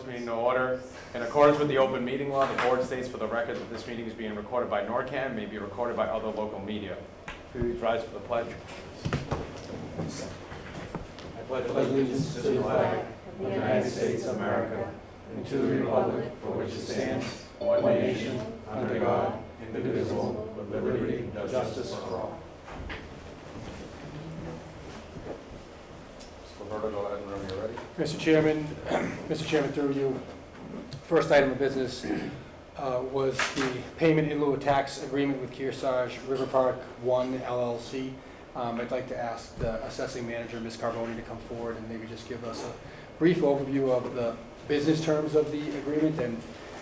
meeting to order. In accordance with the open meeting law, the board states for the record that this meeting is being recorded by NORCAM, may be recorded by other local media. Please rise for the pledge. I pledge allegiance to the flag of the United States of America and to the republic for which it stands, one nation, under God, indivisible, with liberty and justice for all. Roberto, go ahead whenever you're ready. Mr. Chairman, through you, first item of business was the payment in lieu of tax agreement with Kearsarge River Park 1 LLC. I'd like to ask the assessing manager, Ms. Carboni, to come forward and maybe just give us a brief overview of the business terms of the agreement. And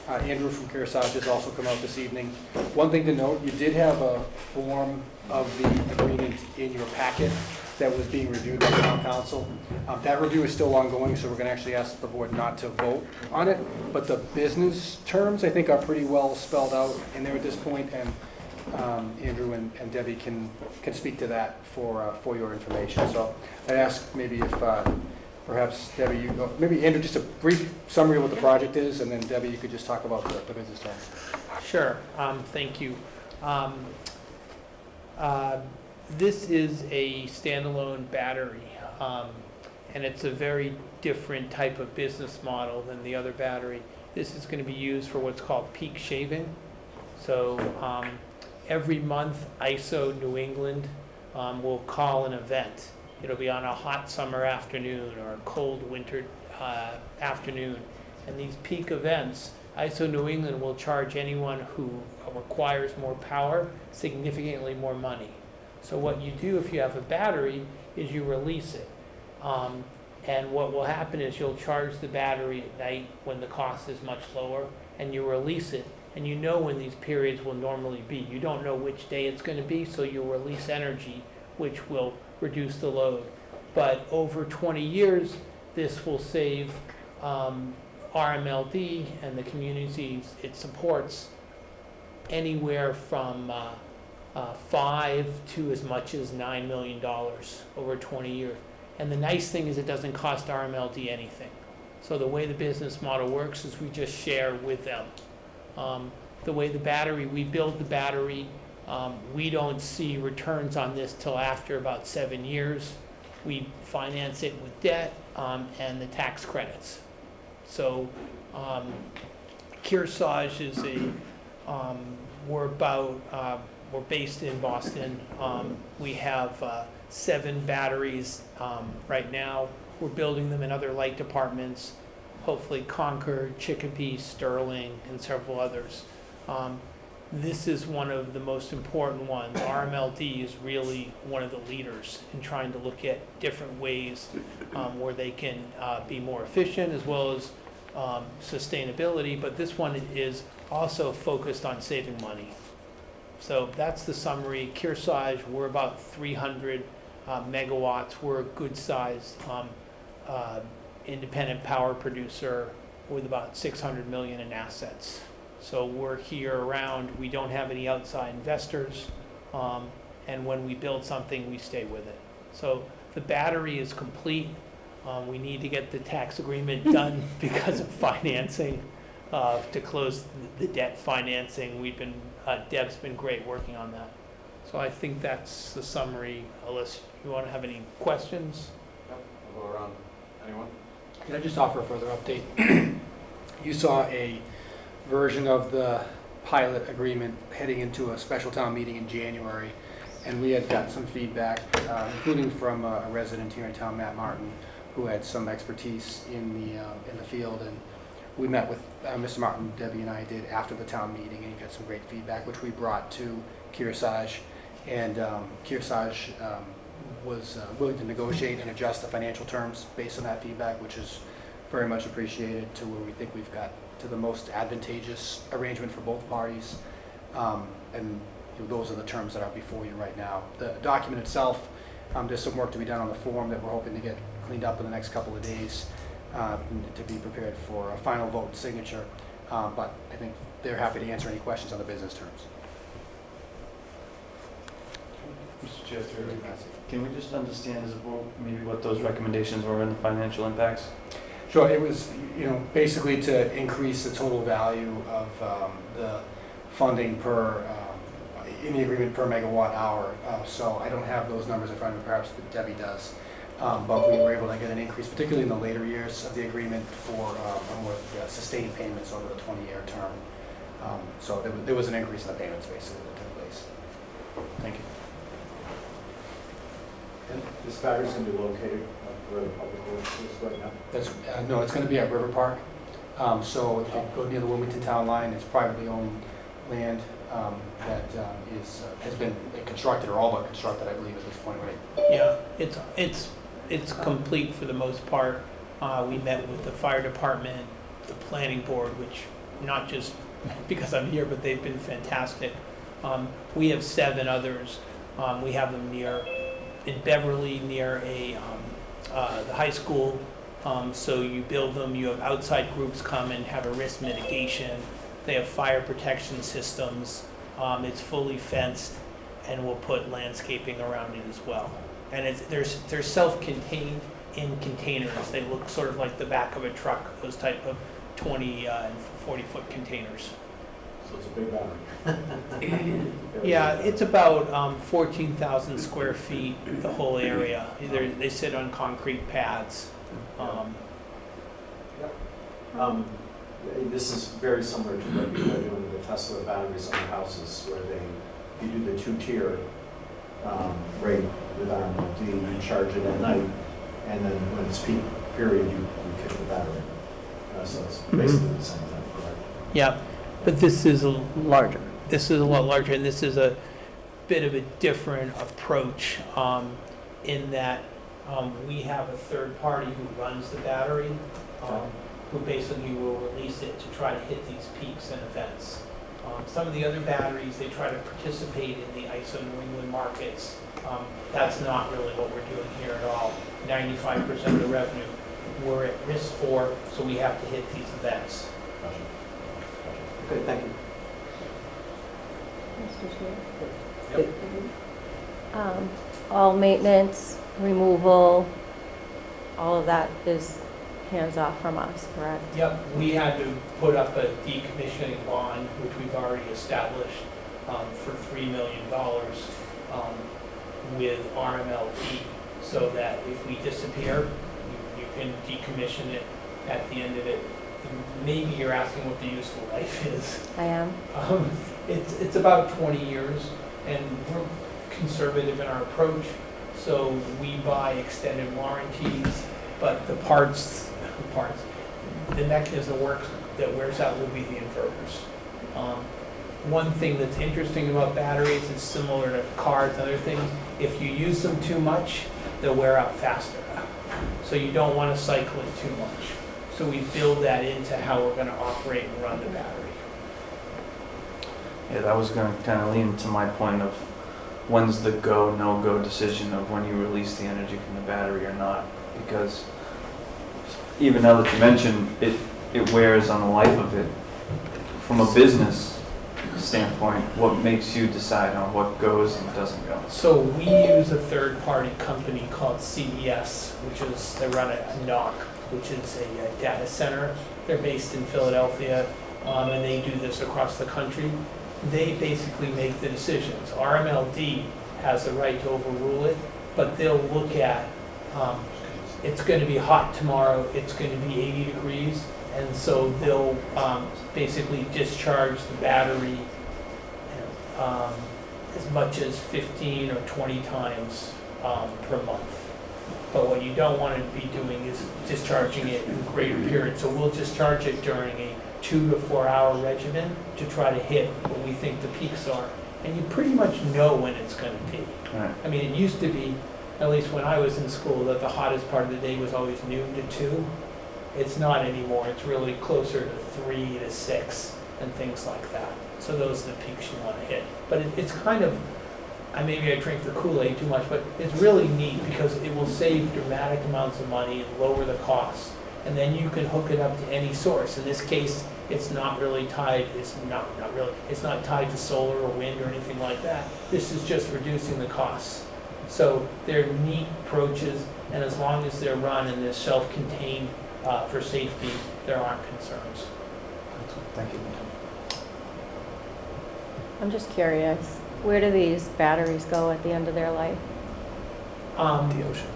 Andrew from Kearsarge has also come out this evening. One thing to note, you did have a form of the agreement in your packet that was being reviewed by town council. That review is still ongoing, so we're going to actually ask the board not to vote on it. But the business terms, I think, are pretty well spelled out in there at this point, and Andrew and Debbie can speak to that for your information. So I'd ask maybe if perhaps Debbie, maybe Andrew, just a brief summary of what the project is, and then Debbie, you could just talk about the business terms. Sure. Thank you. This is a standalone battery, and it's a very different type of business model than the other battery. This is going to be used for what's called peak shaving. So every month, ISO New England will call an event. It'll be on a hot summer afternoon or a cold winter afternoon. And these peak events, ISO New England will charge anyone who requires more power significantly more money. So what you do if you have a battery is you release it. And what will happen is you'll charge the battery at night when the cost is much lower, and you release it. And you know when these periods will normally be. You don't know which day it's going to be, so you'll release energy, which will reduce the load. But over 20 years, this will save RMLD and the communities it supports anywhere from $5 to as much as $9 million over 20 years. And the nice thing is it doesn't cost RMLD anything. So the way the business model works is we just share with them. The way we build the battery, we don't see returns on this till after about 7 years. We finance it with debt and the tax credits. So Kearsarge is we're based in Boston. We have 7 batteries right now. We're building them in other light departments, hopefully Concord, Chicopee, Sterling, and several others. This is one of the most important ones. RMLD is really one of the leaders in trying to look at different ways where they can be more efficient as well as sustainability, but this one is also focused on saving money. So that's the summary. Kearsarge, we're about 300 megawatts. We're a good-sized independent power producer with about 600 million in assets. So we're here around. We don't have any outside investors, and when we build something, we stay with it. So the battery is complete. We need to get the tax agreement done because of financing to close the debt financing. Deb's been great working on that. So I think that's the summary. Unless you want to have any questions? Yep. We'll go around. Anyone? Can I just offer a further update? You saw a version of the pilot agreement heading into a special town meeting in January, and we had got some feedback, including from a resident here in town, Matt Martin, who had some expertise in the field. And we met with Mr. Martin, Debbie and I did after the town meeting, and he got some great feedback, which we brought to Kearsarge. And Kearsarge was willing to negotiate and adjust the financial terms based on that feedback, which is very much appreciated, to where we think we've got to the most advantageous arrangement for both parties. And those are the terms that are before you right now. The document itself, there's some work to be done on the form that we're hoping to get cleaned up in the next couple of days to be prepared for a final vote and signature. But I think they're happy to answer any questions on the business terms. Mr. Chair, through you. Can we just understand as a board maybe what those recommendations were in the financial impacts? Sure, it was, basically to increase the total value of the funding in the agreement per megawatt hour. So I don't have those numbers in front of me, perhaps Debbie does. But we were able to get an increase, particularly in the later years of the agreement, for more sustained payments over the 20-year term. So there was an increase in the payments basically that took place. Thank you. And this battery's going to be located where the public works is right now? No, it's going to be at River Park. So if you go near the Wilmington Town Line, it's privately owned land that has been constructed, or all but constructed, I believe, at this point, right? Yeah, it's complete for the most part. We met with the fire department, the planning board, which not just because I'm here, but they've been fantastic. We have 7 others. We have them in Beverly near the high school. So you build them, you have outside groups come and have a risk mitigation. They have fire protection systems. It's fully fenced, and we'll put landscaping around it as well. And they're self-contained in containers. They look sort of like the back of a truck, those type of 20 and 40-foot containers. So it's a big battery. Yeah, it's about 14,000 square feet, the whole area. They sit on concrete pads. This is very similar to what you're doing with the Tesla batteries on the houses, where you do the 2-tier rate with RMLD, you charge it at night, and then when it's peak period, you kick the battery. So it's basically the same thing, correct? Yeah, but this is Larger. This is a lot larger, and this is a bit of a different approach in that we have a third party who runs the battery, who basically will release it to try to hit these peaks and events. Some of the other batteries, they try to participate in the ISO New England markets. That's not really what we're doing here at all. 95% of the revenue we're at risk for, so we have to hit these events. Gotcha. Okay, thank you. Mr. Chair? Yep. All maintenance, removal, all of that is hands off from us, correct? Yep, we had to put up a decommissioning bond, which we've already established for $3 million with RMLD, so that if we disappear, you can decommission it at the end of it. Maybe you're asking what the useful life is. I am. It's about 20 years, and we're conservative in our approach, so we buy extended warranties, but the mechanism that wears out will be the inverters. One thing that's interesting about batteries is similar to cars and other things. If you use them too much, they'll wear out faster. So you don't want to cycle it too much. So we build that into how we're going to operate and run the battery. Yeah, that was going to kind of lean to my point of when's the go, no-go decision of when you release the energy from the battery or not. Because even now that you mentioned, it wears on the life of it. From a business standpoint, what makes you decide on what goes and doesn't go? So we use a third-party company called CES, they run a NOC, which is a data center. They're based in Philadelphia, and they do this across the country. They basically make the decisions. RMLD has the right to overrule it, but they'll look at, it's going to be hot tomorrow, it's going to be 80 degrees, and so they'll basically discharge the battery as much as 15 or 20 times per month. But what you don't want to be doing is discharging it in greater periods. So we'll discharge it during a 2 to 4 hour regimen to try to hit what we think the peaks are. And you pretty much know when it's going to be. Right. I mean, it used to be, at least when I was in school, that the hottest part of the day was always noon to 2. It's not anymore. It's really closer to 3 to 6 and things like that. So those are the peaks you want to hit. But it's kind of, maybe I drink the Kool-Aid too much, but it's really neat because it will save dramatic amounts of money and lower the costs. And then you can hook it up to any source. In this case, it's not really tied, it's not tied to solar or wind or anything like that. This is just reducing the costs. So they're neat approaches, and as long as they're run and they're self-contained, for safety, there aren't concerns. Thank you. I'm just curious, where do these batteries go at the end of their life? The ocean.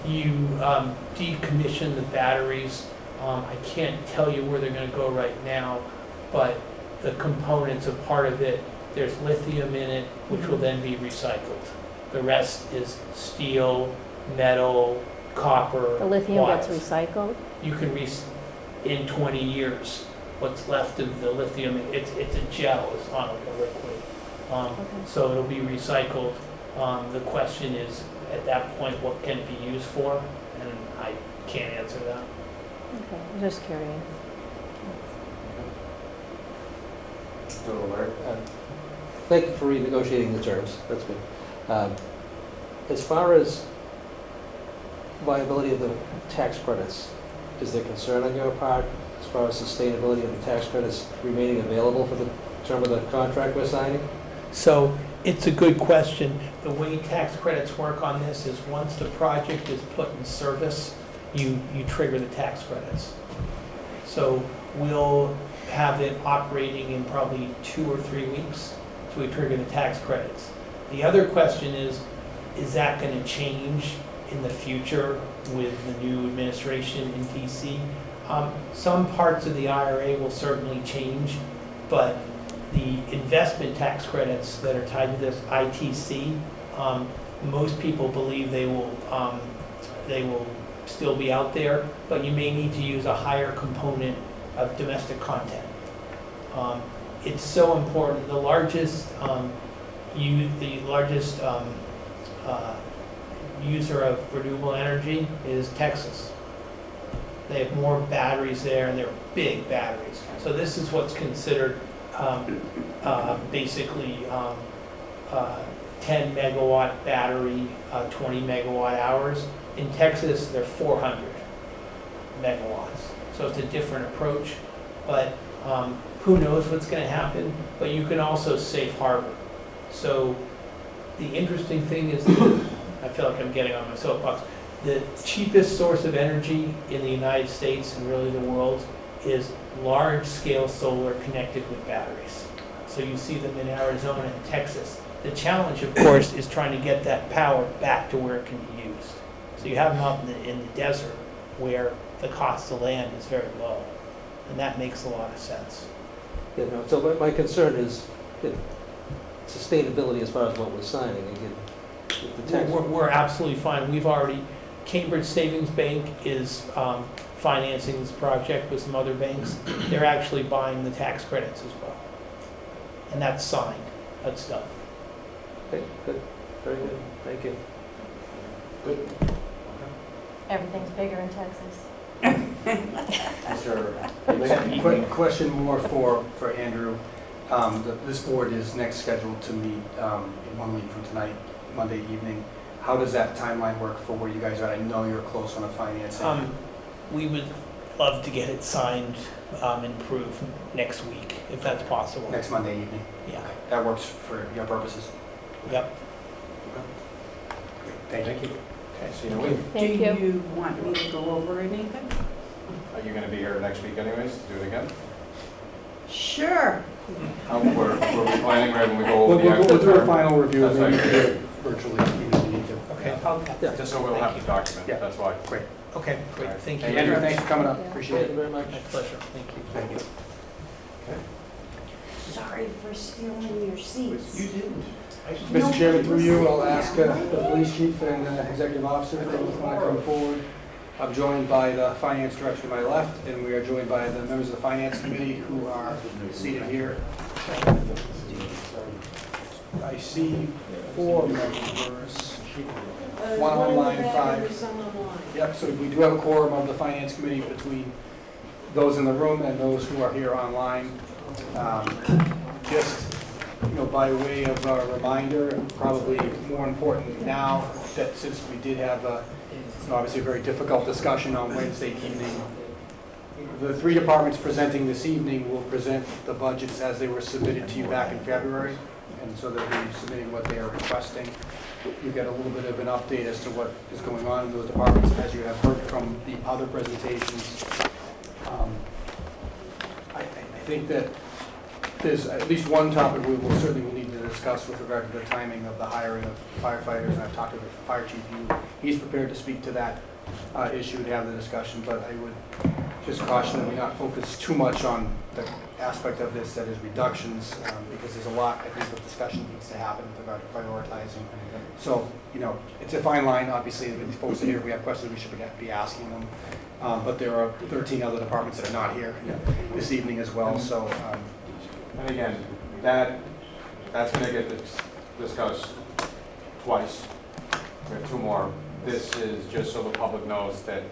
You decommission the batteries. I can't tell you where they're going to go right now, but the components of part of it, there's lithium in it, which will then be recycled. The rest is steel, metal, copper, The lithium gets wires. recycled? You can in 20 years, what's left of the lithium, it's a gel, it's not like a liquid. Okay. So it'll be recycled. The question is, at that point, what can it be used for? And I can't answer that. Okay, I'm just curious. Thank you for renegotiating the terms, that's good. As far as viability of the tax credits, is there concern on your part as far as sustainability of the tax credits remaining available for the term of the contract we're signing? So it's a good question. The way tax credits work on this is once the project is put in service, you trigger the tax credits. So we'll have it operating in probably 2 or 3 weeks, so we trigger the tax credits. The other question is that going to change in the future with the new administration in DC? Some parts of the IRA will certainly change, but the investment tax credits that are tied to this ITC, most people believe they will still be out there, but you may need to use a higher component of domestic content. It's so important. The largest user of renewable energy is Texas. They have more batteries there, and they're big batteries. So this is what's considered basically 10 megawatt battery, 20 megawatt hours. In Texas, they're 400 megawatts. So it's a different approach, but who knows what's going to happen, but you can also safe harbor. So the interesting thing is, I feel like I'm getting on my soapbox, the cheapest source of energy in the United States and really the world is large-scale solar connected with batteries. So you see them in Arizona and Texas. The challenge, of course, is trying to get that power back to where it can be used. So you have them out in the desert where the cost of land is very low, and that makes a lot of sense. You know, so my concern is sustainability as far as what we're signing. Again, if the tax. We're absolutely fine. We've already, Cambridge Savings Bank is financing this project with some other banks. They're actually buying the tax credits as well. And that's signed, that's done. Okay, good, very good, thank you. Good. Everything's bigger in Texas. Quick question more for Andrew. This board is next scheduled to meet in 1 week from tonight, Monday evening. How does that timeline work for where you guys are? I know you're close on the financing. We would love to get it signed and approved next week, if that's possible. Next Monday evening. Yeah, That works for your purposes? yep. Thank you. Okay, see you in a week. Thank you. Do you want me to go over anything? Are you gonna be here next week anyways, to do it again? Sure. We're planning right when we go over the We'll actual do a term, final review That's and then we right. can do it virtually if we need to. Okay, Okay. just so we'll have the document, Yeah. that's why. okay, great, thank you. Thank Andrew, thanks for coming up, Yeah. appreciate Thank it. you very much. My pleasure, thank you. Thank you. Sorry for stealing your seats. You didn't. Mr. Chairman, through you, I'll ask the police chief and executive officer if they want to come forward. I'm joined by the finance director to my left, and we are joined by the members of the finance committee who are seated here. I see 4 members. One online, 5. Yep, so we do have a quorum of the finance committee between those in the room and those who are here online. Just, by way of a reminder, probably more important now, that since we did have obviously a very difficult discussion on Wednesday evening, the 3 departments presenting this evening will present the budgets as they were submitted to you back in February, and so they'll be submitting what they are requesting. You get a little bit of an update as to what is going on in those departments, as you have heard from the other presentations. I think that there's at least one topic we will certainly need to discuss with regard to the timing of the hiring of firefighters, and I've talked to the fire chief. He's prepared to speak to that issue, to have the discussion, but I would just caution that we not focus too much on the aspect of this that is reductions, because there's a lot, I think, of discussion needs to happen with regard to prioritizing. So, you know, it's a fine line, obviously, if these folks are here, we have questions, we should be asking them. But there are 13 other departments that are not here this evening as well, so. And again, that's going to get discussed twice. We have two more. This is just so the public knows that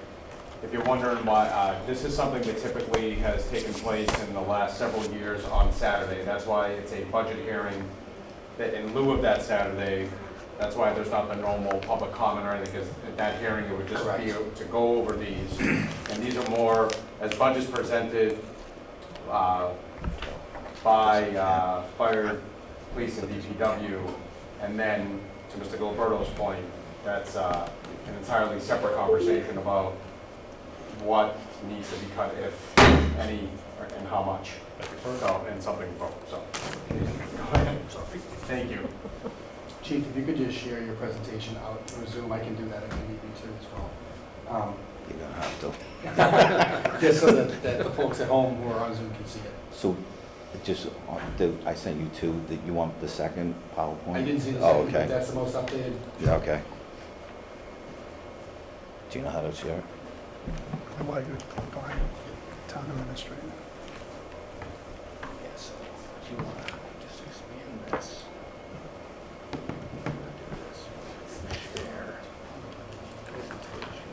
if you're wondering why, this is something that typically has taken place in the last several years on Saturday. That's why it's a budget hearing that in lieu of that Saturday, that's why there's not the normal public comment or anything, because at that hearing, it would just be to go over these. And these are more, as budgets presented by fire, police, and DPW. And then, to Mr. Gilberto's point, that's an entirely separate conversation about what needs to be cut, if any, and how much. So, and something, so. Go ahead. Thank you. Chief, if you could just share your presentation out through Zoom, I can do that if you need me to as well. You're gonna have to. Just so that the folks at home who are on Zoom can see it. So, just, I sent you two, that you want the second PowerPoint? I didn't see the Oh, second, okay. but that's the most updated. Yeah, okay. Do you know how to share it? Well, you go ahead, town administrator. Yeah, so if you want to just expand this. Share. Presentation.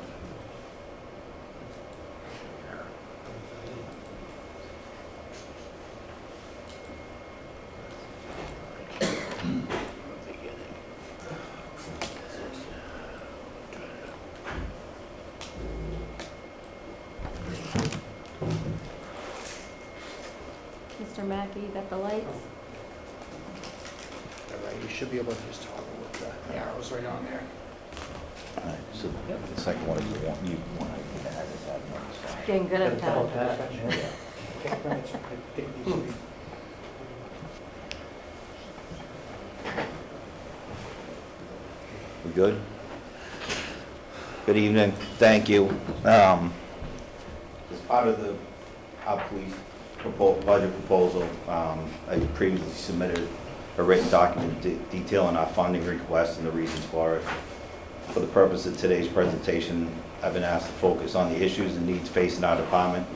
Mr. Mackey, you got the lights? All right, you should be able to just toggle with the arrows right on there. All right, so the second one is the one you want to add is that one. so. Getting good at that. Okay, right, I think these should be. We good? Good evening, thank you. As part of our police budget proposal, I previously submitted a written document detailing our funding request and the reasons for it. For the purpose of today's presentation, I've been asked to focus on the issues and needs facing our department.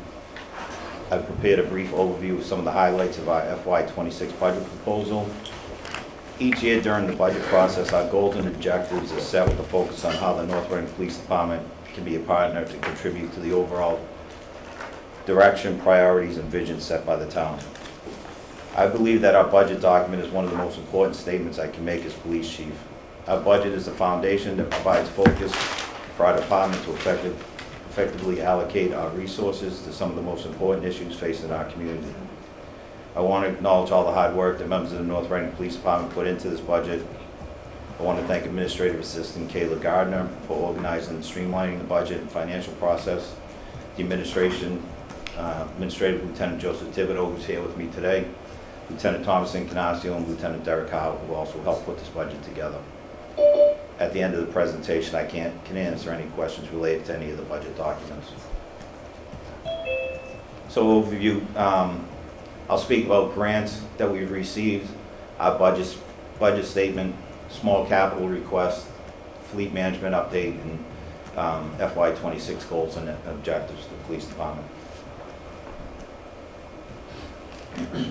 I've prepared a brief overview of some of the highlights of our FY26 budget proposal. Each year during the budget process, our goals and objectives are set with a focus on how the North Reading Police Department can be a partner to contribute to the overall direction, priorities, and vision set by the town. I believe that our budget document is one of the most important statements I can make as police chief. Our budget is the foundation that provides focus for our department to effectively allocate our resources to some of the most important issues facing our community. I want to acknowledge all the hard work that members of the North Reading Police Department put into this budget. I want to thank Administrative Assistant Kayla Gardner for organizing and streamlining the budget and financial process. The administration, Administrative Lieutenant Joseph Thibodeau, who's here with me today, Lieutenant Thomas Incanasio, and Lieutenant Derek Howe, who also helped put this budget together. At the end of the presentation, I can answer any questions related to any of the budget documents. So overview, I'll speak about grants that we've received, our budget statement, small capital request, fleet management update, and FY26 goals and objectives of the police department.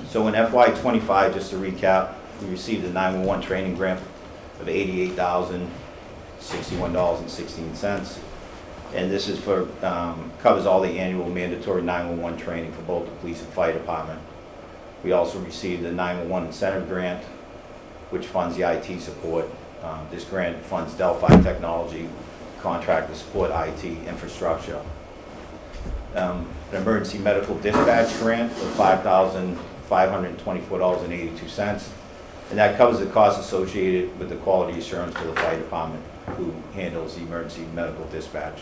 So in FY25, just to recap, we received a 911 training grant of $88,061.16. And this is for, covers all the annual mandatory 911 training for both the police and fire department. We also received a 911 incentive grant, which funds the IT support. This grant funds Delphi Technology contract to support IT infrastructure. An emergency medical dispatch grant of $5,524.82. And that covers the costs associated with the quality assurance for the fire department, who handles the emergency medical dispatch.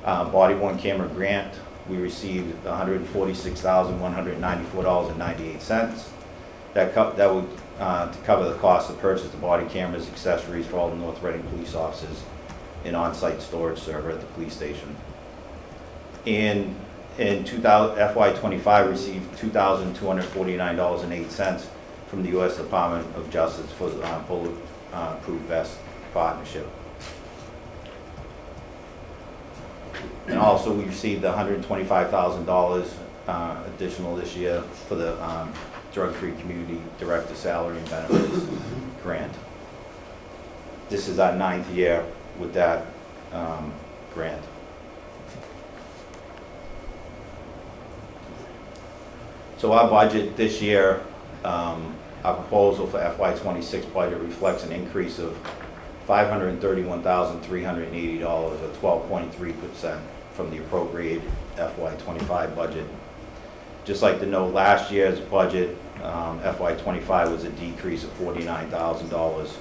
Body worn camera grant, we received $146,194.98. That would to cover the cost to purchase the body cameras, accessories for all the North Reading police officers, and on-site storage server at the police station. In FY25 received $2,249.08 from the U.S. Department of Justice for the Bulletproof Vest Partnership. And also we received $125,000 additional this year for the Drug-Free Community Director Salary and Benefits Grant. This is our 9th year with that grant. So our budget this year, our proposal for FY26 budget reflects an increase of $531,380, or 12.3% from the appropriated FY25 budget. Just like to note, last year's budget, FY25 was a decrease of $49,000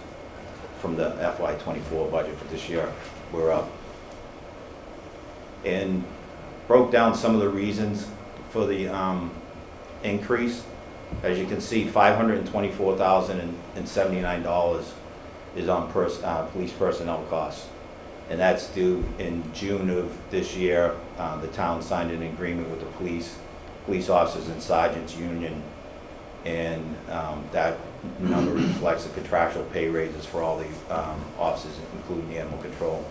from the FY24 budget, but this year we're up. And broke down some of the reasons for the increase. As you can see, $524,079 is on police personnel costs. And that's due in June of this year. The town signed an agreement with the police officers and sergeants union, and that number reflects the contractual pay raises for all the officers, including the animal control.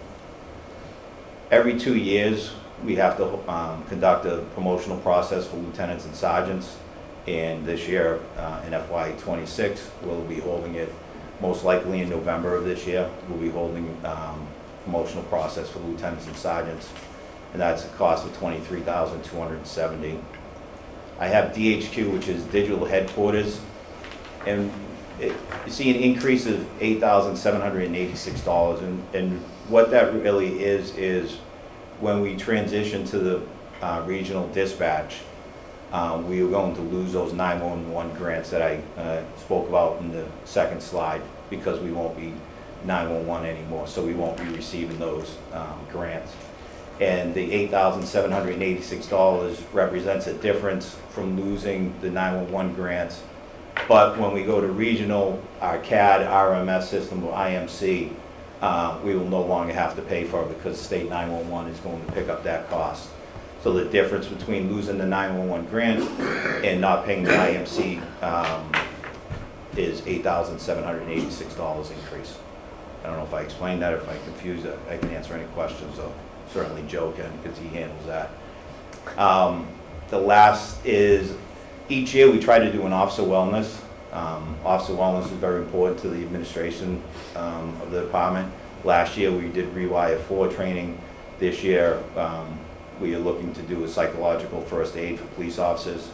Every 2 years, we have to conduct a promotional process for lieutenants and sergeants, and this year, in FY26, we'll be holding it most likely in November of this year. We'll be holding promotional process for lieutenants and sergeants, and that's a cost of $23,270. I have DHQ, which is digital headquarters, and you see an increase of $8,786, and what that really is when we transition to the regional dispatch, we are going to lose those 911 grants that I spoke about in the second slide, because we won't be 911 anymore, so we won't be receiving those grants. And the $8,786 represents a difference from losing the 911 grants. But when we go to regional, our CAD, RMS system, or IMC, we will no longer have to pay for it, because state 911 is going to pick up that cost. So the difference between losing the 911 grant and not paying the IMC is $8,786 increase. I don't know if I explained that. If I confused it, I can answer any questions, so certainly Joe can, because he handles that. The last is, each year we try to do an officer wellness. Officer wellness is very important to the administration of the department. Last year we did Rewire 4 training. This year we are looking to do a psychological first aid for police officers,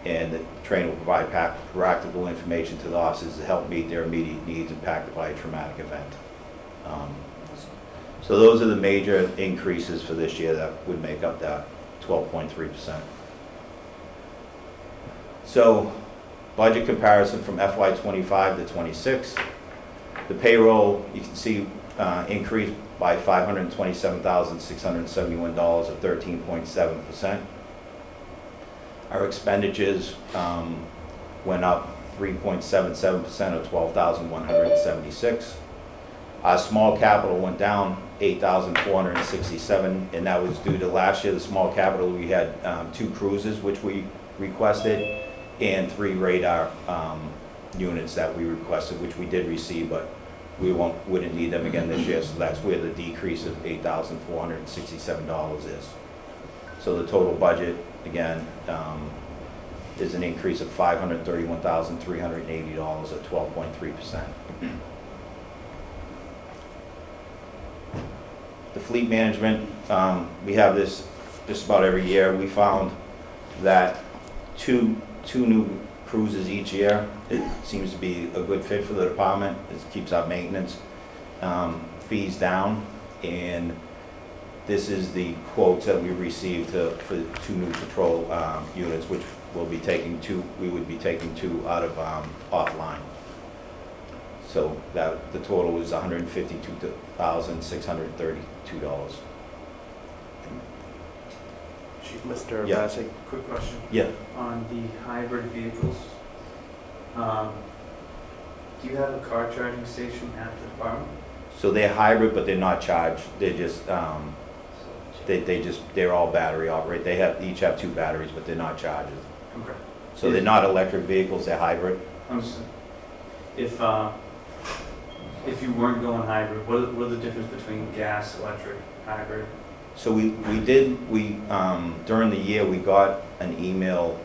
and the training will provide practical information to the officers to help meet their immediate needs impacted by a traumatic event. So those are the major increases for this year that would make up that 12.3%. So budget comparison from FY25 to 26. The payroll, you can see, increased by $527,671, or 13.7%. Our expenditures went up 3.77%, or $12,176. Our small capital went down $8,467, and that was due to last year. The small capital, we had 2 cruisers, which we requested, and 3 radar units that we requested, which we did receive, but we wouldn't need them again this year. So that's where the decrease of $8,467 is. So the total budget, again, is an increase of $531,380, or 12.3%. The fleet management, we have this just about every year. We found that two new cruises each year, it seems to be a good fit for the department. It keeps our maintenance fees down, and this is the quotes that we received for 2 new patrol units, which we'll be taking 2. We would be taking 2 out of offline. So that the total is $152,632. Chief. Mr. Yeah. Vacy. Quick question. Yeah. On the hybrid vehicles, do you have a car charging station at the department? So they're hybrid, but they're not charged. They're just, they're all battery operated. They each have 2 batteries, but they're not chargers. Okay. So they're not electric vehicles, they're hybrid. If you weren't going hybrid, what are the difference between gas, electric, hybrid? So we during the year, we got an email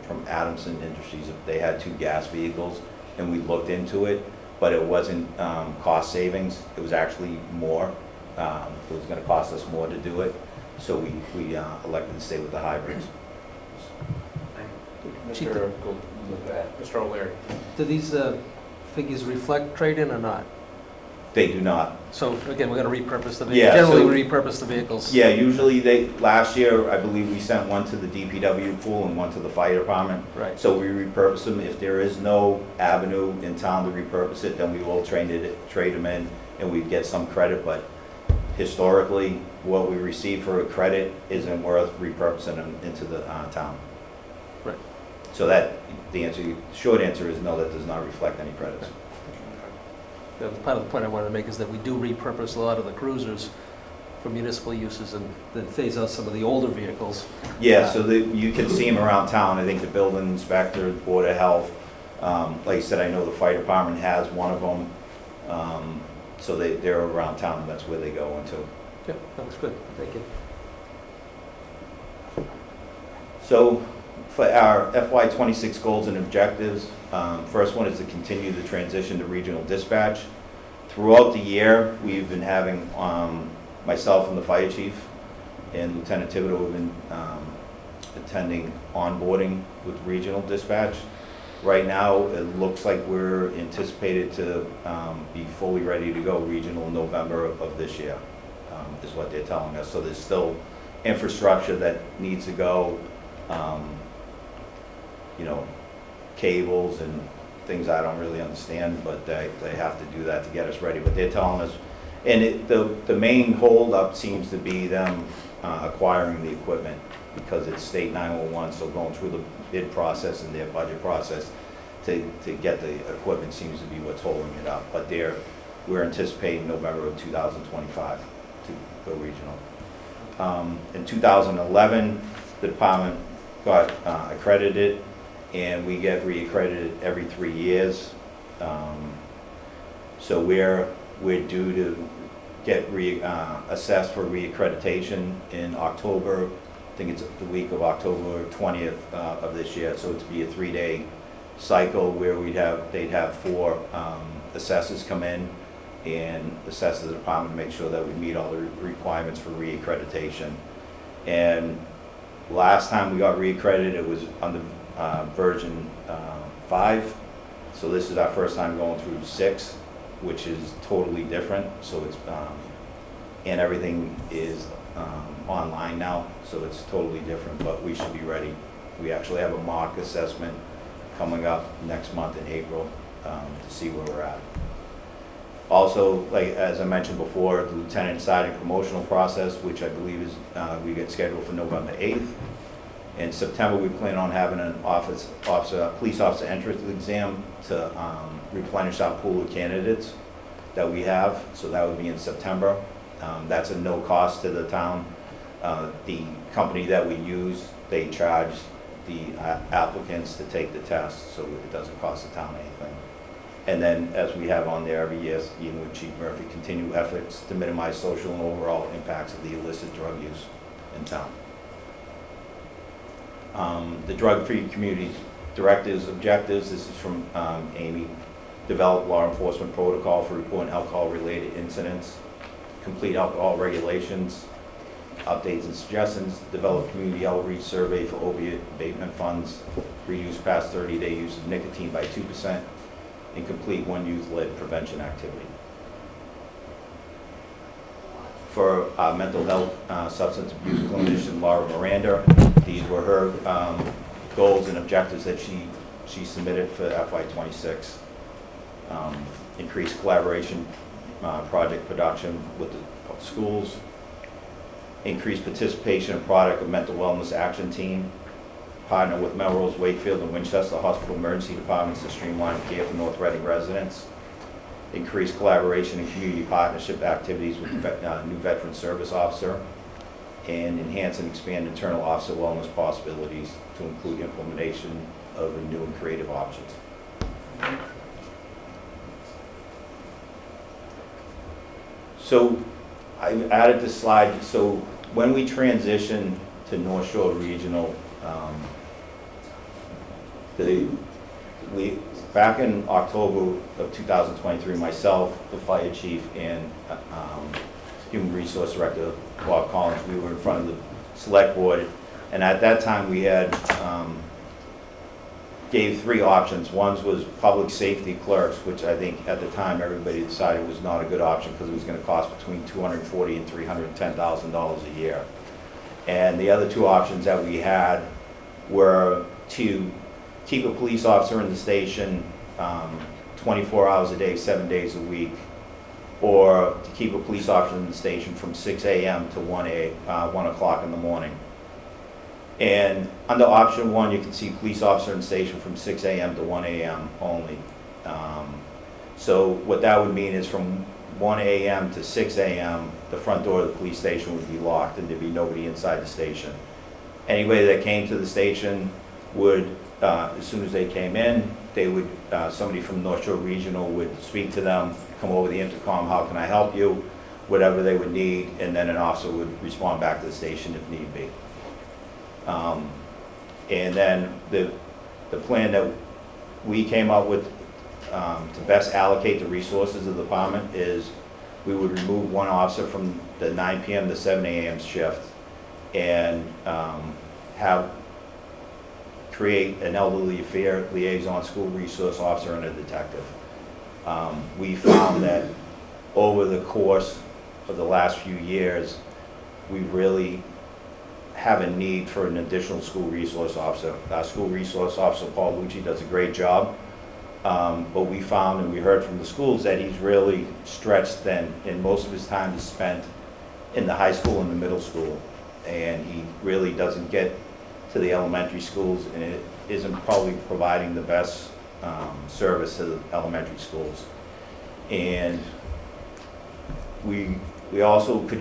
from Adamson Industries. They had 2 gas vehicles, and we looked into it, but it wasn't cost savings. It was actually more. It was gonna cost us more to do it, so we elected to stay with the hybrids. Chief, Mr. O'Leary. do these figures reflect trade-in or not? They do not. So again, we're going to repurpose the Yeah, vehicles. Generally, so- we repurpose the vehicles. Yeah, usually last year, I believe we sent one to the DPW pool and one to the fire department. Right. So we repurpose them. If there is no avenue in town to repurpose it, then we will trade them in, and we'd get some credit, but historically, what we receive for a credit isn't worth repurposing them into the town. Right. So that, the short answer is no, that does not reflect any credits. Part of the point I wanted to make is that we do repurpose a lot of the cruisers for municipal uses and then phase out some of the older vehicles. Yeah, so you can see them around town. I think the building inspector, the Board of Health, like I said, I know the fire department has one of them. So they're around town, and that's where they go into. Yeah, that's good. Thank you. So for our FY '26 goals and objectives, first one is to continue the transition to regional dispatch. Throughout the year, we've been having, myself and the fire chief and Lieutenant Thibodeau have been attending onboarding with regional dispatch. Right now, it looks like we're anticipated to be fully ready to go regional in November of this year, is what they're telling us. So there's still infrastructure that needs to go, you know, cables and things I don't really understand, but they have to do that to get us ready. But they're telling us, and the main holdup seems to be them acquiring the equipment, because it's state 911, so going through the bid process and their budget process to get the equipment seems to be what's holding it up. But we're anticipating November of 2025 to go regional. In 2011, the department got accredited, and we get reaccredited every 3 years. So we're due to get assessed for reaccreditation in October. I think it's the week of October 20th of this year. So it'd be a 3-day cycle where they'd have 4 assessors come in and assess the department, make sure that we meet all the requirements for reaccreditation. And last time we got reaccredited, it was under version 5. So this is our first time going through 6, which is totally different. So it's and everything is online now, so it's totally different, but we should be ready. We actually have a mock assessment coming up next month in April to see where we're at. Also, like as I mentioned before, the lieutenant sergeant promotional process, which I believe is we get scheduled for November 8th. In September, we plan on having an police officer entrance exam to replenish our pool of candidates that we have. So that would be in September. That's a no cost to the town. The company that we use, they charge the applicants to take the test, so it doesn't cost the town anything. And then, as we have on there every year, even with Chief Murphy, continue efforts to minimize social and overall impacts of the illicit drug use in town. The drug-free community directives, objectives, this is from Amy. Develop law enforcement protocol for reporting alcohol-related incidents. Complete alcohol regulations. Updates and suggestions. Develop community outreach survey for opiate abatement funds. Reduce past 30-day use of nicotine by 2%. And complete one youth-led prevention activity. For mental health, substance abuse clinician Laura Miranda, these were her goals and objectives that she submitted for FY26. Increased collaboration, project production with the schools. increase participation in product of mental wellness action team, partner with Melrose, Wakefield, and Winchester Hospital Emergency Departments to streamline care for North Reading residents, increase collaboration and community partnership activities with the new Veteran Service Officer, and enhance and expand internal officer wellness possibilities to include implementation of new and creative options. So I added this slide, so when we transition to North Shore Regional, back in October of 2023, myself, the fire chief, and Human Resource Director Bob Collins, we were in front of the select board, and at that time we had gave 3 options. One was public safety clerks, which I think at the time everybody decided was not a good option because it was going to cost between $240,000 and $310,000 a year. And the other 2 options that we had were to keep a police officer in the station 24 hours a day, 7 days a week, or to keep a police officer in the station from 6 a.m. to 1 o'clock in the morning. And under option 1, you can see police officer in the station from 6 a.m. to 1 a.m. only. So what that would mean is from 1 a.m. to 6 a.m., the front door of the police station would be locked and there'd be nobody inside the station. Anybody that came to the station would, as soon as they came in, they would, somebody from North Shore Regional would speak to them, come over the intercom, how can I help you, whatever they would need, and then an officer would respond back to the station if need be. And then the plan that we came up with to best allocate the resources of the department is we would remove 1 officer from the 9 p.m. to 7 a.m. shift and create an elderly affair liaison, school resource officer, and a detective. We found that over the course of the last few years, we really have a need for an additional school resource officer. Our school resource officer, Paul Lucci, does a great job. But we found and we heard from the schools that he's really stretched thin, and most of his time is spent in the high school and the middle school. And he really doesn't get to the elementary schools, and it isn't probably providing the best service to the elementary schools. And we also could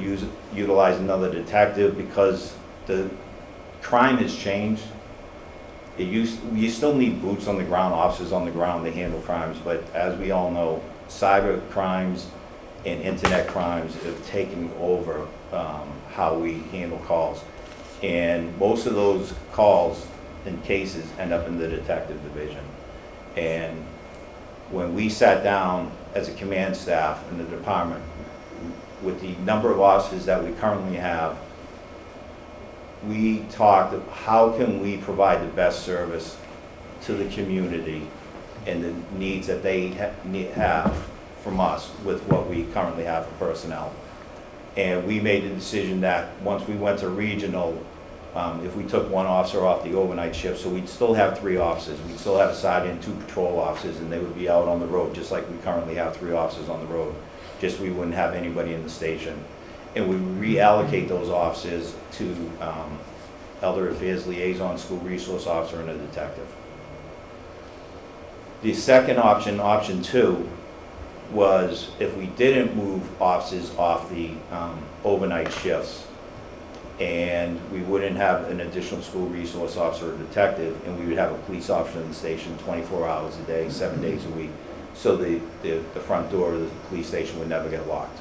utilize another detective because the crime has changed. You still need boots on the ground, officers on the ground to handle crimes, but as we all know, cyber crimes and internet crimes have taken over how we handle calls. And most of those calls and cases end up in the detective division. And when we sat down as a command staff in the department, with the number of officers that we currently have, we talked of how can we provide the best service to the community and the needs that they have from us with what we currently have for personnel. And we made the decision that once we went to regional, if we took 1 officer off the overnight shift, so we'd still have 3 officers. We'd still have a sergeant and 2 patrol officers, and they would be out on the road just like we currently have 3 officers on the road. Just we wouldn't have anybody in the station. And we reallocate those officers to Elder Affairs Liaison, School Resource Officer, and a detective. The second option, option 2, was if we didn't move officers off the overnight shifts, and we wouldn't have an additional school resource officer or detective, and we would have a police officer in the station 24 hours a day, 7 days a week, so the front door of the police station would never get locked.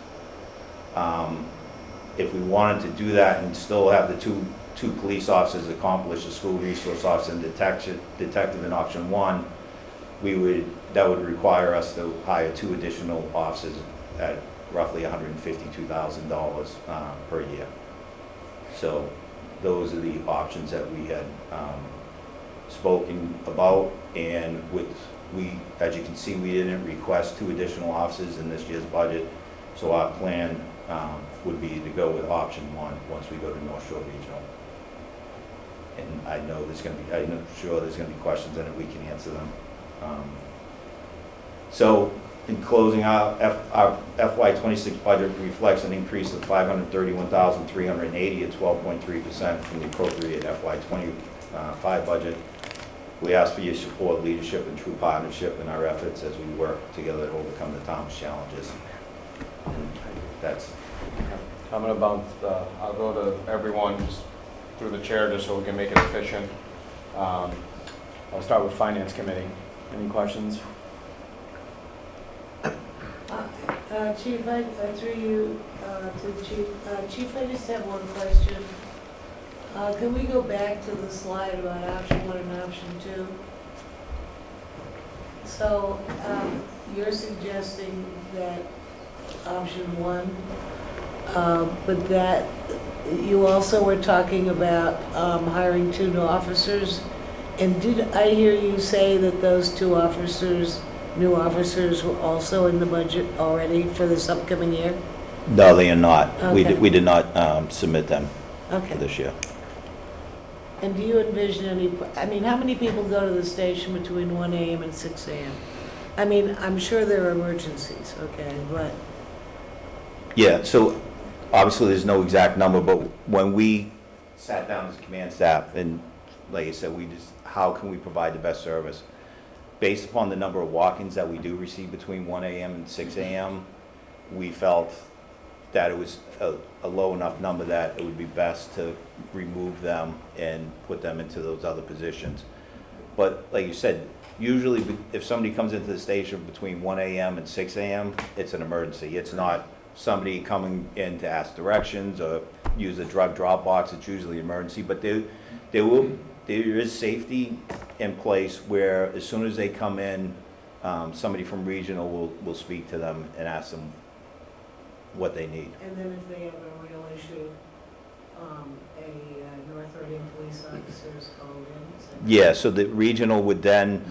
If we wanted to do that and still have the two police officers accomplish the school resource officer and detective in option 1, that would require us to hire 2 additional officers at roughly $152,000 per year. So those are the options that we had spoken about, and as you can see, we didn't request 2 additional officers in this year's budget. So our plan would be to go with option 1 once we go to North Shore Regional. And I'm sure there's going to be questions in it, we can answer them. So In closing, our FY '26 budget reflects an increase of $531,380 at 12.3% from the appropriate FY '25 budget. We ask for your support, leadership, and true partnership in our efforts as we work together to overcome the town's challenges. And that's I'm gonna bounce, I'll go to everyone just through the chair just so we can make it efficient. I'll start with Finance Committee. Any questions? Chief, I threw you to the Chief. Chief, I just have one question. Can we go back to the slide about option 1 and option 2? So you're suggesting that option 1, but that you also were talking about hiring 2 new officers. And did I hear you say that those 2 new officers were also in the budget already for this upcoming year? No, they are not. Okay. We did not submit them for Okay. this year. And do you envision I mean, how many people go to the station between 1 AM and 6 AM? I mean, I'm sure there are emergencies, okay, but, Yeah, so obviously there's no exact number, but when we sat down as command staff, and like I said, how can we provide the best service? Based upon the number of walk-ins that we do receive between 1 AM and 6 AM, we felt that it was a low enough number that it would be best to remove them and put them into those other positions. But like you said, usually if somebody comes into the station between 1 AM and 6 AM, it's an emergency. It's not somebody coming in to ask directions or use a drug drop box. It's usually an emergency, but there is safety in place where as soon as they come in, somebody from regional will speak to them and ask them what they need. and then if they have a real issue, a North Reading police officer is called in? Yeah, so the regional would then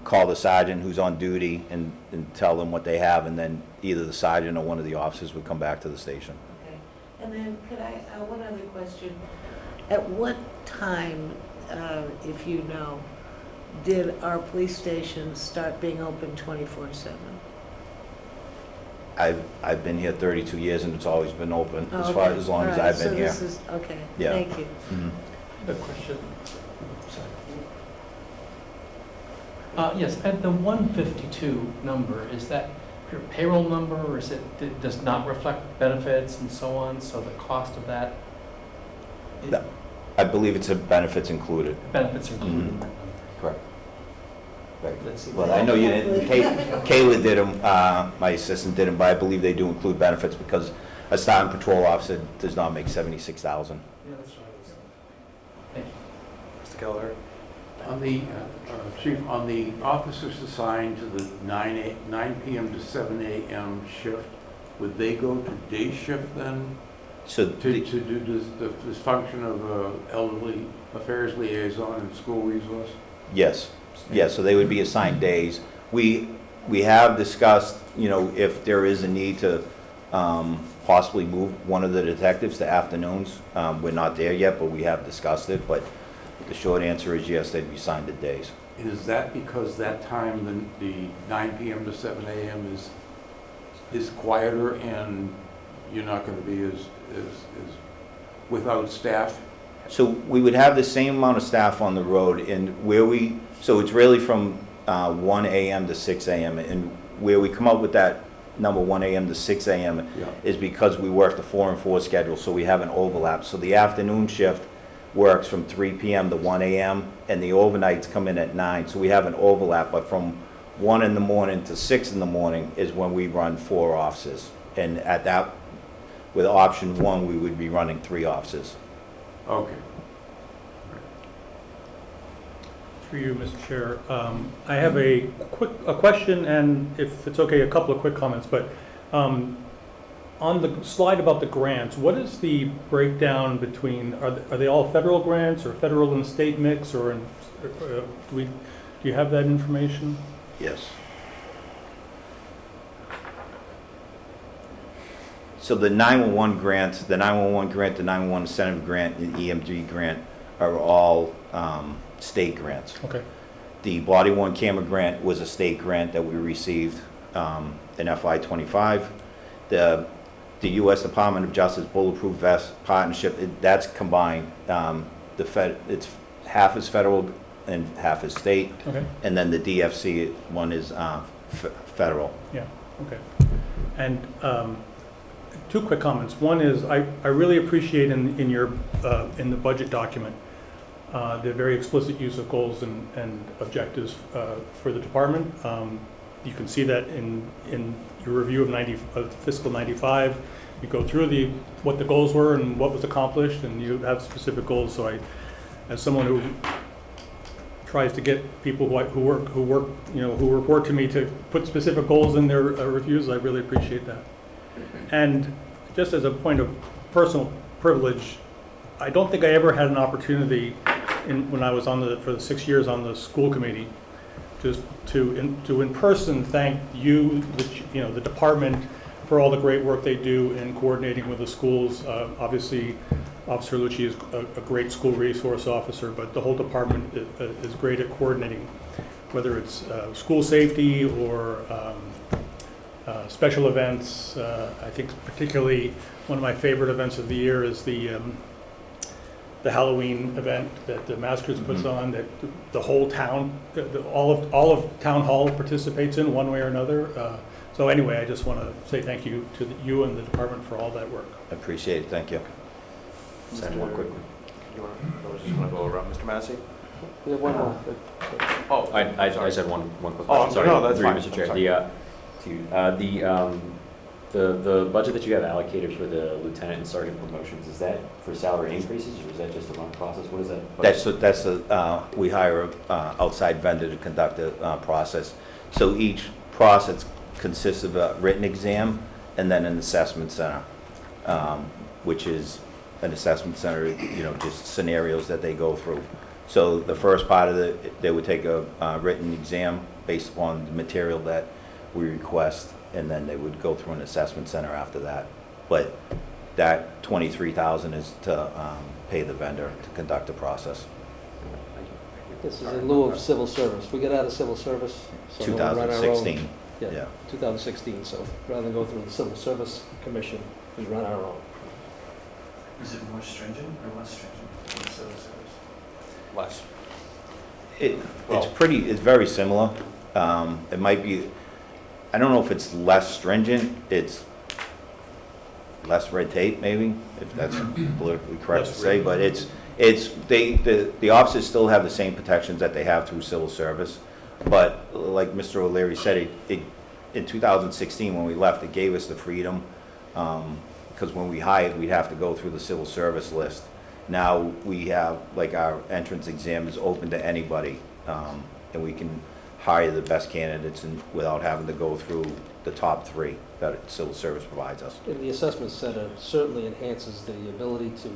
call the sergeant who's on duty and tell them what they have, and then either the sergeant or one of the officers would come back to the station. Okay, and then could I, one other question. At what time, if you know, did our police stations start being open 24/7? I've been here 32 years and it's always been open Oh, as far okay. as long All as right, I've been here. So this is, okay, Yeah. thank you. Mhm. A question. Yes, at the 152 number, is that your payroll number, or is it does not reflect benefits and so on, so the cost of that? No. I believe it's a benefits included. Benefits are included in Mhm. that number. Correct. Right. Let's see. Well, I know you didn't, Kayla did them, my assistant did them, but I believe they do include benefits because a starting patrol officer does not make $76,000. Yeah, that's right. Thank you. Mr. Keller? On the, Chief, on the officers assigned to the 9 PM to 7 AM shift, would they go to day shift then? So To do this function of elderly affairs liaison and school resource? yes, yes, so they would be assigned days. We have discussed, if there is a need to possibly move one of the detectives to afternoons. We're not there yet, but we have discussed it, but the short answer is yes, they'd be assigned to days. Is that because that time, the 9 PM to 7 AM is quieter and you're not going to be as without staff? So we would have the same amount of staff on the road, and so it's really from 1 AM to 6 AM, and where we come up with that number 1 AM to 6 AM Yeah. is because we work the 4 and 4 schedule, so we have an overlap. So the afternoon shift works from 3 PM to 1 AM, and the overnights come in at 9, so we have an overlap, but from 1 in the morning to 6 in the morning is when we run 4 offices. And at that, with option 1, we would be running 3 offices. Okay. Through you, Mr. Chair. I have a question, and if it's okay, a couple of quick comments. But on the slide about the grants, what is the breakdown between, are they all federal grants or federal and state mix, or do you have that information? Yes. So the 911 grants, the 911 incentive grant, and the EMD grant are all state grants. Okay. The body worn camera grant was a state grant that we received. in FY '25. The U.S. Department of Justice Bulletproof Vest Partnership, that's combined. It's half is federal and half is state, Okay, and then the DFC one is federal. okay. And two quick comments. One is, I really appreciate in your, in the budget document, the very explicit use of goals and objectives for the department. You can see that in your review of fiscal '95. You go through what the goals were and what was accomplished, and you have specific goals. So as someone who tries to get people who report to me to put specific goals in their reviews, I really appreciate that. And just as a point of personal privilege, I don't think I ever had an opportunity when I was for the 6 years on the school committee, just to in person thank you, the department, for all the great work they do in coordinating with the schools. Obviously, Officer Lucci is a great school resource officer, but the whole department is great at coordinating, whether it's school safety or special events. I think particularly one of my favorite events of the year is the Halloween event that the Masters puts on, that the whole town, all of Town Hall participates in one way or another. So anyway, I just want to say thank you to you and the department for all that work. I appreciate it, thank you. One quick one. I was just going to go around. Mr. Massey? We have one more. Oh, I just had one quick Oh, I'm question. sorry. No, that's Through fine. you, Mr. Chair. I'm The budget that you have allocated for the lieutenant and sergeant promotions, is that for salary increases, or is that just a run process? What is that? We hire a outside vendor to conduct the process. So each process consists of a written exam and then an assessment center, which is an assessment center, just scenarios that they go through. So the first part of they would take a written exam based upon the material that we request, and then they would go through an assessment center after that. But that $23,000 is to pay the vendor to conduct the process. This is in lieu of civil service. We get out of civil service. So we'll run our own. 2016. Yeah, 2016. So rather than go through the Civil Service Commission, we run our own. Is it more stringent or less stringent than the civil service? Less. It's very similar. It might be, I don't know if it's less stringent, it's less red tape maybe, if that's politically correct to say, but the officers still have the same protections that they have through civil service. But like Mr. O'Leary said, in 2016 when we left, it gave us the freedom, because when we hired, we'd have to go through the civil service list. Now we have, like, our entrance exam is open to anybody, and we can hire the best candidates without having to go through the top 3 that civil service provides us. And the assessment center certainly enhances the ability to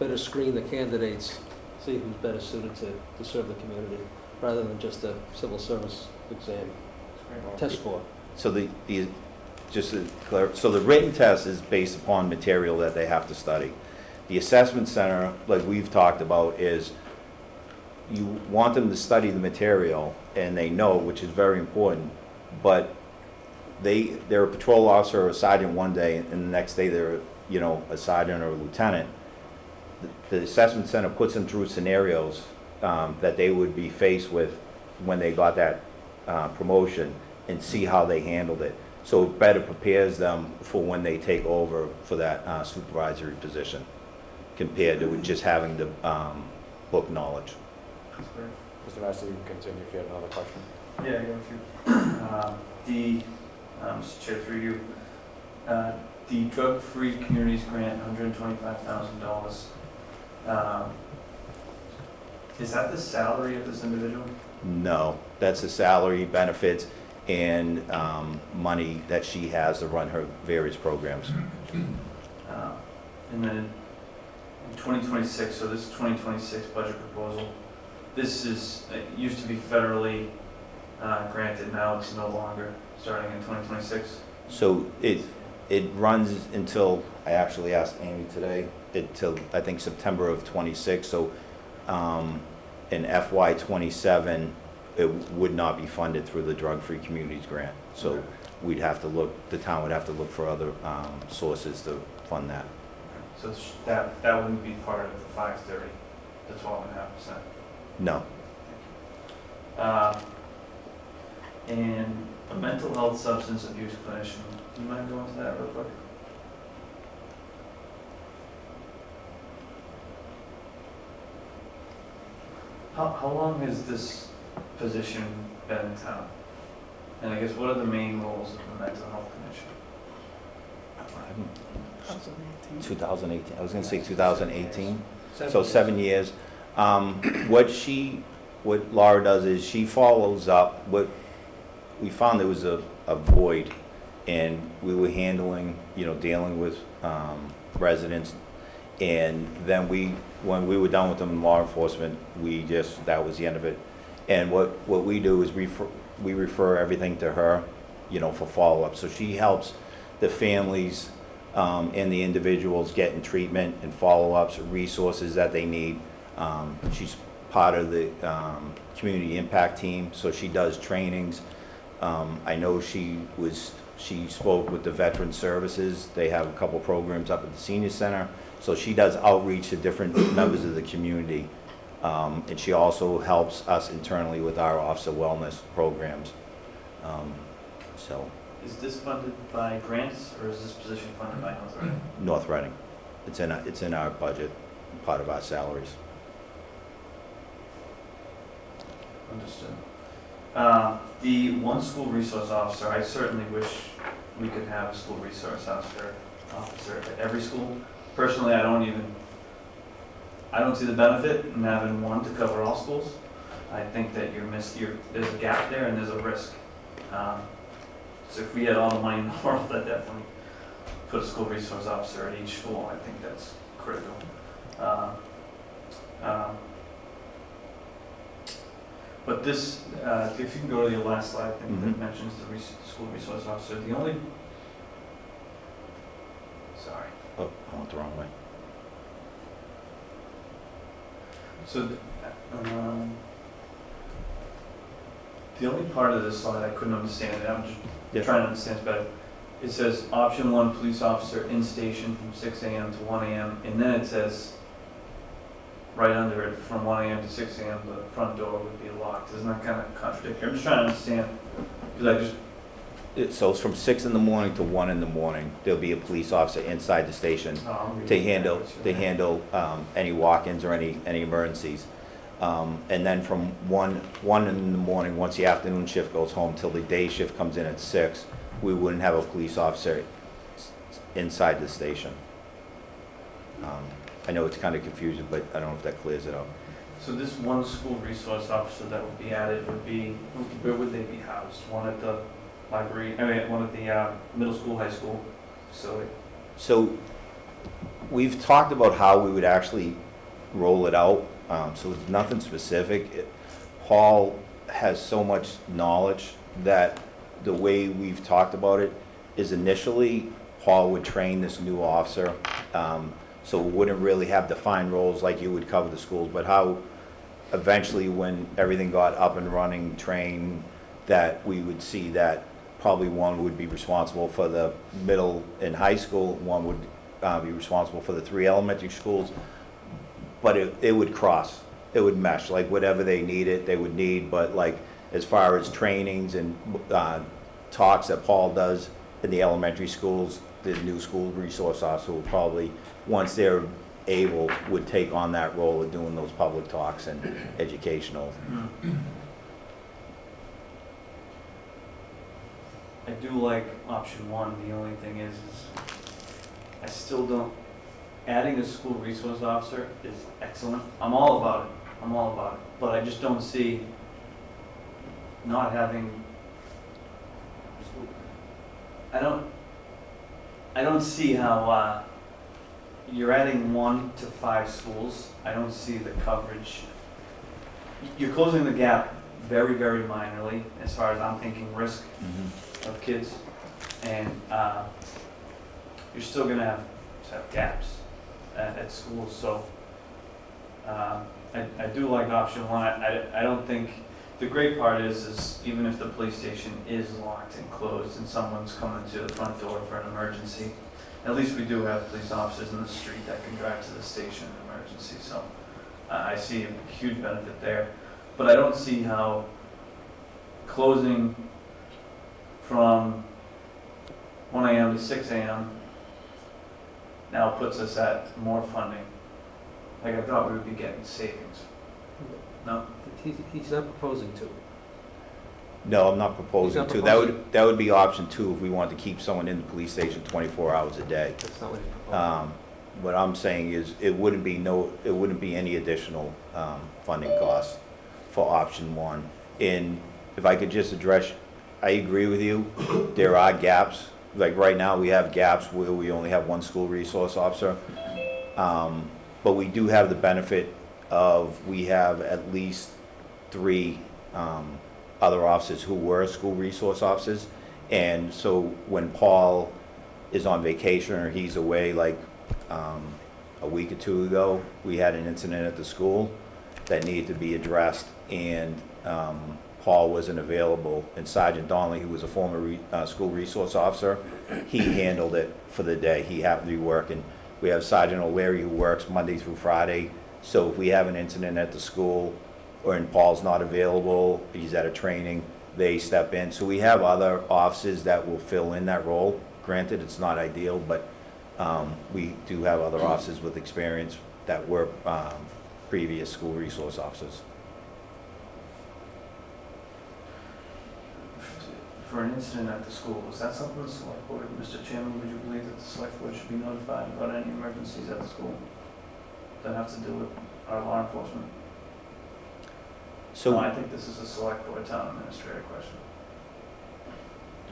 better screen the candidates, see who's better suited to serve the community, rather than just a civil service exam test score. So the written test is based upon material that they have to study. The assessment center, like we've talked about, is you want them to study the material, and they know, which is very important, but they're a patrol officer or a sergeant one day, and the next day they're a sergeant or a lieutenant. The assessment center puts them through scenarios that they would be faced with when they got that promotion, and see how they handled it. So it better prepares them for when they take over for that supervisory position, compared to just having the book knowledge. Mr. Massey, you can continue if you have another question. Yeah, I got a few. Mr. Chair, through you, the drug-free communities grant, $125,000. Is that the salary of this individual? No, that's the salary, benefits, and money that she has to run her various programs. And then in 2026, so this is 2026 budget proposal. This is, it used to be federally granted, now it's no longer, starting in 2026. So it runs until, I actually asked Amy today, till I think September of '26. So in FY '27, it would not be funded through the drug-free communities grant. So we'd have to look, the town would have to look for other sources to fund that. So that wouldn't be part of the 530, the 12.5%. No. And a mental health substance abuse clinician, you mind going to that real quick? How long has this position been in town? And I guess what are the main roles of a mental health clinician? 2018, I was gonna say 2018, so 7 7 years. What Laura does is she follows up. What we found, there was a void, and we were handling, dealing with residents, and then when we were done with them in law enforcement, that was the end of it. And what we do is we refer everything to her, for follow-up. So she helps the families and the individuals get in treatment and follow-ups, resources that they need. She's part of the community impact team, so she does trainings. I know she spoke with the Veteran Services. They have a couple programs up at the senior center, so she does outreach to different members of the community. And she also helps us internally with our officer wellness programs. So. Is this funded by grants, or is this position funded by North Reading? North Reading. It's in our budget, part of our salaries. Understood. The one school resource officer, I certainly wish we could have a school resource officer at every school. Personally, I don't see the benefit in having one to cover all schools. I think that there's a gap there and there's a risk. So if we had all the money in the world, I'd definitely put a school resource officer at each school. I think that's critical. But this, if you can go to your last slide, I think that mentions the school resource officer. Sorry. Oh, I went the wrong way. So the only part of this slide I couldn't understand, and I'm just trying to understand it better. It says option 1, police officer in station from 6 a.m. to 1 a.m. And then it says right under it, from 1 a.m. to 6 a.m. the front door would be locked. Isn't that kind of contradictory? I'm just trying to understand, because So it's from 6 in the morning to 1 in the morning. There'll be a police officer inside the station to handle any walk-ins or any emergencies. And then from 1 in the morning, once the afternoon shift goes home, till the day shift comes in at 6, we wouldn't have a police officer inside the station. I know it's kind of confusing, but I don't know if that clears it up. So this one school resource officer that would be added would be, where would they be housed? One at the library, one at the middle school, high school facility? So we've talked about how we would actually roll it out. So it's nothing specific. Paul has so much knowledge that the way we've talked about it is initially Paul would train this new officer. So we wouldn't really have defined roles like you would cover the schools, but how eventually when everything got up and running, trained, that we would see that probably one would be responsible for the middle and high school, one would be responsible for the 3 elementary schools, but it would cross, it would mesh, like whatever they needed, they would need, but like as far as trainings and talks that Paul does in the elementary schools, the new school resource officer will probably, once they're able, would take on that role of doing those public talks and educational. I do like option 1. The only thing is I still don't, adding a school resource officer is excellent. I'm all about it. But I just don't see not having, I don't see how you're adding 1 to 5 schools. I don't see the coverage. You're closing the gap very, very minorly as far as I'm thinking risk of kids. And you're still going to have gaps at schools. So I do like option 1. I don't think, the great part is even if the police station is locked and closed and someone's coming to the front door for an emergency, at least we do have police officers in the street that can drive to the station in an emergency, so I see a huge benefit there. But I don't see how closing from 1 AM to 6 AM now puts us at more funding. Like I thought we would be getting savings. No? He's not proposing to. No, I'm not proposing He's to. not That would be option 2 if we wanted to keep someone in the police station 24 hours a day. That's not what he's proposing. What I'm saying is, it wouldn't be any additional funding costs for option 1. And if I could just address, I agree with you, there are gaps. Like right now, we have gaps where we only have 1 school resource officer. But we do have the benefit of, we have at least 3 other officers who were school resource officers. And so when Paul is on vacation or he's away, like a week or 2 ago, we had an incident at the school that needed to be addressed, and Paul wasn't available, and Sergeant Donnelly, who was a former school resource officer, he handled it for the day. He happened to be working. We have Sergeant O'Leary, who works Monday through Friday, so if we have an incident at the school or and Paul's not available, he's at a training, they step in. So we have other officers that will fill in that role. Granted, it's not ideal, but we do have other officers with experience that were previous school resource officers. For an incident at the school, is that something the select board, Mr. Chairman, would you believe that the select board should be notified about any emergencies at the school that have to do with our law enforcement? So No, I think this is a select board town administrator question.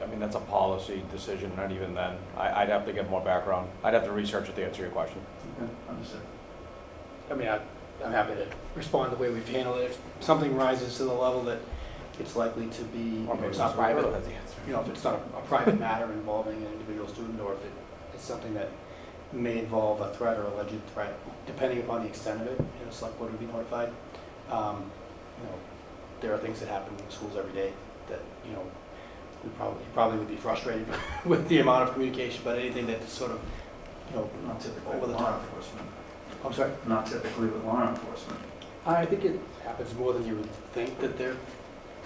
I mean, that's a policy decision, not even then. I'd have to get more background. I'd have to research it to answer your question. Okay, understood. I mean, I'm happy to respond the way we've handled it. If something rises to the level that it's likely to be, Or maybe it's not Mr. private, Rivera has the answer. you know, if it's not a private matter involving an individual student, or if it's something that may involve a threat or alleged threat, depending upon the extent of it, you know, select board would be notified. You know, there are things that happen in schools every day that, you know, you probably would be frustrated with the amount of communication, but anything that's sort of, you know, Not typically over with the law top. enforcement. I'm sorry? Not typically with law enforcement. I think it happens more than you would think that they're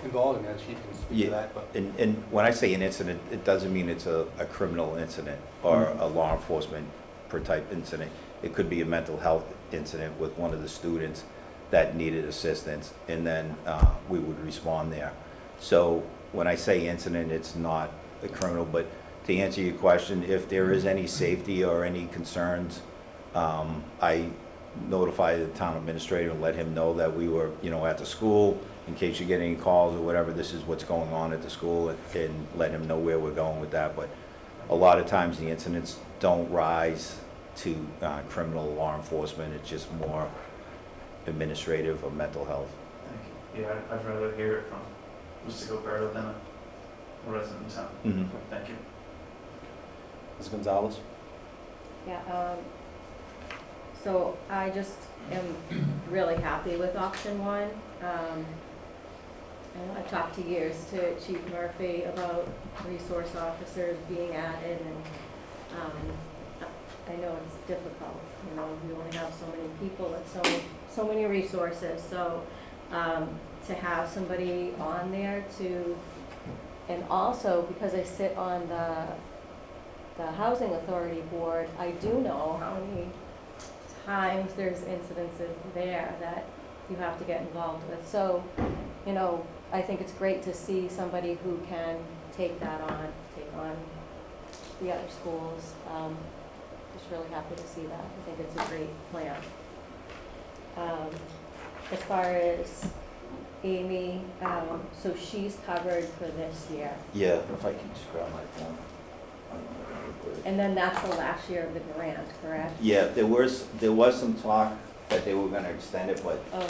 involved in, as Chief can speak to that, but. And when I say an incident, it doesn't mean it's a criminal incident or a law enforcement per type incident. It could be a mental health incident with one of the students that needed assistance, and then we would respond there. So when I say incident, it's not a criminal, but to answer your question, if there is any safety or any concerns, I notify the town administrator and let him know that we were, you know, at the school. In case you get any calls or whatever, this is what's going on at the school, and let him know where we're going with that. But a lot of times the incidents don't rise to criminal law enforcement. It's just more administrative or mental health. Thank you. Yeah, I'd rather hear it from Mr. Gilberto than a resident in town. Mm-hmm. Thank you. Ms. Gonzalez? Yeah, so I just am really happy with option 1. I talked to years to Chief Murphy about resource officers being added, and I know it's difficult. You know, we only have so many people and so many resources. So to have somebody on there to, and also because I sit on the Housing Authority Board, I do know how many times there's incidences there that you have to get involved with. So, you know, I think it's great to see somebody who can take on the other schools. Just really happy to see that. I think it's a great plan. As far as Amy, so she's covered for this year. Yeah, if I can just grab my phone. And then that's the last year of the grant, correct? Yeah, there was some talk that they were gonna extend it, but Oh,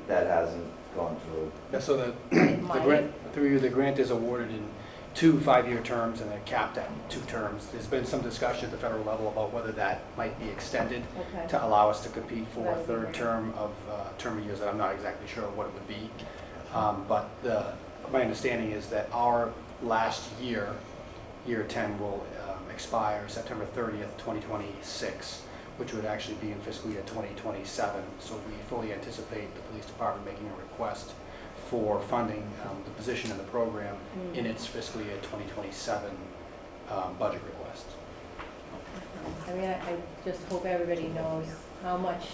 that hasn't gone through. Yeah, so it the might. grant is awarded in 2 5-year terms and they're capped at 2 terms. There's been some discussion at the federal level about whether that might be extended Okay. to allow us to compete for a That'd be third great. term of years that I'm not exactly sure what it would be. But my understanding is that our last year, year 10, will expire September 30th, 2026, which would actually be in fiscal year 2027. So we fully anticipate the police department making a request for funding the position in the program in its fiscal year 2027 budget request. I mean, I just hope everybody knows how much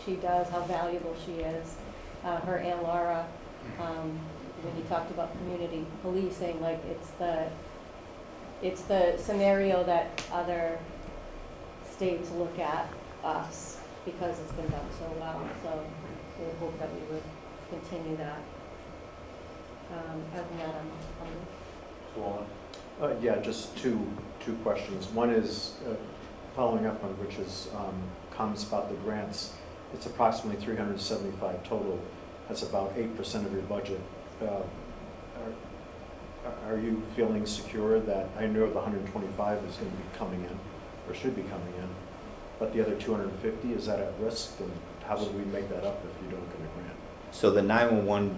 she does, how valuable she is. Her and Laura, when you talked about community policing, like it's the scenario that other states look at us because it's been done so well. So we would hope that we would continue that. Other than that, Yeah, just two questions. One is following up on Rich's comments about the grants. It's approximately 375 total. That's about 8% of your budget. Are you feeling secure that, I know the 125 is going to be coming in, or should be coming in, but the other 250, is that at risk? And how would we make that up if you don't get a grant? So the 911,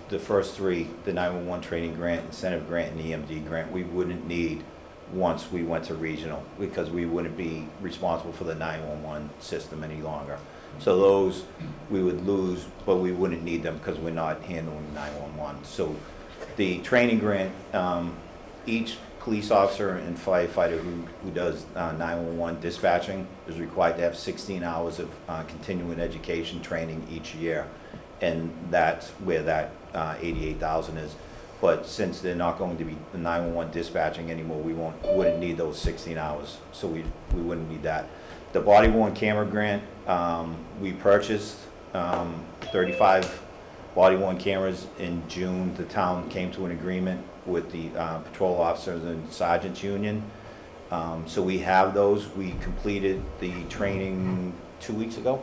the first three, the 911 training grant, incentive grant, and EMD grant, we wouldn't need once we went to regional, because we wouldn't be responsible for the 911 system any longer. So those we would lose, but we wouldn't need them because we're not handling 911. So the training grant, each police officer and firefighter who does 911 dispatching is required to have 16 hours of continuing education training each year. And that's where that 88,000 is. But since they're not going to be 911 dispatching anymore, we wouldn't need those 16 hours. So we wouldn't need that. The body worn camera grant, we purchased 35 body worn cameras in June. The town came to an agreement with the patrol officers and sergeants union. So we have those. We completed the training 2 weeks ago,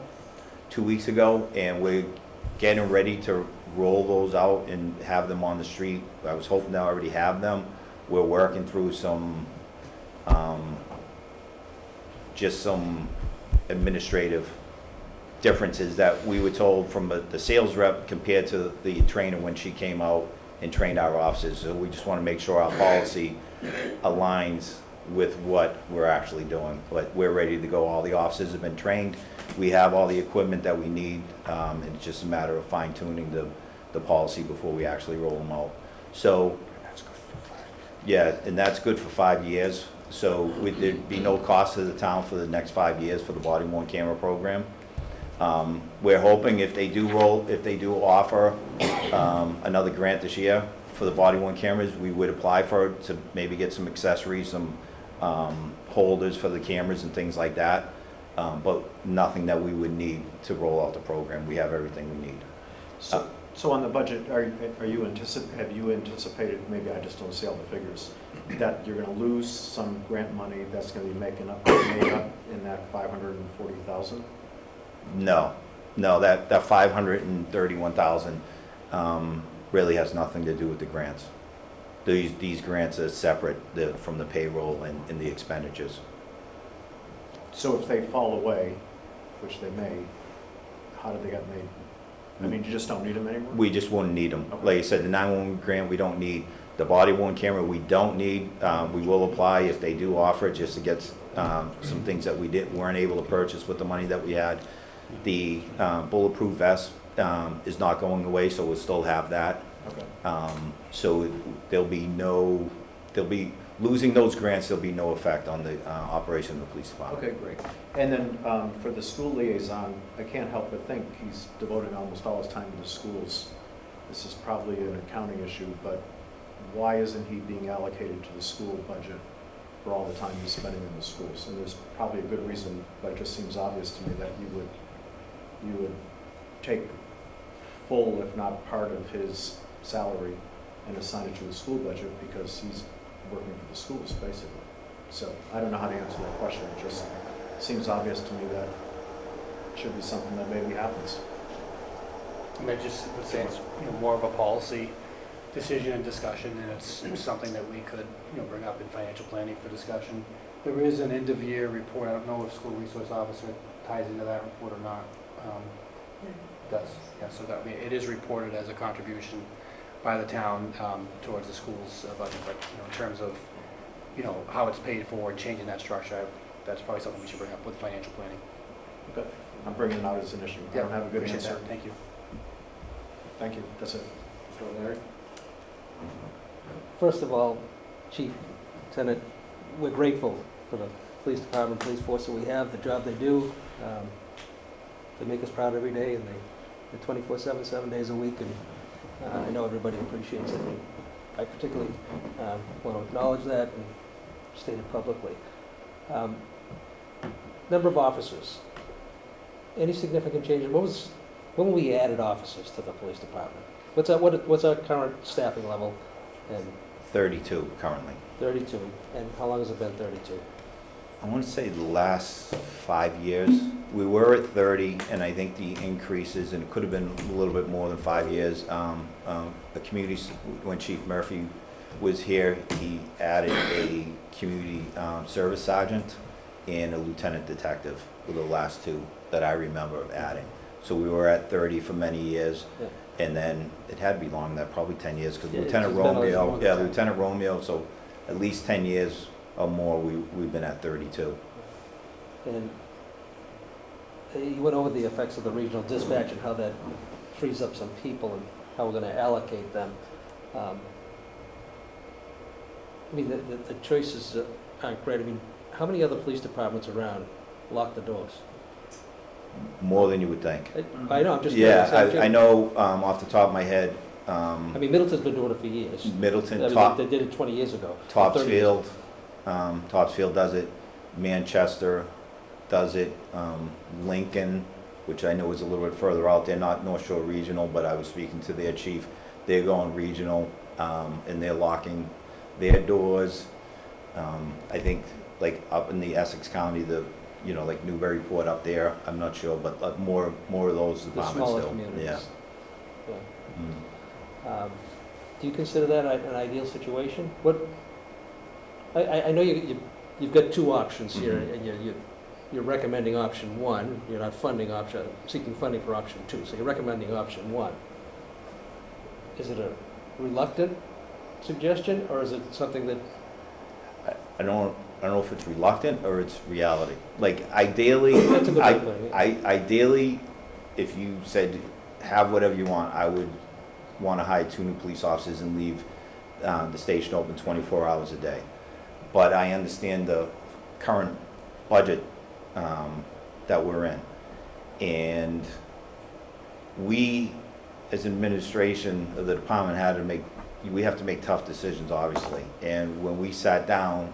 and we're getting ready to roll those out and have them on the street. I was hoping to already have them. We're working through some, just some administrative differences that we were told from the sales rep compared to the trainer when she came out and trained our officers. So we just want to make sure our policy aligns with what we're actually doing. But we're ready to go. All the officers have been trained. We have all the equipment that we need. It's just a matter of fine tuning the policy before we actually roll them out. So, yeah, and that's good for 5 years. So there'd be no cost to the town for the next 5 years for the body worn camera program. We're hoping if they do offer another grant this year for the body worn cameras, we would apply for it to maybe get some accessories, some holders for the cameras and things like that. But nothing that we would need to roll out the program. We have everything we need. So on the budget, have you anticipated, maybe I just don't see all the figures, that you're going to lose some grant money that's going to be made up in that 540,000? No, that 531,000 really has nothing to do with the grants. These grants are separate from the payroll and the expenditures. So if they fall away, which they may, how do they get made? I mean, you just don't need them anymore? We just wouldn't need them. Okay. Like I said, the 911 grant we don't need. The body worn camera we don't need. We will apply if they do offer it, just to get some things that we weren't able to purchase with the money that we had. The bulletproof vest is not going away, so we'll still have that. Okay. So losing those grants, there'll be no effect on the operation of the police department. Okay, great. And then for the school liaison, I can't help but think he's devoting almost all his time to the schools. This is probably an accounting issue, but why isn't he being allocated to the school budget for all the time he's spending in the schools? And there's probably a good reason, but it just seems obvious to me that you would take full, if not part of his salary and assign it to the school budget because he's working for the schools, basically. So I don't know how to answer that question. It just seems obvious to me that it should be something that maybe happens. And I just would say it's more of a policy decision and discussion, and it's something that we could bring up in financial planning for discussion. There is an end-of-year report. I don't know if school resource officer ties into that report or not. Does. Yeah, so that, it is reported as a contribution by the town towards the school's budget, but, in terms of, how it's paid for and changing that structure, that's probably something we should bring up with financial planning. Okay, I'm bringing it out as an issue. I don't have a good Appreciate answer. that. Thank you. Thank you, that's it. Mr. O'Leary? First of all, Chief, Lieutenant, we're grateful for the police department, police force that we have, the job they do. They make us proud every day, and they're 24/7, 7 days a week, and I know everybody appreciates it. And I particularly want to acknowledge that and state it publicly. Number of officers. Any significant changes? When we added officers to the police department? What's our current staffing level? And 32 currently. 32. And how long has it been 32? I want to say the last 5 years. We were at 30, and I think the increases, and it could have been a little bit more than 5 years. The community, when Chief Murphy was here, he added a community service sergeant and a lieutenant detective were the last two that I remember of adding. So we were at 30 for many years. Yeah. And then it had to be longer than that, probably 10 years, because Yeah, Lieutenant it's been a Romeo, long yeah, time. Lieutenant Romeo, so at least 10 years or more, we've been at 32. And you went over the effects of the regional dispatch and how that frees up some people and how we're going to allocate them. I mean, the choices aren't great. I mean, how many other police departments around lock the doors? More than you would think. I know, I'm just Yeah, curious. I know off the top of my head, I mean, Middleton's been doing it for years. Middleton, I mean, Top, they did it 20 years ago. 30 years ago. Topsfield, Topsfield does it, Manchester does it, Lincoln, which I know is a little bit further out, they're not North Shore Regional, but I was speaking to their chief, they're going regional, and they're locking their doors. I think, like, up in the Essex County, like Newburyport up there, I'm not sure, but more of those The departments smaller still, communities. yeah. Yeah. Do you consider that an ideal situation? I know you've got two options here, Mhm. and you're recommending option one. You're not seeking funding for option two. So you're recommending option one. Is it a reluctant suggestion, or is it something that? I don't know if it's reluctant or it's reality. Like, ideally, That's a good way of putting it. ideally, if you said have whatever you want, I would want to hire 2 new police officers and leave the station open 24 hours a day. But I understand the current budget that we're in. And we, as administration of the department, we have to make tough decisions, obviously. And when we sat down,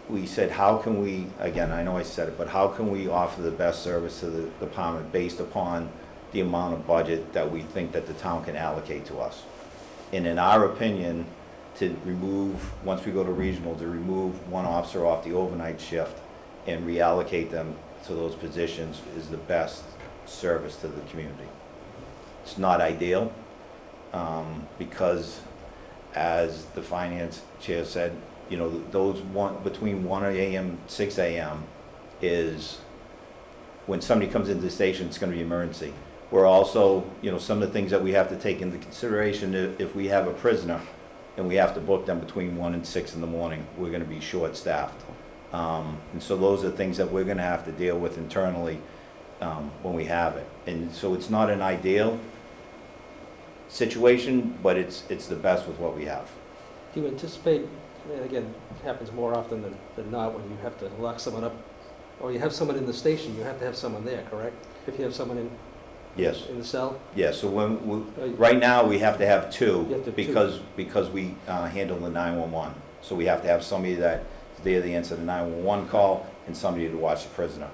we said, how can we, again, I know I said it, but how can we offer the best service to the department based upon the amount of budget that we think that the town can allocate to us? And in our opinion, to remove, once we go to regional, to remove one officer off the overnight shift and reallocate them to those positions is the best service to the community. It's not ideal, because as the finance chair said, those between 1 a.m. 6 a.m. is when somebody comes into the station, it's going to be emergency. We're also, some of the things that we have to take into consideration, if we have a prisoner and we have to book them between 1 and 6 in the morning, we're going to be short-staffed. And so those are things that we're going to have to deal with internally when we have it. And so it's not an ideal situation, but it's the best with what we have. Do you anticipate, and again, it happens more often than not, when you have to lock someone up, or you have someone in the station, you have to have someone there, correct? If you have someone in the cell? Yeah, so right now, we have to have two, You have to have because we handle the 911. So we have to have somebody that is there to answer the 911 call and somebody to watch the prisoner.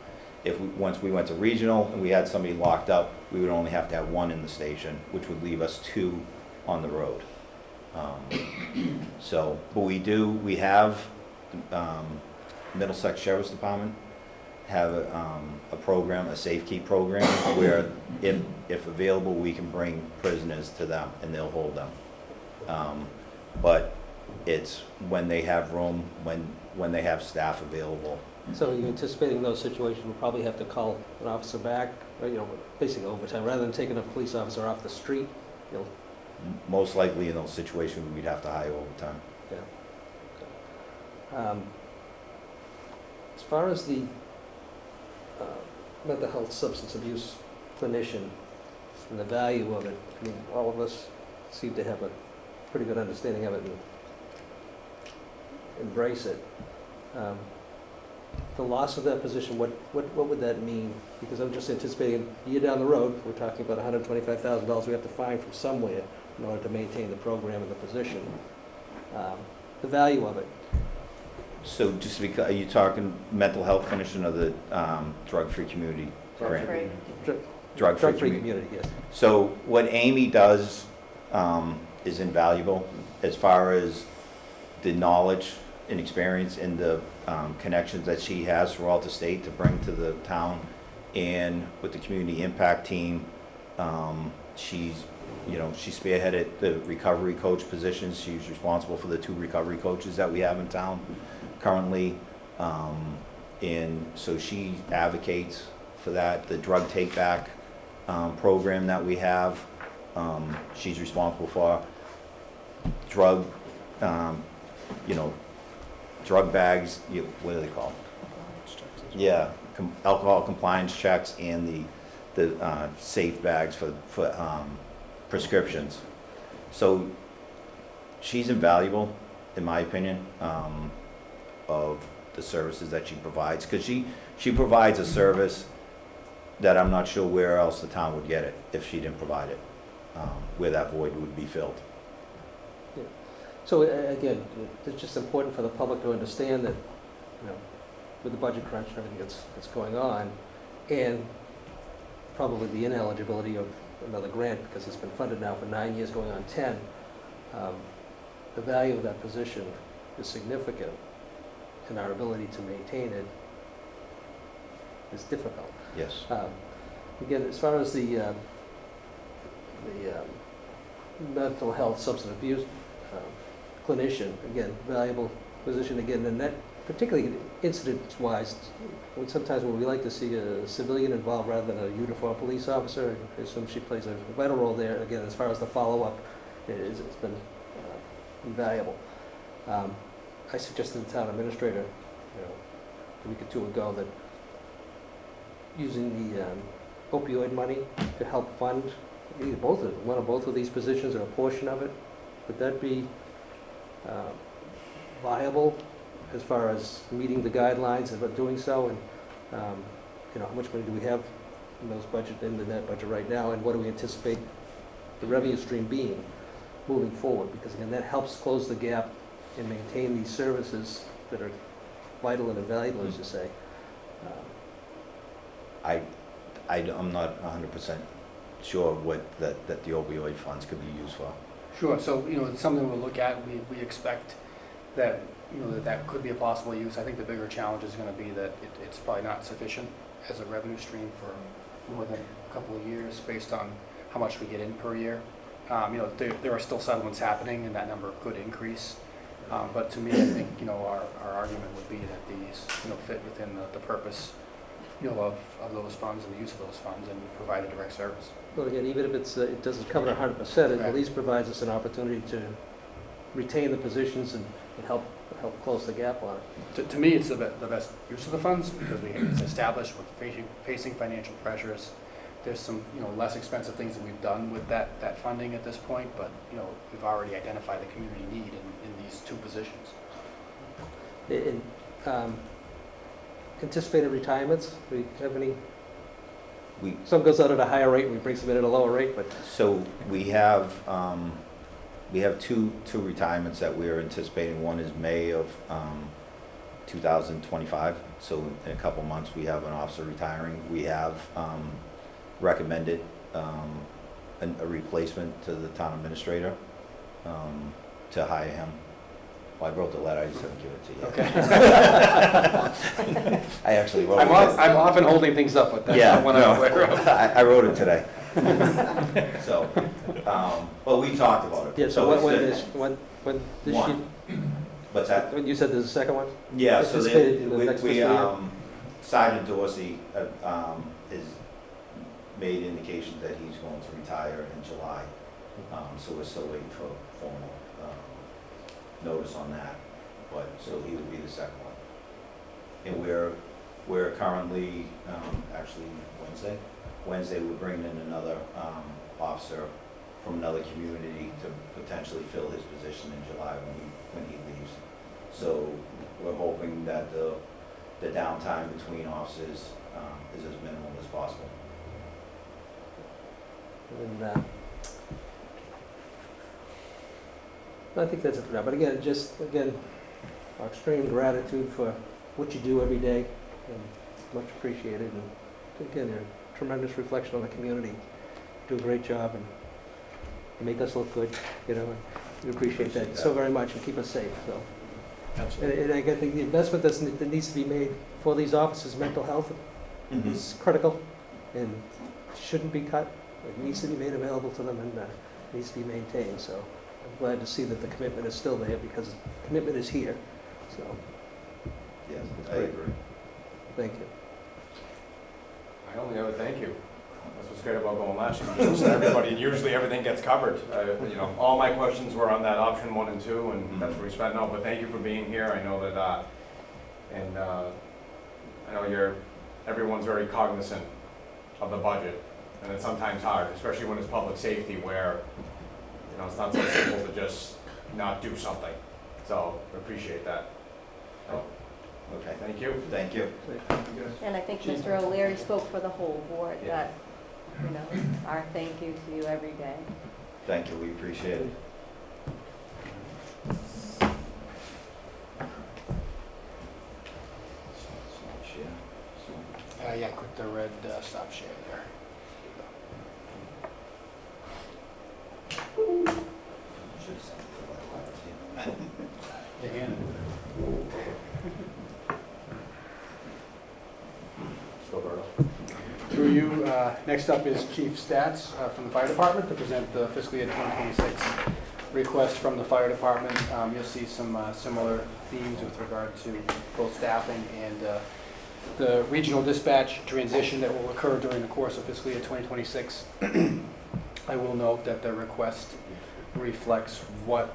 Once we went to regional and we had somebody locked up, we would only have to have one in the station, which would leave us 2 on the road. But we have Middlesex Sheriff's Department have a program, a safe keep program, where if available, we can bring prisoners to them and they'll hold them. But it's when they have room, when they have staff available, So you're anticipating those situations, we'll probably have to call an officer back, or, basically overtime, rather than taking a police officer off the street, Most likely in those situations, we'd have to hire overtime. As far as the mental health substance abuse clinician and the value of it, I mean, all of us seem to have a pretty good understanding of it and embrace it. The loss of that position, what would that mean? Because I'm just anticipating a year down the road, we're talking about $125,000 we have to find from somewhere in order to maintain the program and the position. The value of it. So just because, are you talking mental health clinician or the drug-free community grant? Drug-free community, yes. So what Amy does is invaluable as far as the knowledge and experience and the connections that she has throughout the state to bring to the town. And with the community impact team, she spearheaded the recovery coach positions. She's responsible for the 2 recovery coaches that we have in town currently. And so she advocates for that. The drug take-back program that we have, she's responsible for. Drug, drug bags, what are they called? Yeah, alcohol compliance checks and the safe bags for prescriptions. So she's invaluable, in my opinion, of the services that she provides, because she provides a service that I'm not sure where else the town would get it if she didn't provide it, where that void would be filled. So again, it's just important for the public to understand that, with the budget crunch and everything that's going on, and probably the ineligibility of another grant, because it's been funded now for 9 years, going on 10, the value of that position is significant, and our ability to maintain it is difficult. Yes. Again, as far as the mental health substance abuse clinician, again, valuable position, again, and that particularly incidents-wise, sometimes when we like to see a civilian involved rather than a uniformed police officer, I assume she plays a vital role there. Again, as far as the follow-up, it's been invaluable. I suggested to the town administrator, a week or 2 ago, that using the opioid money to help fund either one or both of these positions or a portion of it, would that be viable as far as meeting the guidelines of doing so? And how much money do we have in that budget right now, and what do we anticipate the revenue stream being moving forward? Because again, that helps close the gap and maintain these services that are vital and invaluable, as you say. I'm not 100% sure what that the opioid funds could be used for. Sure, so, it's something we'll look at. We expect that, that could be a possible use. I think the bigger challenge is going to be that it's probably not sufficient as a revenue stream for more than a couple of years based on how much we get in per year. There are still settlements happening and that number could increase. But to me, I think, our argument would be that these, fit within the purpose, of those funds and the use of those funds and provide a direct service. Well, again, even if it doesn't cover 100%, it at least provides us an opportunity to retain the positions and help close the gap on it. To me, it's the best use of the funds because it's established we're facing financial pressures. There's some, less expensive things that we've done with that funding at this point, but, we've already identified the community need in these 2 positions. anticipated retirements? Do we have any? Some goes out at a higher rate and we bring some in at a lower rate, but. So we have two retirements that we are anticipating. One is May of 2025. So in a couple months, we have an officer retiring. We have recommended a replacement to the town administrator to hire him. Well, I wrote the letter, I just haven't given it to you. Okay. I actually wrote it. I'm often holding things up with that. Yeah, I wrote it today. So, well, we talked about it. Yeah, so when this year? What's that? You said there's a second one? Yeah, so Anticipated in the next fiscal year? Sergeant Dorsey has made indications that he's going to retire in July. So we're still waiting for formal notice on that, but, so he would be the second one. And we're currently, actually Wednesday, we're bringing in another officer from another community to potentially fill his position in July when he leaves. So we're hoping that the downtime between officers is as minimal as possible. And, I think that's it for now, but again, our extreme gratitude for what you do every day, and much appreciated, and again, a tremendous reflection on the community. You do a great job, and you make us look good, and we appreciate that so very much, and keep us safe, so. Absolutely. And I think the investment that needs to be made for these officers, mental health is critical, and shouldn't be cut. It needs to be made available to them, and needs to be maintained, so. I'm glad to see that the commitment is still there, because commitment is here, so. Yes, That's I great. agree. Thank you. I only have a thank you. That's what's great about going last year. You listen to everybody, and usually everything gets covered. All my questions were on that option 1 and 2, and that's where we spent now. But thank you for being here. I know that, I know everyone's very cognizant of the budget, and it's sometimes hard, especially when it's public safety, where it's not so simple to just not do something. So I appreciate that. So, Okay, thank you. thank you. And I think Mr. O'Leary spoke for the whole board, that, our thank you to you every day. Thank you, we appreciate it. Yeah, click the red stop share there. Should have sent it to Yeah, Hannah. Through you, next up is Chief Stats from the Fire Department to present the fiscal year 2026 request from the Fire Department. You'll see some similar themes with regard to both staffing and the regional dispatch transition that will occur during the course of fiscal year 2026. I will note that the request reflects what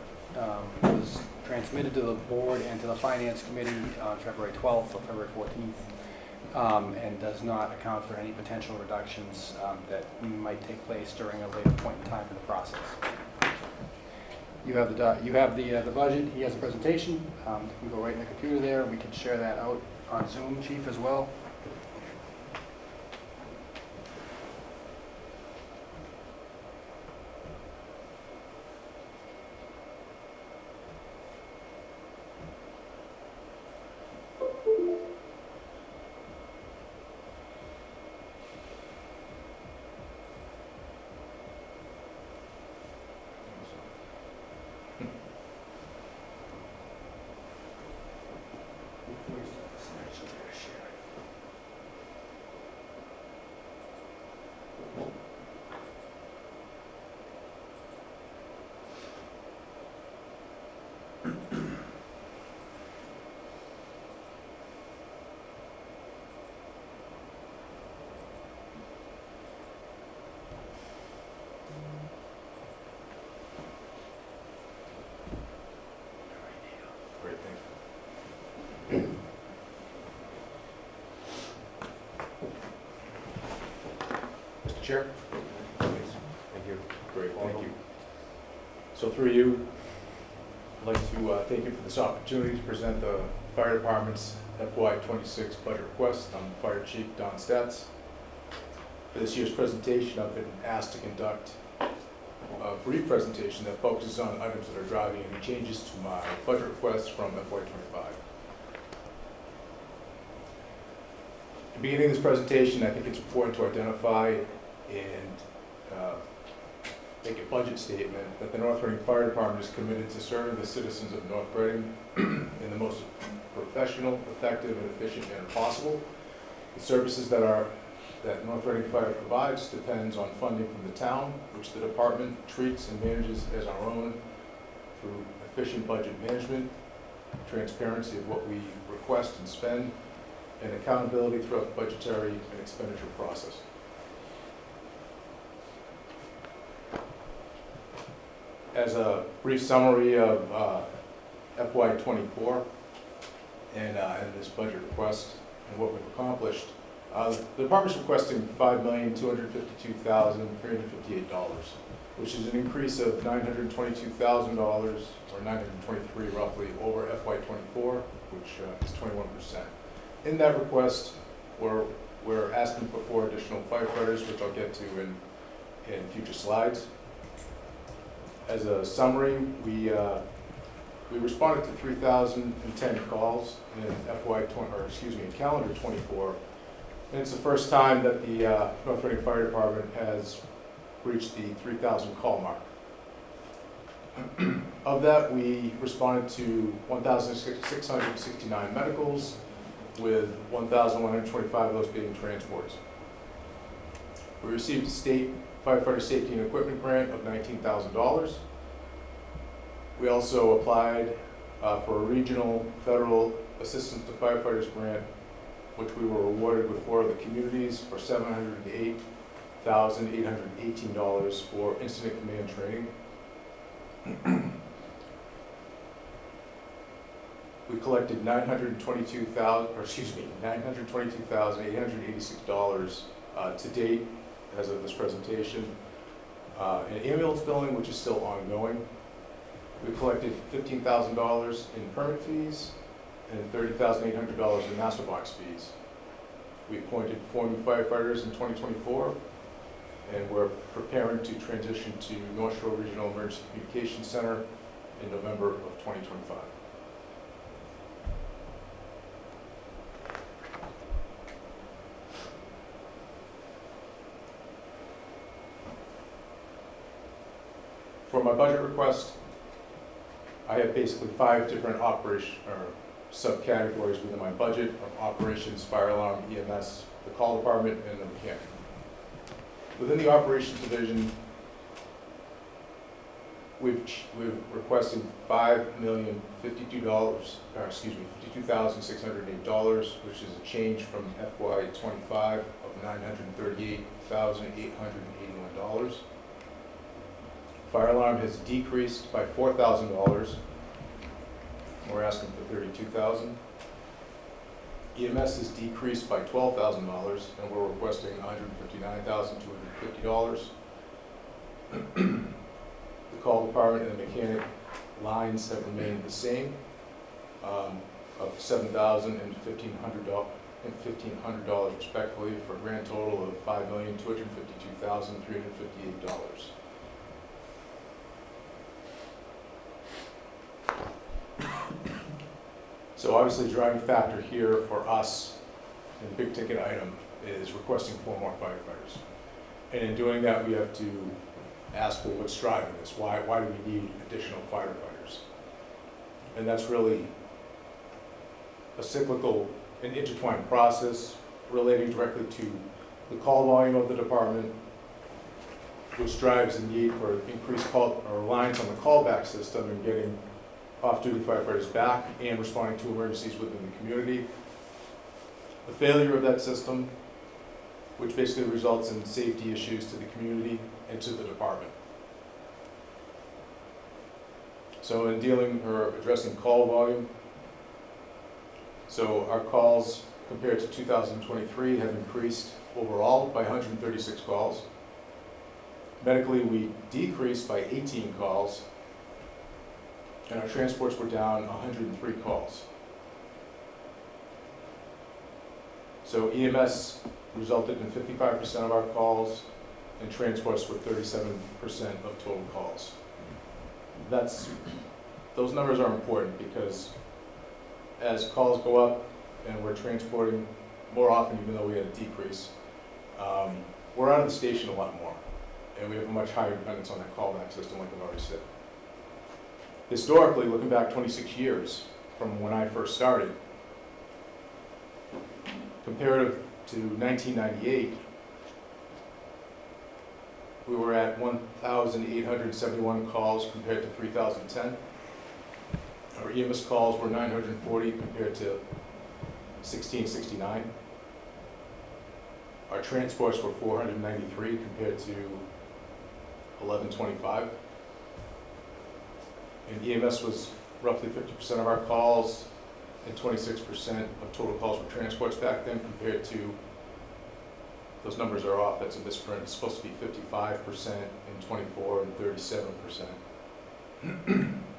was transmitted to the board and to the Finance Committee on February 12th or February 14th. And does not account for any potential reductions that might take place during a later point in time in the process. You have the budget. He has a presentation. You can go right in the computer there. We can share that out on Zoom, Chief, as well. Mr. Chair? Thank you. Great, thank you. So through you, I'd like to thank you for this opportunity to present the Fire Department's FY26 budget request. I'm Fire Chief Don Stats. For this year's presentation, I've been asked to conduct a brief presentation that focuses on items that are driving any changes to my budget request from FY25. At the beginning of this presentation, I think it's important to identify and make a budget statement that the North Reading Fire Department is committed to serving the citizens of North Reading in the most professional, effective, and efficient manner possible. The services that North Reading Fire provides depends on funding from the town, which the department treats and manages as our own through efficient budget management, transparency of what we request and spend, and accountability throughout the budgetary and expenditure process. As a brief summary of FY '24 and this budget request and what we've accomplished, the department's requesting $5,252,358, which is an increase of $922,000, or $923 roughly, over FY '24, which is 21%. In that request, we're asking for 4 additional firefighters, which I'll get to in future slides. As a summary, we responded to 3,010 calls in in calendar '24, and it's the first time that the North Reading Fire Department has reached the 3,000 call mark. Of that, we responded to 1,669 medicals, with 1,125 of those being transports. We received a state firefighter safety and equipment grant of $19,000. We also applied for a regional federal assistance to firefighters grant, which we were awarded with 4 other communities for $708,818 for incident command training. We collected $922,886 to date as of this presentation in ambulance billing, which is still ongoing. We collected $15,000 in permit fees and $30,800 in master box fees. We appointed 4 new firefighters in 2024, and we're preparing to transition to North Shore Regional Emergency Communications Center in November of 2025. For my budget request, I have basically 5 different subcategories within my budget of operations, fire alarm, EMS, the call department, and the mechanic. Within the operations division, we've requested $52,608, which is a change from FY '25 of $938,881. Fire alarm has decreased by $4,000. We're asking for $32,000. EMS has decreased by $12,000, and we're requesting $159,250. The call department and the mechanic lines have remained the same, of $7,000 and $1,500 respectively, for a grand total of $5,252,358. So obviously the driving factor here for us, and the big ticket item, is requesting 4 more firefighters. And in doing that, we have to ask, well, what's driving this? Why do we need additional firefighters? And that's really a cyclical and intertwined process relating directly to the call volume of the department, which drives the need for increased reliance on the callback system and getting off-duty firefighters back and responding to emergencies within the community. The failure of that system, which basically results in safety issues to the community and to the department. So in addressing call volume, so our calls compared to 2023 have increased overall by 136 calls. Medically, we decreased by 18 calls, and our transports were down 103 calls. So EMS resulted in 55% of our calls, and transports were 37% of total calls. Those numbers are important because as calls go up and we're transporting more often, even though we had a decrease, we're out of the station a lot more, and we have a much higher dependence on that callback system, like I've already said. Historically, looking back 26 years from when I first started, comparative to 1998, we were at 1,871 calls compared to 3,010. Our EMS calls were 940 compared to 1669. Our transports were 493 compared to 1125. And EMS was roughly 50% of our calls and 26% of total calls for transports back then, compared to, those numbers are off, that's a misprint, it's supposed to be 55% in 24 and 37%.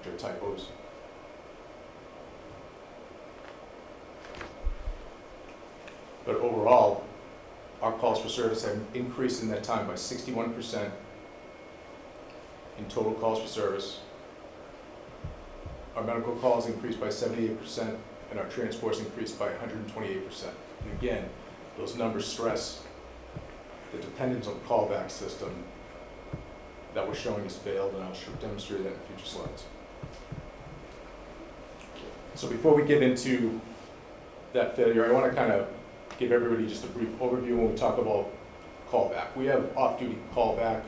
They're typos. But overall, our calls for service have increased in that time by 61% in total calls for service. Our medical calls increased by 78%, and our transports increased by 128%. And again, those numbers stress the dependence on the callback system that we're showing has failed, and I'll demonstrate that in future slides. So before we get into that failure, I want to kind of give everybody just a brief overview when we talk about callback. We have off-duty callback,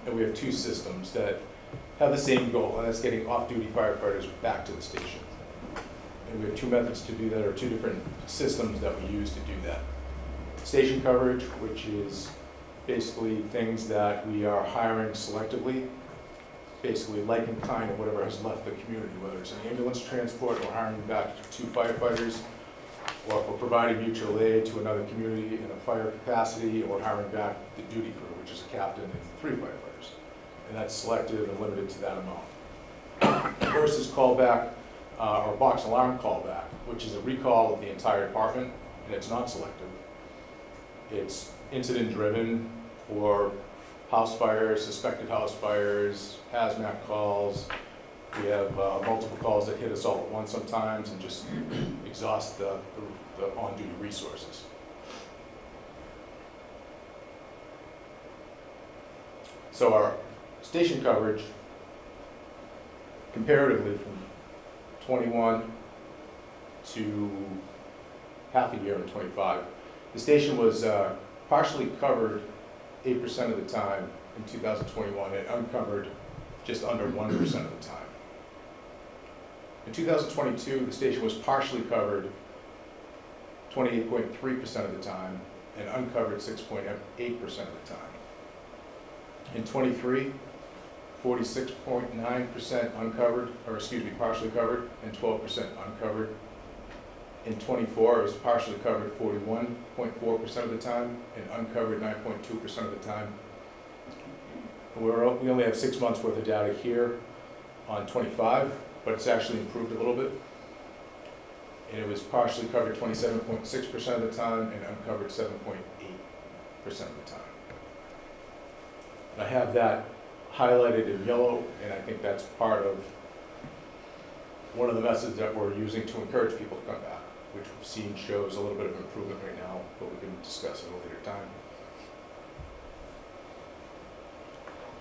and we have two systems that have the same goal, and that's getting off-duty firefighters back to the station. And we have two methods to do that, or two different systems that we use to do that. Station coverage, which is basically things that we are hiring selectively, basically like in kind of whatever has left the community, whether it's an ambulance transport or hiring back two firefighters, or if we're providing mutual aid to another community in a fire capacity, or hiring back the duty crew, which is a captain and 3 firefighters. And that's selective and limited to that amount. Versus callback, or box alarm callback, which is a recall of the entire department, and it's not selective. It's incident driven for house fires, suspected house fires, hazmat calls. We have multiple calls that hit us all at once sometimes and just exhaust the on-duty resources. So our station coverage, comparatively from 21 to half a year in 25, the station was partially covered 8% of the time in 2021 and uncovered just under 1% of the time. In 2022, the station was partially covered 28.3% of the time and uncovered 6.8% of the time. In 23, 46.9% uncovered, or excuse me, partially covered, and 12% uncovered. In 24, it was partially covered 41.4% of the time and uncovered 9.2% of the time. We only have 6 months worth of data here on 25, but it's actually improved a little bit. And it was partially covered 27.6% of the time and uncovered 7.8% of the time. And I have that highlighted in yellow, and I think that's part of one of the methods that we're using to encourage people to come back, which we've seen shows a little bit of improvement right now, but we can discuss at a later time.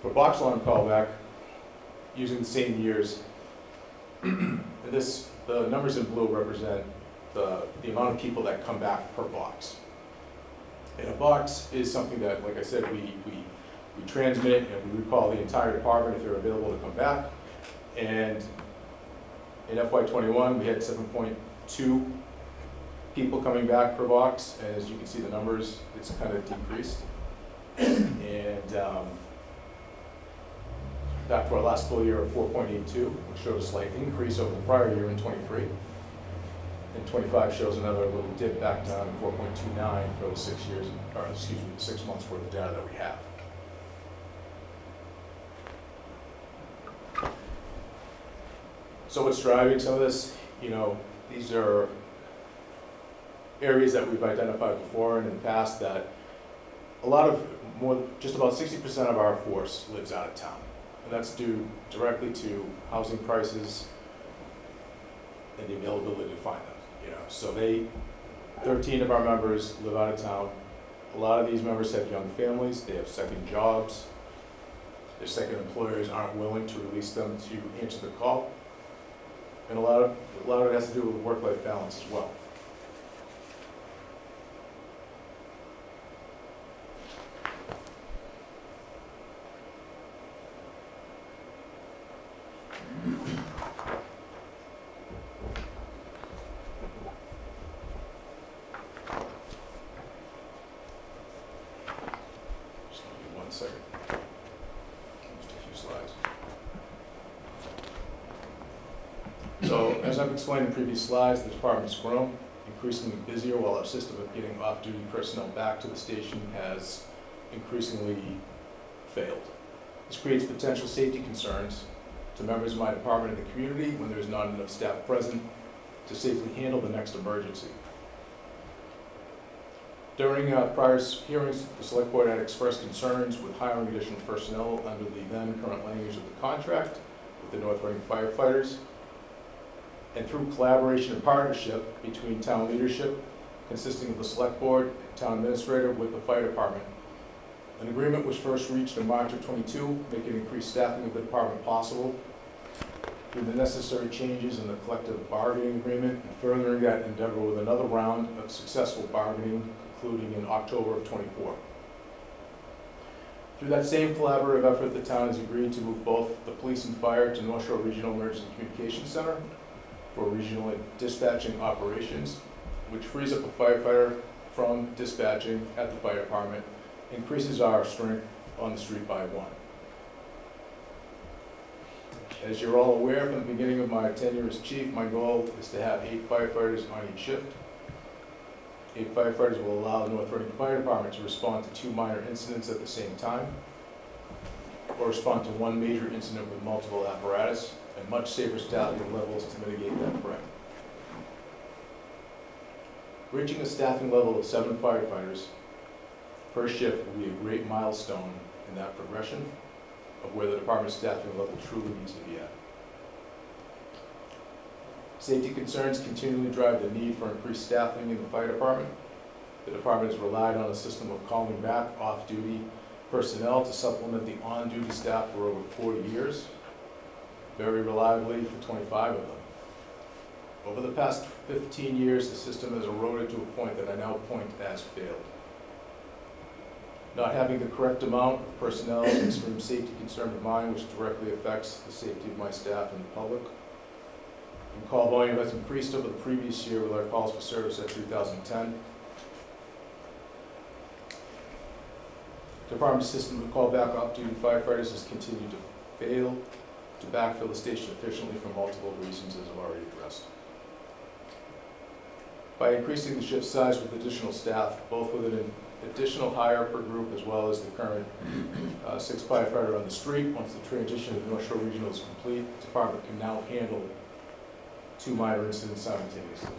For box alarm callback, using the same years, and the numbers in blue represent the amount of people that come back per box. And a box is something that, like I said, we transmit and we recall the entire department if they're available to come back. And in FY21, we had 7.2 people coming back per box. And as you can see the numbers, it's kind of decreased. And back to our last full year of 4.82, which showed a slight increase over the prior year in 23. And 25 shows another little dip back down to 4.29 for the 6 years, or excuse me, the 6 months worth of data that we have. So what's driving some of this? You know, these are areas that we've identified before and in the past that just about 60% of our force lives out of town. And that's due directly to housing prices and the availability to find them. You know, so 13 of our members live out of town. A lot of these members have young families. They have second jobs. Their second employers aren't willing to release them to answer the call. And a lot of it has to do with work-life balance as well. So as I've explained in previous slides, the department's grown, increasingly busier, while our system of getting off-duty personnel back to the station has increasingly failed. This creates potential safety concerns to members of my department and the community when there's not enough staff present to safely handle the next emergency. During prior hearings, the select board had expressed concerns with hiring additional personnel under the then current language of the contract with the North Reading firefighters. And through collaboration and partnership between town leadership, consisting of the select board and town administrator with the fire department, an agreement was first reached in March of '22, making increased staffing of the department possible through the necessary changes in the collective bargaining agreement and furthering that endeavor with another round of successful bargaining concluding in October of '24. Through that same collaborative effort, the town has agreed to move both the police and fire to North Shore Regional Emergency Communications Center for regional dispatching operations, which frees up a firefighter from dispatching at the fire department, increases our strength on the street by 1. As you're all aware, from the beginning of my tenure as chief, my goal is to have 8 firefighters on each shift. 8 firefighters will allow the North Reading Fire Department to respond to 2 minor incidents at the same time, or respond to 1 major incident with multiple apparatus, and much safer staffing levels to mitigate that threat. Reaching a staffing level of 7 firefighters per shift will be a great milestone in that progression of where the department's staffing level truly needs to be at. Safety concerns continually drive the need for increased staffing in the fire department. The department has relied on a system of calling back off-duty personnel to supplement the on-duty staff for over 40 years, very reliably for 25 of them. Over the past 15 years, the system has eroded to a point that I now point as failed. Not having the correct amount of personnel is an extreme safety concern of mine, which directly affects the safety of my staff and the public. And call volume has increased over the previous year with our calls for service at 2010. Department system to call back off-duty firefighters has continued to fail to backfill the station efficiently for multiple reasons, as I've already addressed. By increasing the shift size with additional staff, both with an additional hire per group as well as the current 6 firefighter on the street, once the transition of North Shore Regional is complete, the department can now handle 2 minor incidents simultaneously.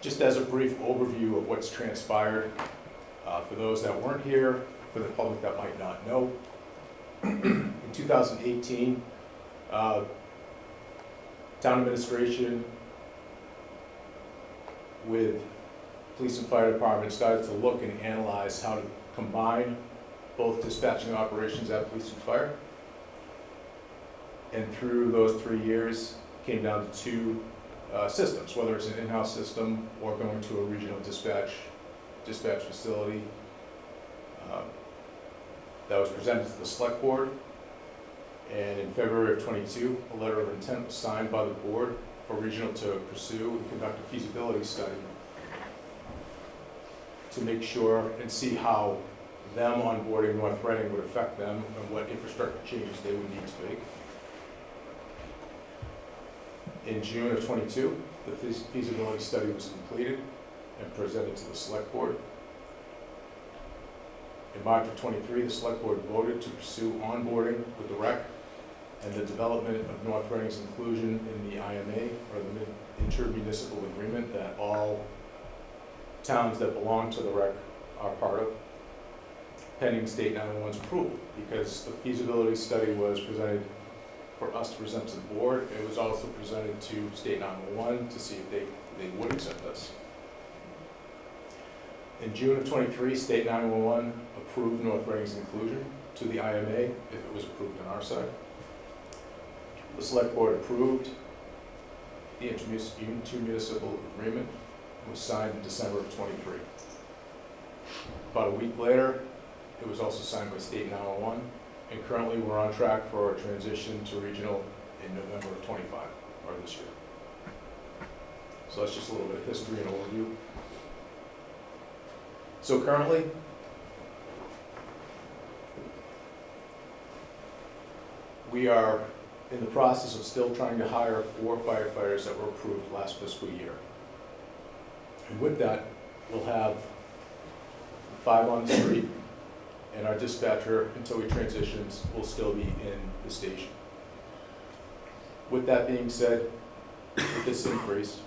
Just as a brief overview of what's transpired, for those that weren't here, for the public that might not know, in 2018, town administration with police and fire department started to look and analyze how to combine both dispatching operations at police and fire. And through those 3 years, came down to 2 systems, whether it's an in-house system or going to a regional dispatch facility. That was presented to the select board, and in February of '22, a letter of intent was signed by the board for regional to pursue and conduct a feasibility study to make sure and see how them onboarding North Reading would affect them and what infrastructure changes they would need to make. In June of '22, the feasibility study was completed and presented to the select board. In March of '23, the select board voted to pursue onboarding with the REC and the development of North Reading's inclusion in the IMA, or the intermunicipal agreement that all towns that belong to the REC are part of, pending state 911's approval, because the feasibility study was presented for us to present to the board. It was also presented to state 911 to see if they would accept us. In June of '23, state 911 approved North Reading's inclusion to the IMA if it was approved on our side. The select board approved the intermunicipal agreement and was signed in December of '23. About a week later, it was also signed by state 911, and currently we're on track for a transition to regional in November of '25, or this year. So that's just a little bit of history and overview. So currently, we are in the process of still trying to hire 4 firefighters that were approved last fiscal year. And with that, we'll have 5 on the street, and our dispatcher, until he transitions, will still be in the station. With that being said, with this increase,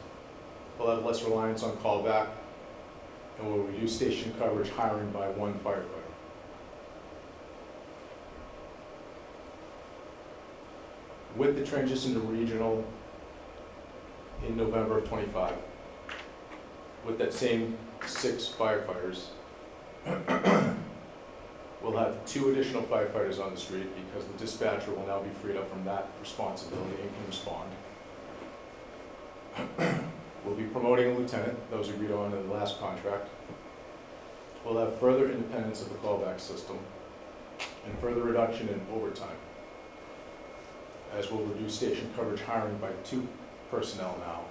we'll have less reliance on callback, and we'll reduce station coverage hiring by 1 firefighter. With the transition to regional in November of '25, with that same 6 firefighters, we'll have 2 additional firefighters on the street because the dispatcher will now be freed up from that responsibility and can respond. We'll be promoting a lieutenant, that was agreed on in the last contract. We'll have further independence of the callback system and further reduction in overtime, as we'll reduce station coverage hiring by 2 personnel now.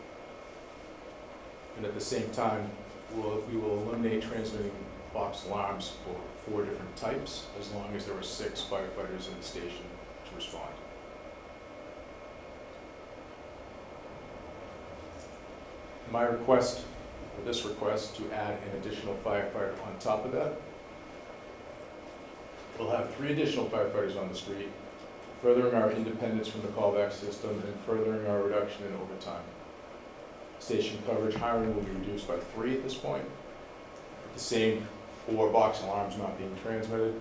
And at the same time, we will eliminate transmitting box alarms for 4 different types, as long as there were 6 firefighters in the station to respond. My request, or this request, to add an additional firefighter on top of that. We'll have 3 additional firefighters on the street, furthering our independence from the callback system and furthering our reduction in overtime. Station coverage hiring will be reduced by 3 at this point, with the same 4 box alarms not being transmitted,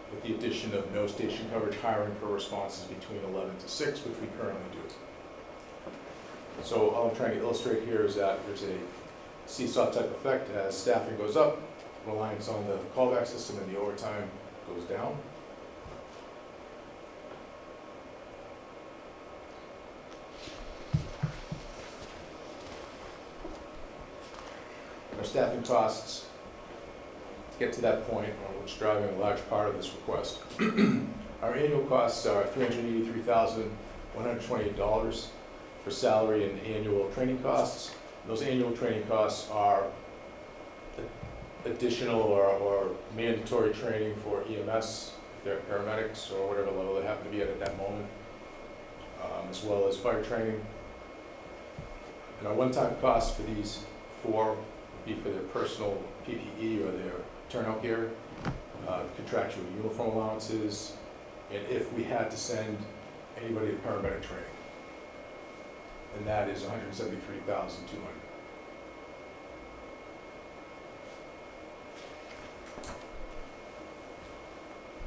with the addition of no station coverage hiring for responses between 11 to 6, which we currently do. So all I'm trying to illustrate here is that there's a seesaw type effect. As staffing goes up, reliance on the callback system and the overtime goes down. Our staffing costs, to get to that point, are what's driving a large part of this request. Our annual costs are $383,128 for salary and annual training costs. Those annual training costs are additional or mandatory training for EMS, if they're paramedics or whatever level they happen to be at that moment, as well as fire training. And our one-time costs for these 4 would be for their personal PPE or their turnout gear, contractual uniform allowances, and if we had to send anybody to paramedic training. And that is $173,200.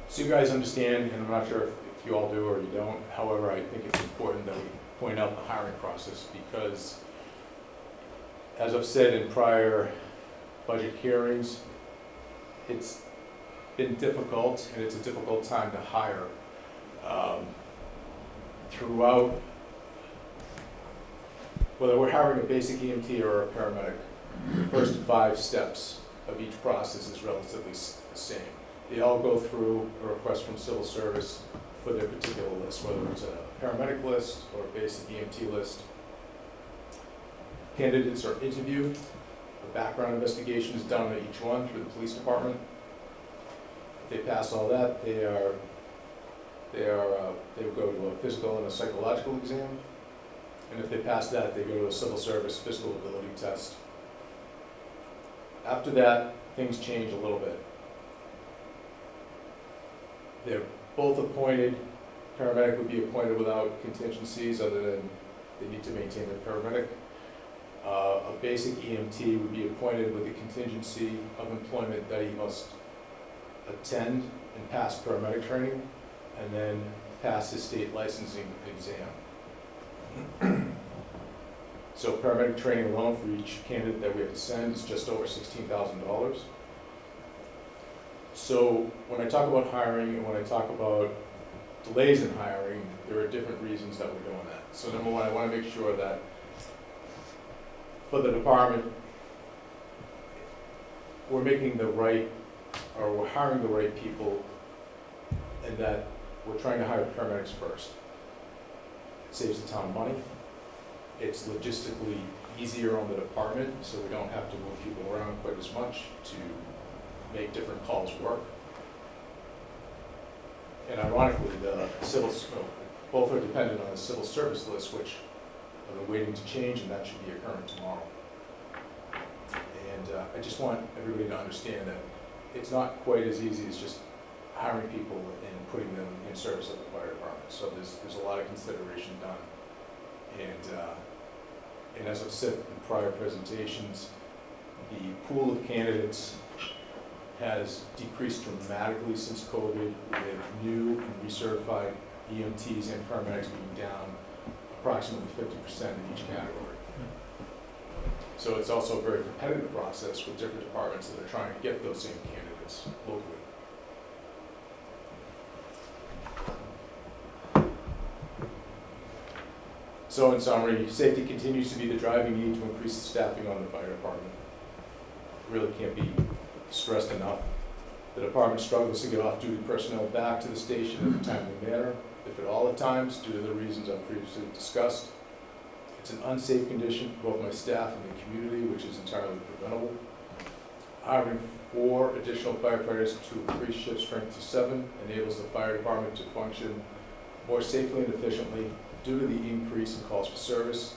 So you guys understand, and I'm not sure if you all do or you don't, however, I think it's important that we point out the hiring process because, as I've said in prior budget hearings, it's been difficult, and it's a difficult time to hire. Throughout, whether we're hiring a basic EMT or a paramedic, the first 5 steps of each process is relatively the same. They all go through a request from civil service for their particular list, whether it's a paramedic list or a basic EMT list. Candidates are interviewed. A background investigation is done on each one through the police department. If they pass all that, they will go to a physical and a psychological exam. And if they pass that, they go to a civil service physical ability test. After that, things change a little bit. They're both appointed. Paramedic would be appointed without contingencies other than they need to maintain their paramedic. A basic EMT would be appointed with the contingency of employment that he must attend and pass paramedic training and then pass his state licensing exam. So paramedic training alone for each candidate that we have to send is just over $16,000. So when I talk about hiring and when I talk about delays in hiring, there are different reasons that we're doing that. So number one, I want to make sure that for the department, we're making the right, or we're hiring the right people, and that we're trying to hire paramedics first. It saves the town money. It's logistically easier on the department, so we don't have to move people around quite as much to make different calls work. And ironically, both are dependent on the civil service list, which I've been waiting to change, and that should be occurring tomorrow. And I just want everybody to understand that it's not quite as easy as just hiring people and putting them in service of the fire department. So there's a lot of consideration done. And as I've said in prior presentations, the pool of candidates has decreased dramatically since COVID, with new and recertified EMTs and paramedics being down approximately 50% in each category. So it's also a very competitive process with different departments that are trying to get those same candidates locally. So in summary, safety continues to be the driving need to increase the staffing on the fire department. Really can't be stressed enough. The department struggles to get off-duty personnel back to the station in a timely manner, if at all at times, due to the reasons I've previously discussed. It's an unsafe condition for both my staff and the community, which is entirely preventable. Hiring 4 additional firefighters to increase shift strength to 7 enables the fire department to function more safely and efficiently due to the increase in calls for service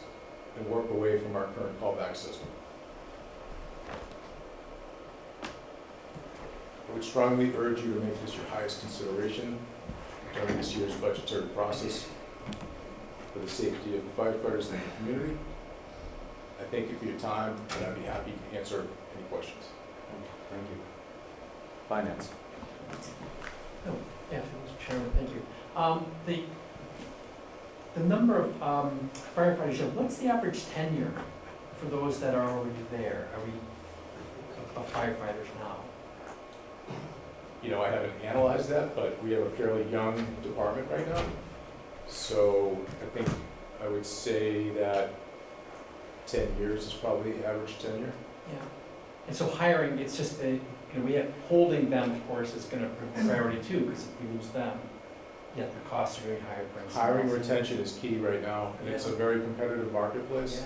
and work away from our current callback system. I would strongly urge you to make this your highest consideration during this year's budgetary process for the safety of the firefighters and the community. I thank you for your time, and I'd be happy to answer any questions. Thank you. Finance. Oh, yeah, Mr. Chairman, thank you. The number of firefighters, what's the average tenure for those that are already there? Are we of firefighters now? You know, I haven't analyzed that, but we have a fairly young department right now. So I think I would say that 10 years is probably the average tenure. Yeah. And so hiring, it's just, we have, holding them, of course, is going to be priority too, because if we lose them, yet the costs are very higher. Hiring retention is key right now, and it's a very competitive marketplace.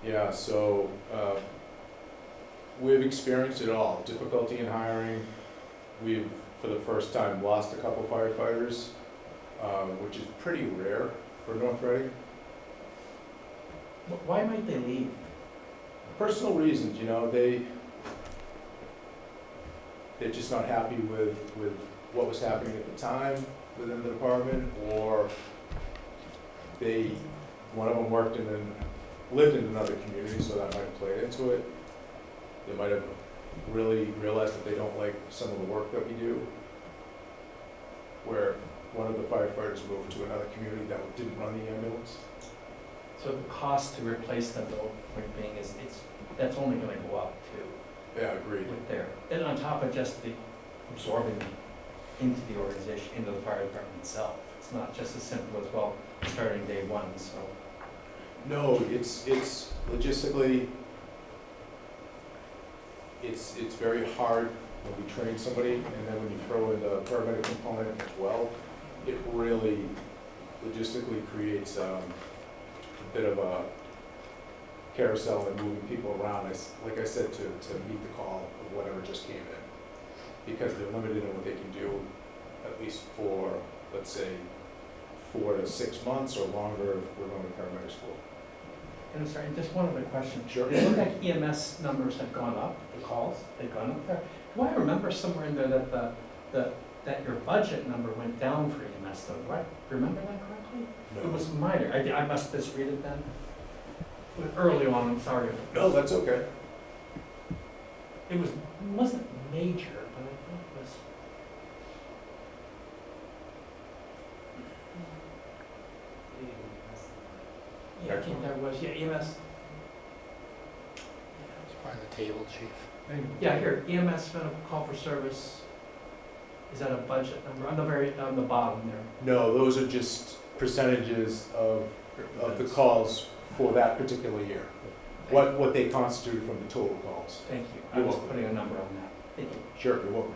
Yeah, so we've experienced it all. Difficulty in hiring. We've, for the first time, lost a couple firefighters, which is pretty rare for North Reading. Why might they leave? Personal reasons, you know, they're just not happy with what was happening at the time within the department, or one of them lived in another community, so that might have played into it. They might have really realized that they don't like some of the work that we do, where one of the firefighters moved to another community that didn't run the ambulance. So the cost to replace them, though, point being, that's only going to go up too. Yeah, agreed. With there, and on top of just the absorbing them into the organization, into the fire department itself. It's not just as simple as, well, starting day one, so. No, it's logistically, it's very hard when we train somebody, and then when you throw in the paramedic component as well, it really logistically creates a bit of a carousel and moving people around, like I said, to meet the call of whatever just came in, because they're limited in what they can do, at least for, let's say, 4 to 6 months or longer if we're going to paramedic school. And I'm sorry, just one other question. Sure. It looked like EMS numbers have gone up, the calls, they've gone up there. Do I remember somewhere in there that your budget number went down for EMS though? Do I remember that correctly? No. It was minor. I must misread it then. Early on, I'm sorry. No, that's okay. It wasn't major, but I think it was. Yeah, I think there was, EMS. It's part of the table, chief. Yeah, here, EMS medical call for service. Is that a budget number on the bottom there? No, those are just percentages of the calls for that particular year. What they constituted from the total calls. Thank you. I You're was welcome. putting a number on that. Thank you. Sure, you're welcome.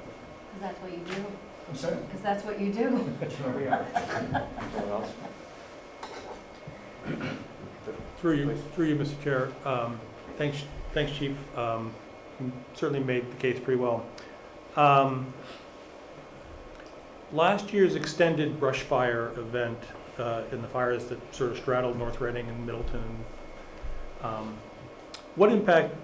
Because that's what you do. I'm sorry? Because that's what you do. Here we are. Anyone else? Through you, Mr. Chair. Thanks, Chief. You certainly made the case pretty well. last year's extended brush fire event in the fires that sort of straddled North Reading and Middleton, what impact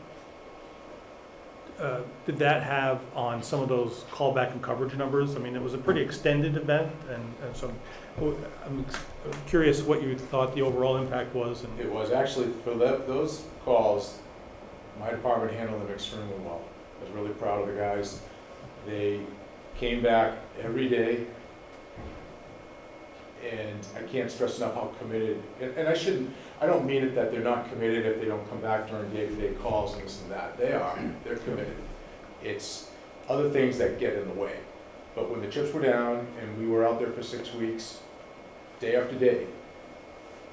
did that have on some of those callback and coverage numbers? I mean, it was a pretty extended event, and so I'm curious what you thought the overall impact was. And It was actually, for those calls, my department handled them extremely well. I was really proud of the guys. They came back every day, and I can't stress enough how committed, and I don't mean it that they're not committed if they don't come back during day-to-day calls and this and that. They are, they're committed. It's other things that get in the way. But when the chips were down and we were out there for 6 weeks, day after day,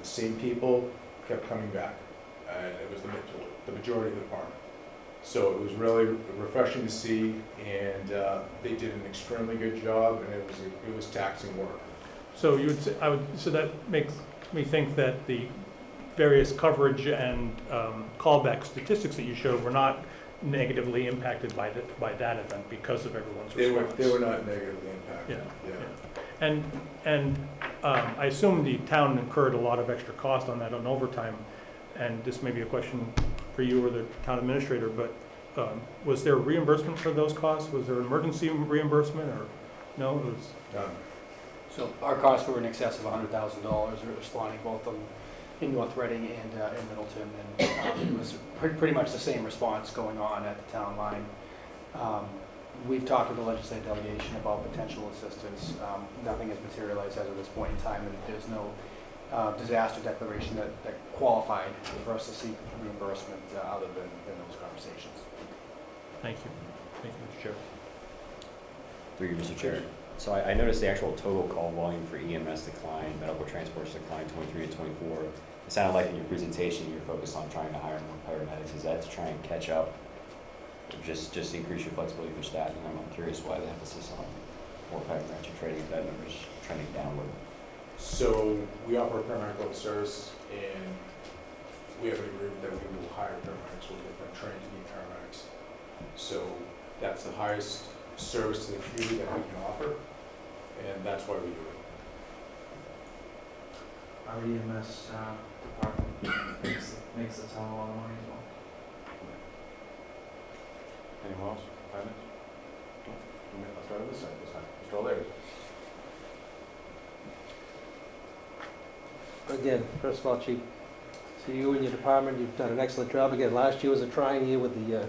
the same people kept coming back. And it was the majority of the department. So it was really refreshing to see, and they did an extremely good job, and it was taxing work. so you would say, so that makes me think that the various coverage and callback statistics that you showed were not negatively impacted by that event because of everyone's response. They were not negatively impacted. Yeah. And I assume the town incurred a lot of extra cost on that on overtime, and this may be a question for you or the town administrator, but was there reimbursement for those costs? Was there emergency reimbursement, or no? It was None. So our costs were in excess of $100,000, responding both in North Reading and in Middleton, and it was pretty much the same response going on at the town line. We've talked with the legislative delegation about potential assistance. Nothing has materialized as of this point in time, and there's no disaster declaration that qualified for us to seek reimbursement other than those conversations. Thank you. Thank you, Mr. Chair. Through you, Mr. Chair. So I noticed the actual total call volume for EMS declined, medical transports declined 23 and 24. It sounded like in your presentation you're focused on trying to hire more paramedics. Is that to try and catch up, or just increase your flexibility for staffing? I'm curious why the emphasis on more paramedics and training if that number's trending downward. So we offer a paramedical service, and we have an agreement that we will hire paramedics. We'll get them trained to be paramedics. So that's the highest service to the community that we can offer, and that's why we do it. Our EMS department makes the town a lot of money as well. Anyone else? 5 minutes? No? Okay, let's start with this side this time. Mr. O'Leary. Again, first of all, Chief, to you and your department, you've done an excellent job. Again, last year was a trying year with the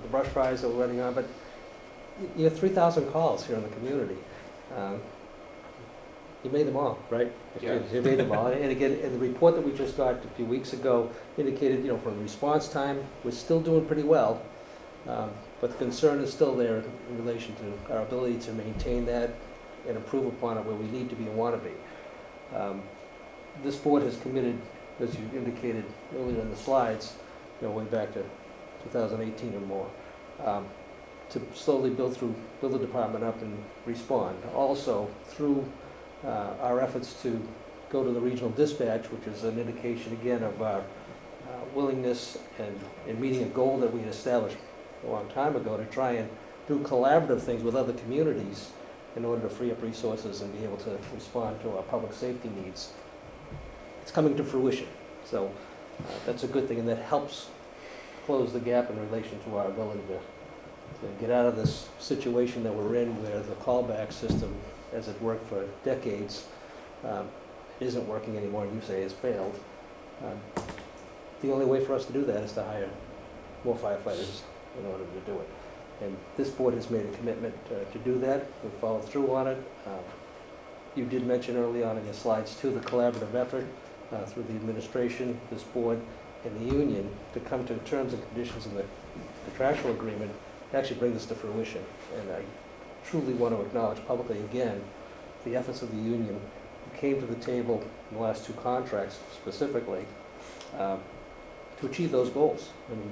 brush fires that were running on, but you have 3,000 calls here in the community. You made them all, right? Yeah. You made them all. And again, and the report that we just got a few weeks ago indicated, from response time, we're still doing pretty well. But the concern is still there in relation to our ability to maintain that and improve upon it where we need to be and want to be. This board has committed, as you indicated earlier in the slides, way back to 2018 or more, to slowly build the department up and respond. Also, through our efforts to go to the regional dispatch, which is an indication again of our willingness and meeting a goal that we had established a long time ago to try and do collaborative things with other communities in order to free up resources and be able to respond to our public safety needs. It's coming to fruition. So that's a good thing, and that helps close the gap in relation to our ability to get out of this situation that we're in where the callback system, as it worked for decades, isn't working anymore, and you say has failed. The only way for us to do that is to hire more firefighters in order to do it. And this board has made a commitment to do that. We've followed through on it. You did mention early on in your slides too the collaborative effort through the administration, this board, and the union to come to terms and conditions in the contractual agreement to actually bring this to fruition. And I truly want to acknowledge publicly again the efforts of the union who came to the table in the last 2 contracts specifically to achieve those goals. I mean,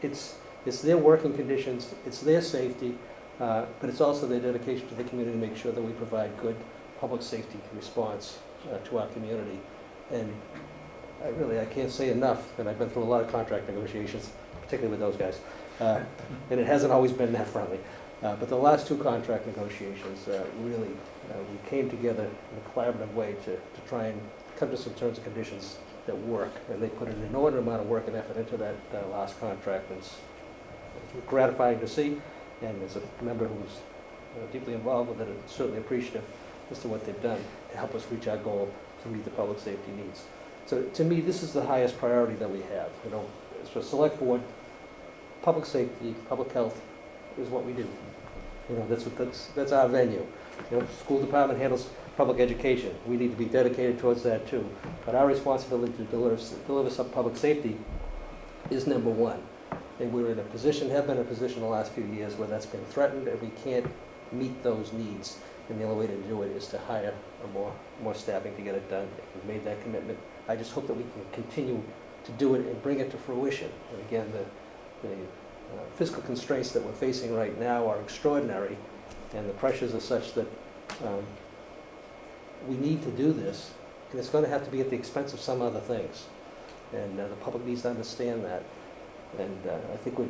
it's their working conditions, it's their safety, but it's also their dedication to the community to make sure that we provide good public safety response to our community. And I can't say enough, and I've been through a lot of contract negotiations, particularly with those guys, and it hasn't always been that friendly. But the last two contract negotiations, really, we came together in a collaborative way to try and come to some terms and conditions that work. And they put an inordinate amount of work and effort into that last contract. And it's gratifying to see. And as a member who's deeply involved with it, I'm certainly appreciative as to what they've done to help us reach our goal to meet the public safety needs. So to me, this is the highest priority that we have. You know, as for select board, public safety, public health is what we do. You know, that's our venue. You know, school department handles public education. We need to be dedicated towards that too. But our responsibility to deliver some public safety is number one. And we're in a position, have been in a position the last few years where that's been threatened and we can't meet those needs. And the only way to do it is to hire more staffing to get it done. We've made that commitment. I just hope that we can continue to do it and bring it to fruition. And again, the fiscal constraints that we're facing right now are extraordinary, and the pressures are such that we need to do this, and it's going to have to be at the expense of some other things. And the public needs to understand that. And I think we're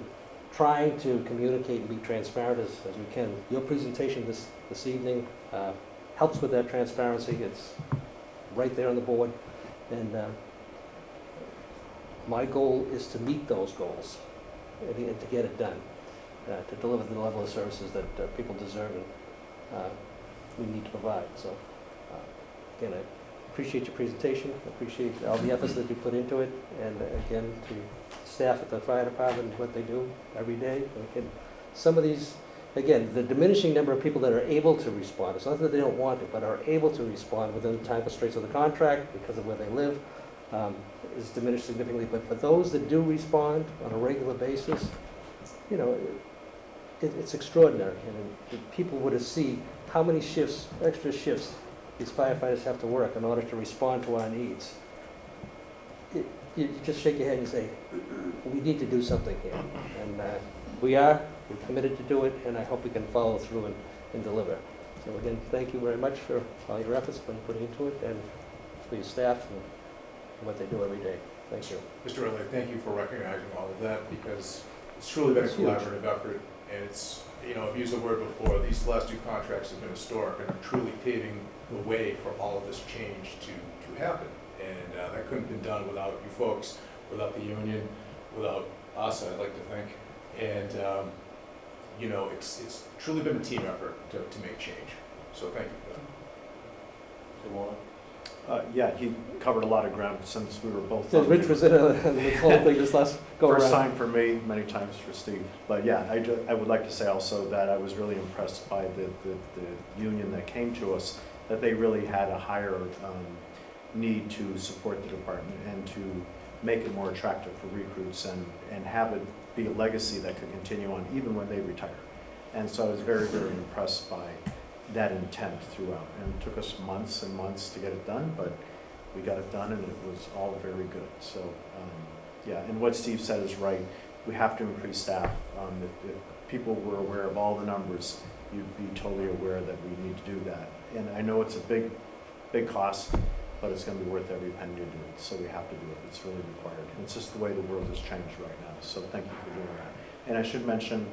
trying to communicate and be transparent as we can. Your presentation this evening helps with that transparency. It's right there on the board. And my goal is to meet those goals and to get it done, to deliver the level of services that people deserve and we need to provide. So again, I appreciate your presentation. I appreciate all the efforts that you put into it. And again, to staff at the fire department and what they do every day. And again, some of these, again, the diminishing number of people that are able to respond, it's not that they don't want to, but are able to respond within the time constraints of the contract because of where they live, is diminished significantly. But for those that do respond on a regular basis, you know, it's extraordinary. And people would see how many shifts, extra shifts, these firefighters have to work in order to respond to our needs. You just shake your head and say, we need to do something here. And we're committed to do it, and I hope we can follow through and deliver. So again, thank you very much for all your efforts that you're putting into it, and for your staff and what they do every day. Thank you. Mr. Riley, thank you for recognizing all of that, because it's truly been a collaborative effort, and it's, you know, I've used the word before, these last two contracts have been historic and are truly paving the way for all of this change to happen. And that couldn't have been done without you folks, without the union, without us, I'd like to think. And, you know, it's truly been a team effort to make change. So thank you for that. Yeah, he covered a lot of ground since we were both. So Rich was in the whole thing this last go around. First time for me, many times for Steve. But yeah, I would like to say also that I was really impressed by the union that came to us, that they really had a higher need to support the department and to make it more attractive for recruits and have it be a legacy that could continue on even when they retire. And so I was very, very impressed by that intent throughout. And it took us months and months to get it done, but we got it done and it was all very good. So yeah, and what Steve said is right. We have to increase staff. If people were aware of all the numbers, you'd be totally aware that we need to do that. And I know it's a big cost, but it's going to be worth every penny to do it. So we have to do it. It's really required. And it's just the way the world has changed right now. So thank you for doing that. And I should mention,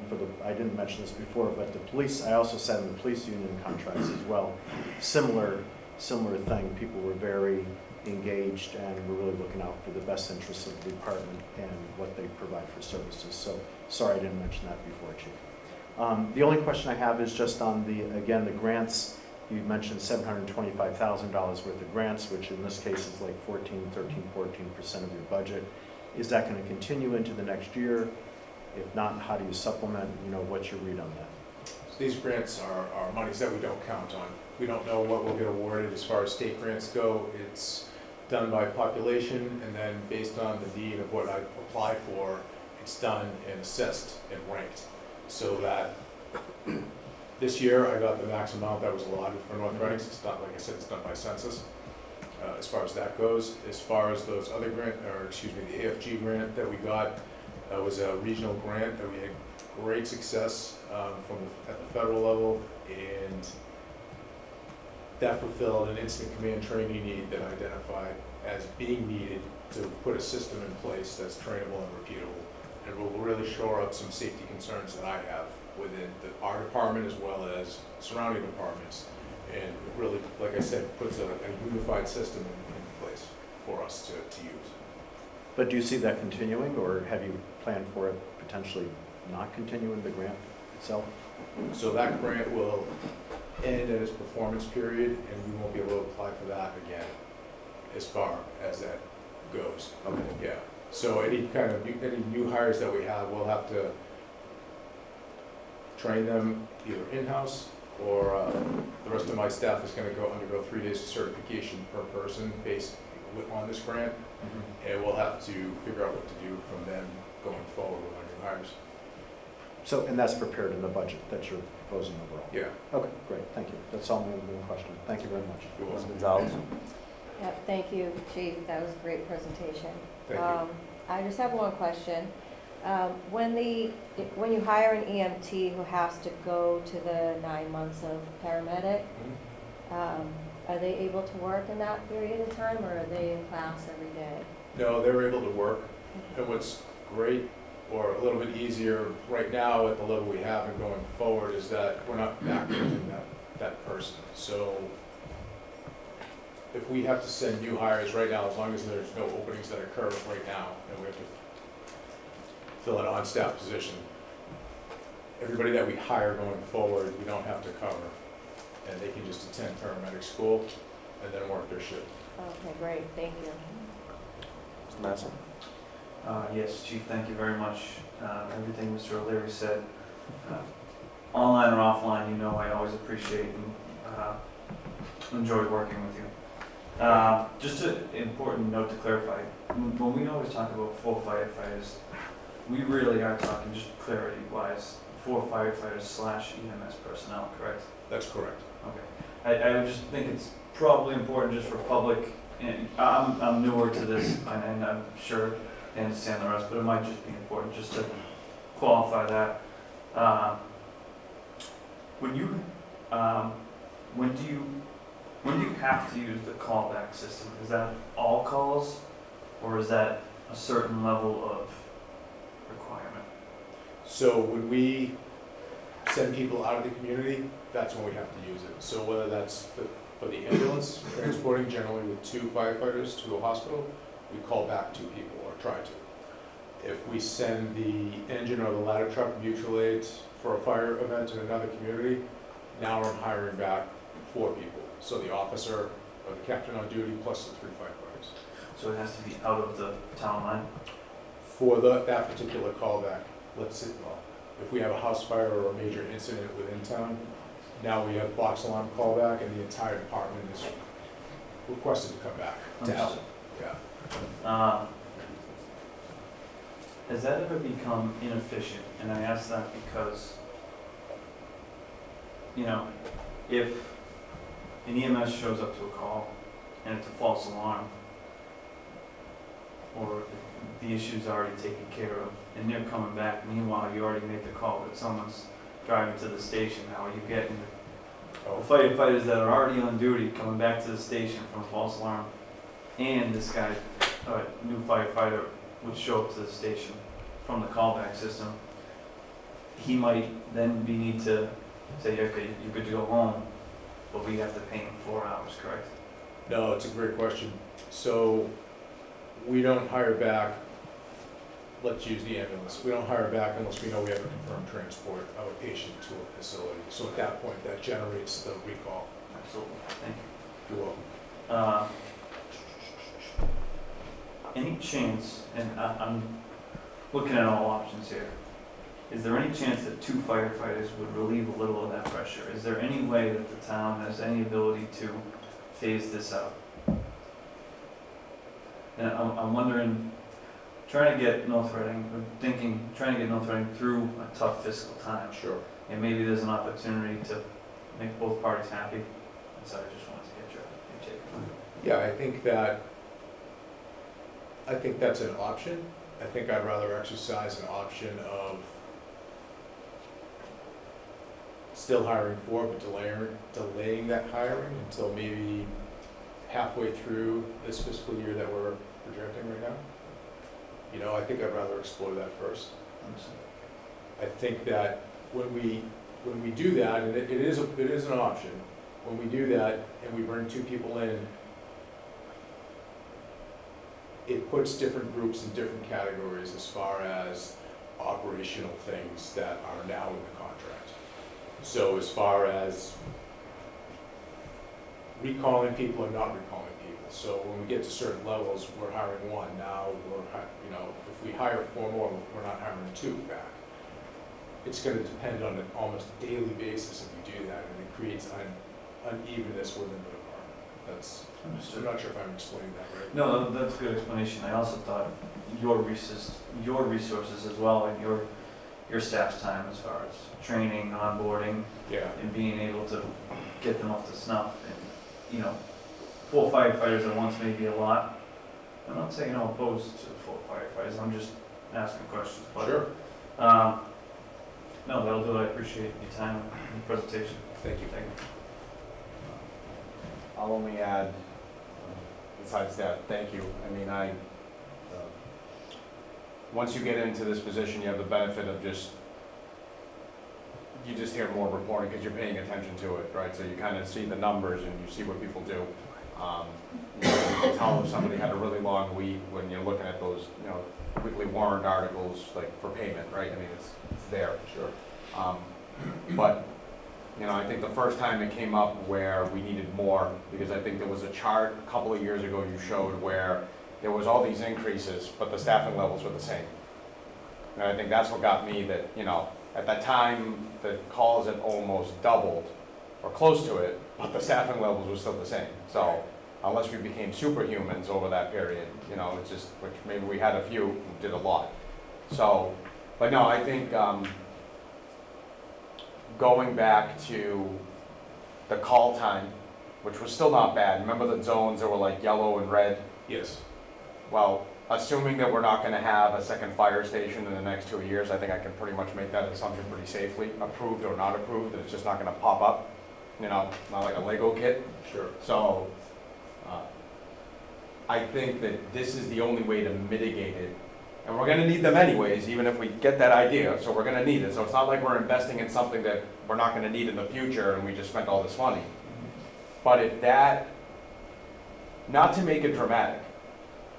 I didn't mention this before, but the police, I also said in the police union contracts as well, similar thing. People were very engaged and were really looking out for the best interests of the department and what they provide for services. So sorry I didn't mention that before, Chief. The only question I have is just on the grants. You mentioned $725,000 worth of grants, which in this case is like 14% of your budget. Is that going to continue into the next year? If not, how do you supplement? You know, what's your read on that? So these grants are monies that we don't count on. We don't know what will get awarded as far as state grants go. It's done by population, and then based on the need of what I apply for, it's done and assessed and ranked. So that this year I got the max amount that was allotted for North Reading. It's not, like I said, it's done by census. As far as that goes, as far as those other the AFG grant that we got, was a regional grant that we had great success at the federal level, and that fulfilled an instant command training need that I identified as being needed to put a system in place that's trainable and repeatable, and will really shore up some safety concerns that I have within our department as well as surrounding departments. And it really, like I said, puts a unified system in place for us to use. But do you see that continuing, or have you planned for it potentially not continuing the grant itself? So that grant will end at its performance period, and we won't be able to apply for that again as far as that goes. Okay. Yeah, so any new hires that we have, we'll have to train them either in-house, or the rest of my staff is gonna undergo 3 days of certification per person based on this grant, and we'll have to figure out what to do from then going forward with our new hires. So, and that's prepared in the budget that you're proposing overall? Yeah. Okay, great, thank you. That's all my only question. Thank you very much. You're welcome. Gonzalez? Yep, thank you, Chief, that was a great presentation. Thank you. I just have one question. When you hire an EMT who has to go to the 9 months of paramedic, are they able to work in that period of time, or are they in class every day? No, they're able to work, and what's great, or a little bit easier right now at the level we have and going forward, is that we're not backfilling that person. So if we have to send new hires right now, as long as there's no openings that occur right now, and we have to fill an on-staff position, everybody that we hire going forward, we don't have to cover, and they can just attend paramedic school and then work their shift. Okay, great, thank you. Mr. Madison? Yes, Chief, thank you very much. Everything Mr. O'Leary said, online or offline, you know I always appreciate and enjoy working with you. Just an important note to clarify, when we always talk about 4 firefighters, we really are talking, just clarity-wise, 4 firefighters / EMS personnel, correct? That's correct. Okay. I would just think it's probably important just for public, and I'm newer to this, and I'm sure they understand the rest, but it might just be important just to qualify that. When do you have to use the callback system? Is that all calls, or is that a certain level of requirement? So when we send people out of the community, that's when we have to use it. So whether that's for the ambulance, transporting generally with 2 firefighters to a hospital, we call back 2 people, or try to. If we send the engine or the ladder truck mutual aids for a fire event in another community, now we're hiring back 4 people. So the officer or the captain on duty plus the 3 firefighters. So it has to be out of the town line? For that particular callback, let's say, well, if we have a house fire or a major incident within town, now we have box alarm callback, and the entire department is requested to come back to help. Yeah. Has that ever become inefficient? And I ask that because, if an EMS shows up to a call and it's a false alarm, or the issue's already taken care of, and they're coming back, meanwhile you already made the call that someone's driving to the station, how are you getting the firefighters that are already on duty coming back to the station from a false alarm, and this guy, new firefighter, would show up to the station from the callback system? He might then need to say, okay, you're good to go home, but we have to pay him 4 hours, correct? No, it's a great question. So we don't hire back, let's use the ambulance. We don't hire back unless we know we have a confirmed transport of a patient to a facility. So at that point, that generates the recall. Absolutely, thank you. You're welcome. Any chance, and I'm looking at all options here, is there any chance that 2 firefighters would relieve a little of that pressure? Is there any way that the town has any ability to phase this out? And I'm wondering, trying to get North Reading, trying to get North Reading through a tough fiscal time. Sure. And maybe there's an opportunity to make both parties happy. And so I just wanted to get your take on it. Yeah, I think that's an option. I think I'd rather exercise an option of still hiring 4, but delaying that hiring until maybe halfway through this fiscal year that we're projecting right now. I think I'd rather explore that first. I think that when we do that, and it is an option, when we do that and we bring 2 people in, it puts different groups in different categories as far as operational things that are now in the contract. So as far as recalling people or not recalling people. So when we get to certain levels, we're hiring 1. Now if we hire 4 more, we're not hiring 2 back. It's gonna depend on an almost daily basis if we do that, and it creates unevenness within the department. I'm not sure if I'm explaining that right. No, that's a good explanation. I also thought your resources as well, and your staff's time as far as training, onboarding, Yeah. and being able to get them up to snuff. And 4 firefighters at once may be a lot. I'm not saying I'm opposed to 4 firefighters. I'm just asking questions. But, Sure. No, that'll do it. I appreciate your time and the presentation. Thank you. I'll only add, besides that, thank you. I mean, once you get into this position, you have the benefit of you just hear more reporting because you're paying attention to it, right? So you kind of see the numbers and you see what people do. You can tell if somebody had a really long week when you're looking at those, weekly warrant articles, like for payment, right? I mean, it's there. Sure. But I think the first time it came up where we needed more, because I think there was a chart a couple of years ago you showed where there was all these increases, but the staffing levels were the same. And I think that's what got me that, at that time, the calls had almost doubled, or close to it, but the staffing levels were still the same. So unless we became superhumans over that period, it's just, which maybe we had a few who did a lot. So, but no, I think going back to the call time, which was still not bad. Remember the zones that were like yellow and red? Yes. Well, assuming that we're not gonna have a second fire station in the next 2 years, I think I can pretty much make that assumption pretty safely, approved or not approved, that it's just not gonna pop up, not like a Lego kit. Sure. So, I think that this is the only way to mitigate it. And we're gonna need them anyways, even if we get that idea, so we're gonna need it. So it's not like we're investing in something that we're not gonna need in the future and we just spent all this money. But if that, not to make it dramatic,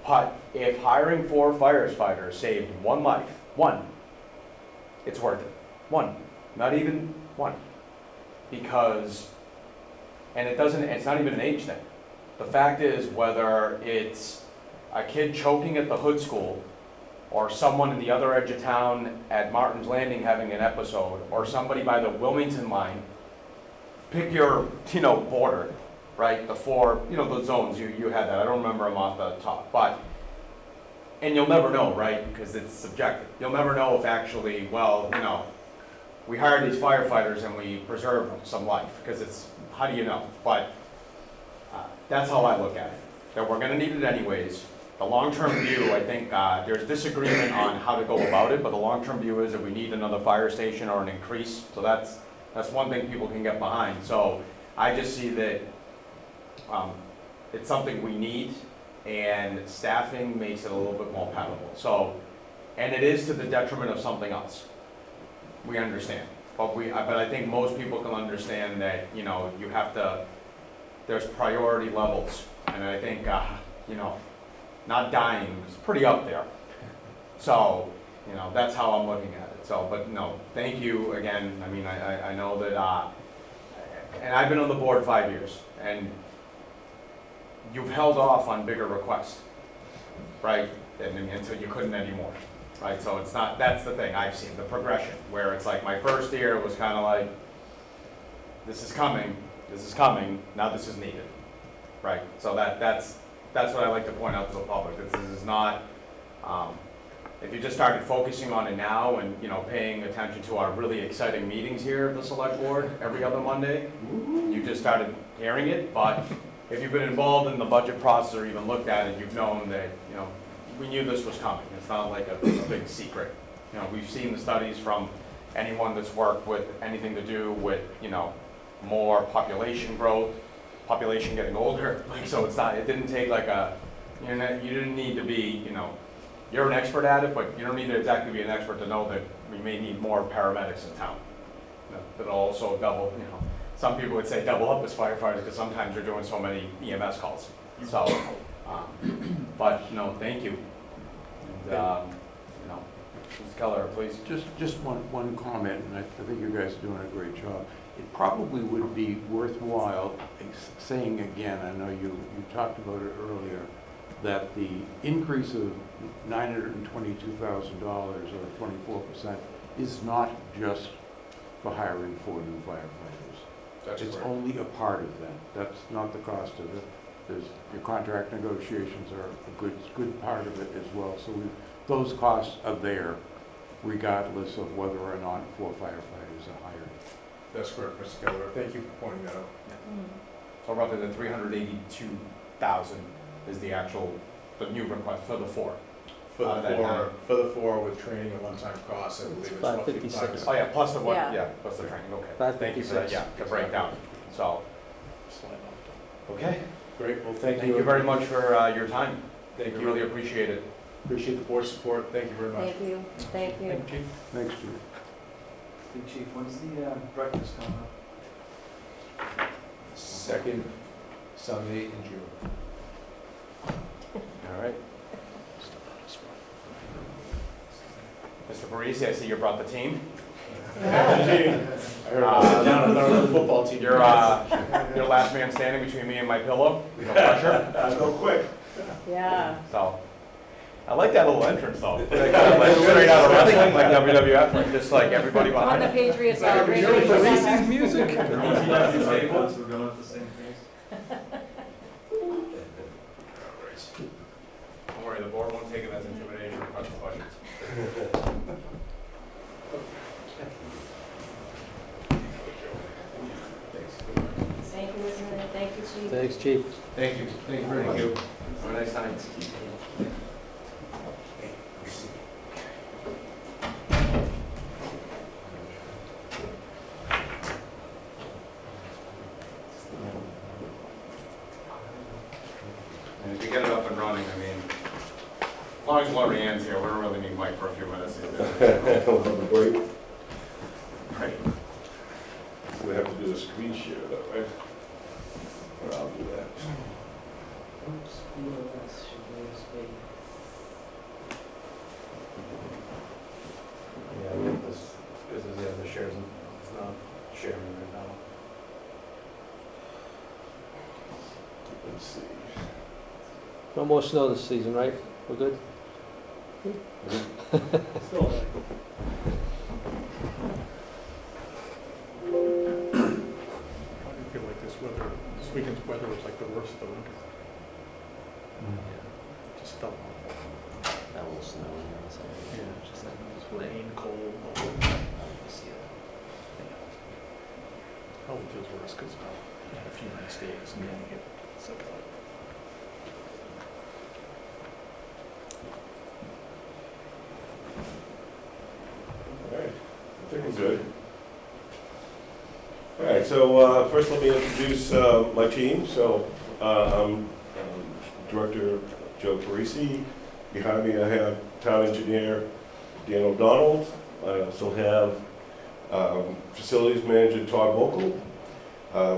but if hiring 4 firefighters saved 1 life, 1, it's worth it. 1, not even 1. Because, and it's not even an age thing. The fact is, whether it's a kid choking at the hood school, or someone in the other edge of town at Martin's Landing having an episode, or somebody by the Wilmington line, pick your, border, right? The 4, the zones, you had that. I don't remember them off the top, but, and you'll never know, right? Because it's subjective. You'll never know if actually, we hired these firefighters and we preserved some life, because it's, how do you know? But that's how I look at it, that we're gonna need it anyways. The long-term view, I think, there's disagreement on how to go about it, but the long-term view is that we need another fire station or an increase. So that's one thing people can get behind. So I just see that it's something we need, and staffing makes it a little bit more palatable. So, and it is to the detriment of something else. We understand, but I think most people can understand that, you have to, there's priority levels, and I think, not dying is pretty up there. So, that's how I'm looking at it. So, but no, thank you again. I mean, I know that, and I've been on the board 5 years, and you've held off on bigger requests, right? And until you couldn't anymore, right? So it's not, that's the thing I've seen, the progression, where it's like my first year was kind of like, this is coming, now this is needed, right? So that's what I like to point out to the public. This is not, if you just started focusing on it now and, paying attention to our really exciting meetings here at the select board every other Monday, you just started hearing it. But if you've been involved in the budget process or even looked at it, you've known that, we knew this was coming. It's not like a big secret. We've seen the studies from anyone that's worked with anything to do with, more population growth, population getting older. So it didn't take like you didn't need to be, you're an expert at it, but you don't need to exactly be an expert to know that we may need more paramedics in town. that'll also double, some people would say double up as firefighters, because sometimes you're doing so many EMS calls. So, but no, thank you. And, Mr. Keller, please. Just one comment, and I think you guys are doing a great job. It probably would be worthwhile saying again, I know you talked about it earlier, that the increase of $922,000 or 24% is not just for hiring 4 new firefighters. That's It's correct. only a part of that. That's not the cost of it. Your contract negotiations are a good part of it as well. So those costs are there regardless of whether or not 4 firefighters are hired. That's correct, Mr. Keller. Thank you for pointing that out. So roughly the 382,000 is the new request for the 4. For Out of the that four, nine. for the 4 with training and one-time costs, I believe it's roughly 556. Oh, yeah, plus the one, Yeah. plus the training, okay. 556. Thank you for that, the breakdown. So, okay. Great, well, Thank you very much for your time. Thank We you. really appreciate it. Appreciate the board's support. Thank you very much. Thank you, thank you. Thank you. Thanks, Chief. Big Chief, when's the breakfast coming up? Second Sunday in June. All right. Mr. Parisi, I see you brought the team. I heard about sit down with our football team. You're last man standing between me and my pillow. No pressure. Go quick. Yeah. So, I like that little entrance though. Like straight out of wrestling, like WWF, like just like everybody When behind the it. Patriots are Like, ready. you're to Parisi's go. music. We're going at the same pace. Don't worry, the board won't take it as intimidation or question questions. Thank you, Ismail. Thank you, Chief. Thanks, Chief. Thank you. Thank you very much. Have a nice night. And if you get it up and running, I mean, as long as Lori Ann's here, we don't really need Mike for a few minutes either. Great. Right. We have to do a screen share though, right? Or I'll do that. Yeah, I get this is the shares, it's not sharing right now. Let's see. No more snow this season, right? We're good? Still, I feel like this weekend's weather was like the worst of the winter. It just felt awful. That little snow in there, so. Yeah, just rain, cold. Probably feels worse because I had a few nice days and then you get sick of it. All right, I think we're good. All right, so first let me introduce my team. So I'm Director Joe Parisi. Behind me I have Town Engineer Dan O'Donnell. I also have Facilities Manager Todd Vocal,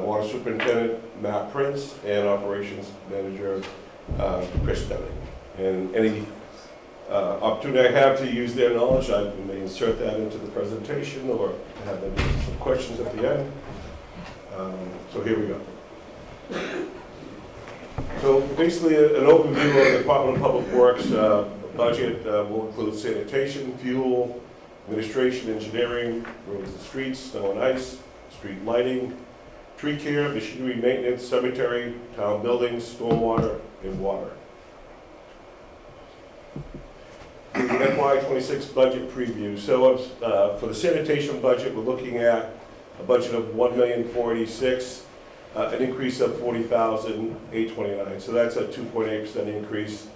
Water Superintendent Matt Prince, and Operations Manager Chris Dunning. And any opportunity I have to use their knowledge, I may insert that into the presentation or have them answer some questions at the end. So here we go. So basically an overview of the Department of Public Works budget will include sanitation, fuel, administration, engineering, roads and streets, snow and ice, street lighting, tree care, machinery maintenance, cemetery, town buildings, stormwater, and water. The FY26 budget preview. So for the sanitation budget, we're looking at a budget of $1,486,000, an increase of $40,829. So that's a 2.8% increase.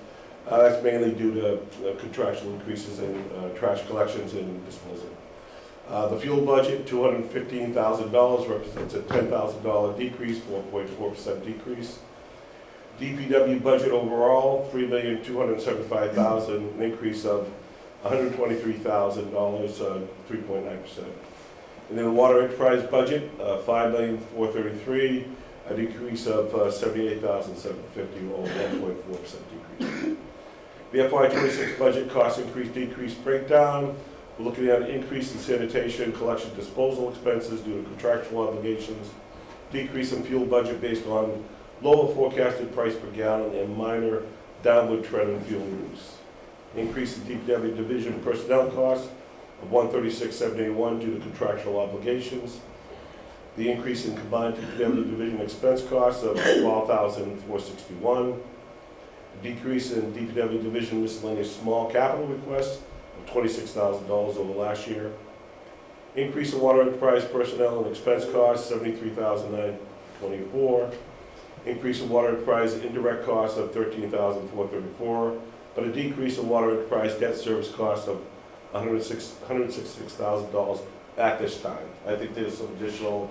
That's mainly due to contractual increases in trash collections and disposal. The fuel budget, $215,000, represents a $10,000 decrease, 4.4% decrease. DPW budget overall, $3,275,000, an increase of $123,000, 3.9%. And then the water enterprise budget, $5,433,000, a decrease of $78,750, or 1.4% decrease. The FY26 budget cost decrease breakdown, we're looking at an increase in sanitation, collection, disposal expenses due to contractual obligations, decrease in fuel budget based on lower forecasted price per gallon and minor downward trend in fuel use. Increase in DPW division personnel costs of $136,781 due to contractual obligations. The increase in combined DPW division expense costs of $12,461. Decrease in DPW division miscellaneous small capital requests of $26,000 over last year. Increase in water enterprise personnel and expense costs, $73,924. Increase in water enterprise indirect costs of $13,434, but a decrease in water enterprise debt service costs of $166,000 at this time. I think there's some additional,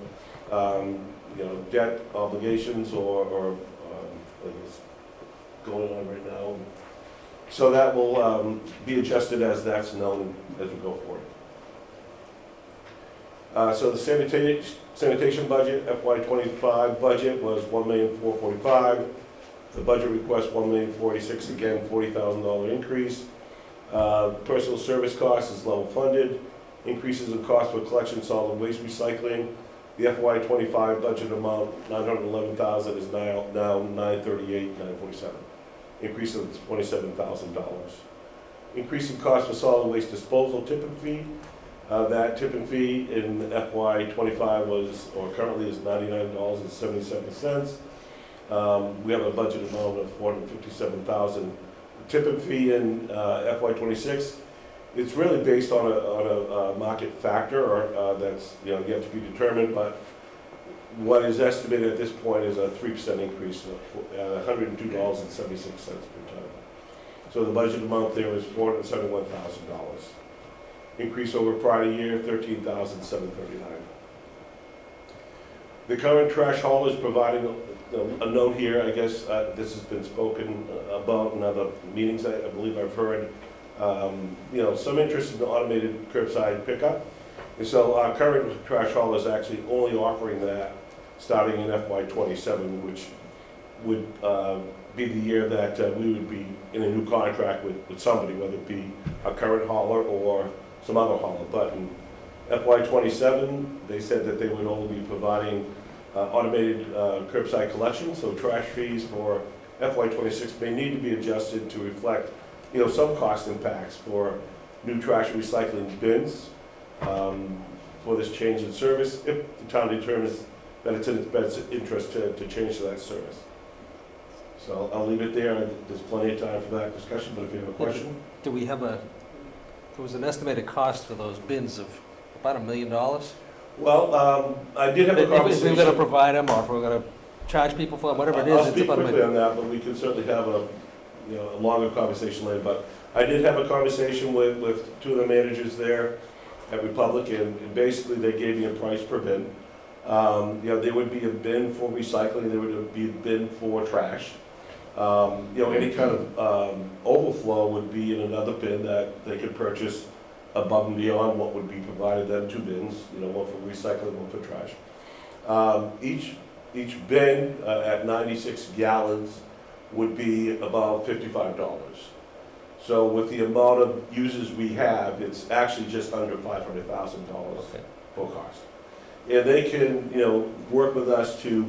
debt obligations or I guess going on right now. So that will be adjusted as that's known as we go forward. So the sanitation budget, FY25 budget was $1,445,000. The budget request $1,486,000, again $40,000 increase. Personal service costs is level funded. Increases in cost for collection, solid waste recycling. The FY25 budget amount $911,000 is now $938,947. Increase of $27,000. Increase in cost for solid waste disposal tipping fee. That tipping fee in FY25 was, or currently is, $99.77. We have a budget amount of $457,000. Tipping fee in FY26, it's really based on a market factor, or that's yet to be determined. But what is estimated at this point is a 3% increase, $102.76 per ton. So the budget amount there is $471,000. Increase over prior year, $13,739. The current trash hauler is providing a note here. I guess this has been spoken about in other meetings. I believe I've heard some interest in the automated curbside pickup. And so our current trash hauler is actually only offering that starting in FY27, which would be the year that we would be in a new contract with somebody, whether it be our current hauler or some other hauler. But in FY27, they said that they would only be providing automated curbside collection, so trash fees for FY26 may need to be adjusted to reflect, some cost impacts for new trash recycling bins for this change in service, if the town determines that it's in its best interest to change to that service. So I'll leave it there. There's plenty of time for that discussion, but if you have a question. Do we have there was an estimated cost for those bins of about $1 million? Well, I did have a conversation. If we're going to provide them, or if we're going to charge people for them, whatever it is. I'll speak quickly on that, but we can certainly have a longer conversation later. But I did have a conversation with two of the managers there at Republic, and basically they gave me a price per bin. There would be a bin for recycling, there would be a bin for trash. Any kind of overflow would be in another bin that they could purchase above and beyond what would be provided them, two bins, one for recycling, one for trash. Each bin at 96 gallons would be about $55. So with the amount of users we have, it's actually just under $500,000 for cost. And they can, work with us to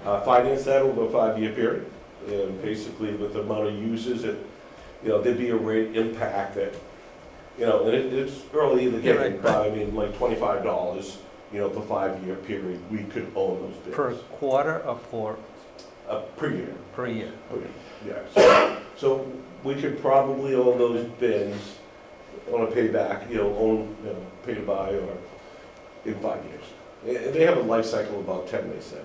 finance that over a 5-year period. And basically with the amount of users, there'd be a rate impact that, and it's early in the game, but I mean, like $25, for 5-year period, we could own those bins. Per quarter or per year? Per year. Okay. Yeah. So we could probably own those bins on a payback, pay to buy, or in 5 years. They have a life cycle of about 10, they said.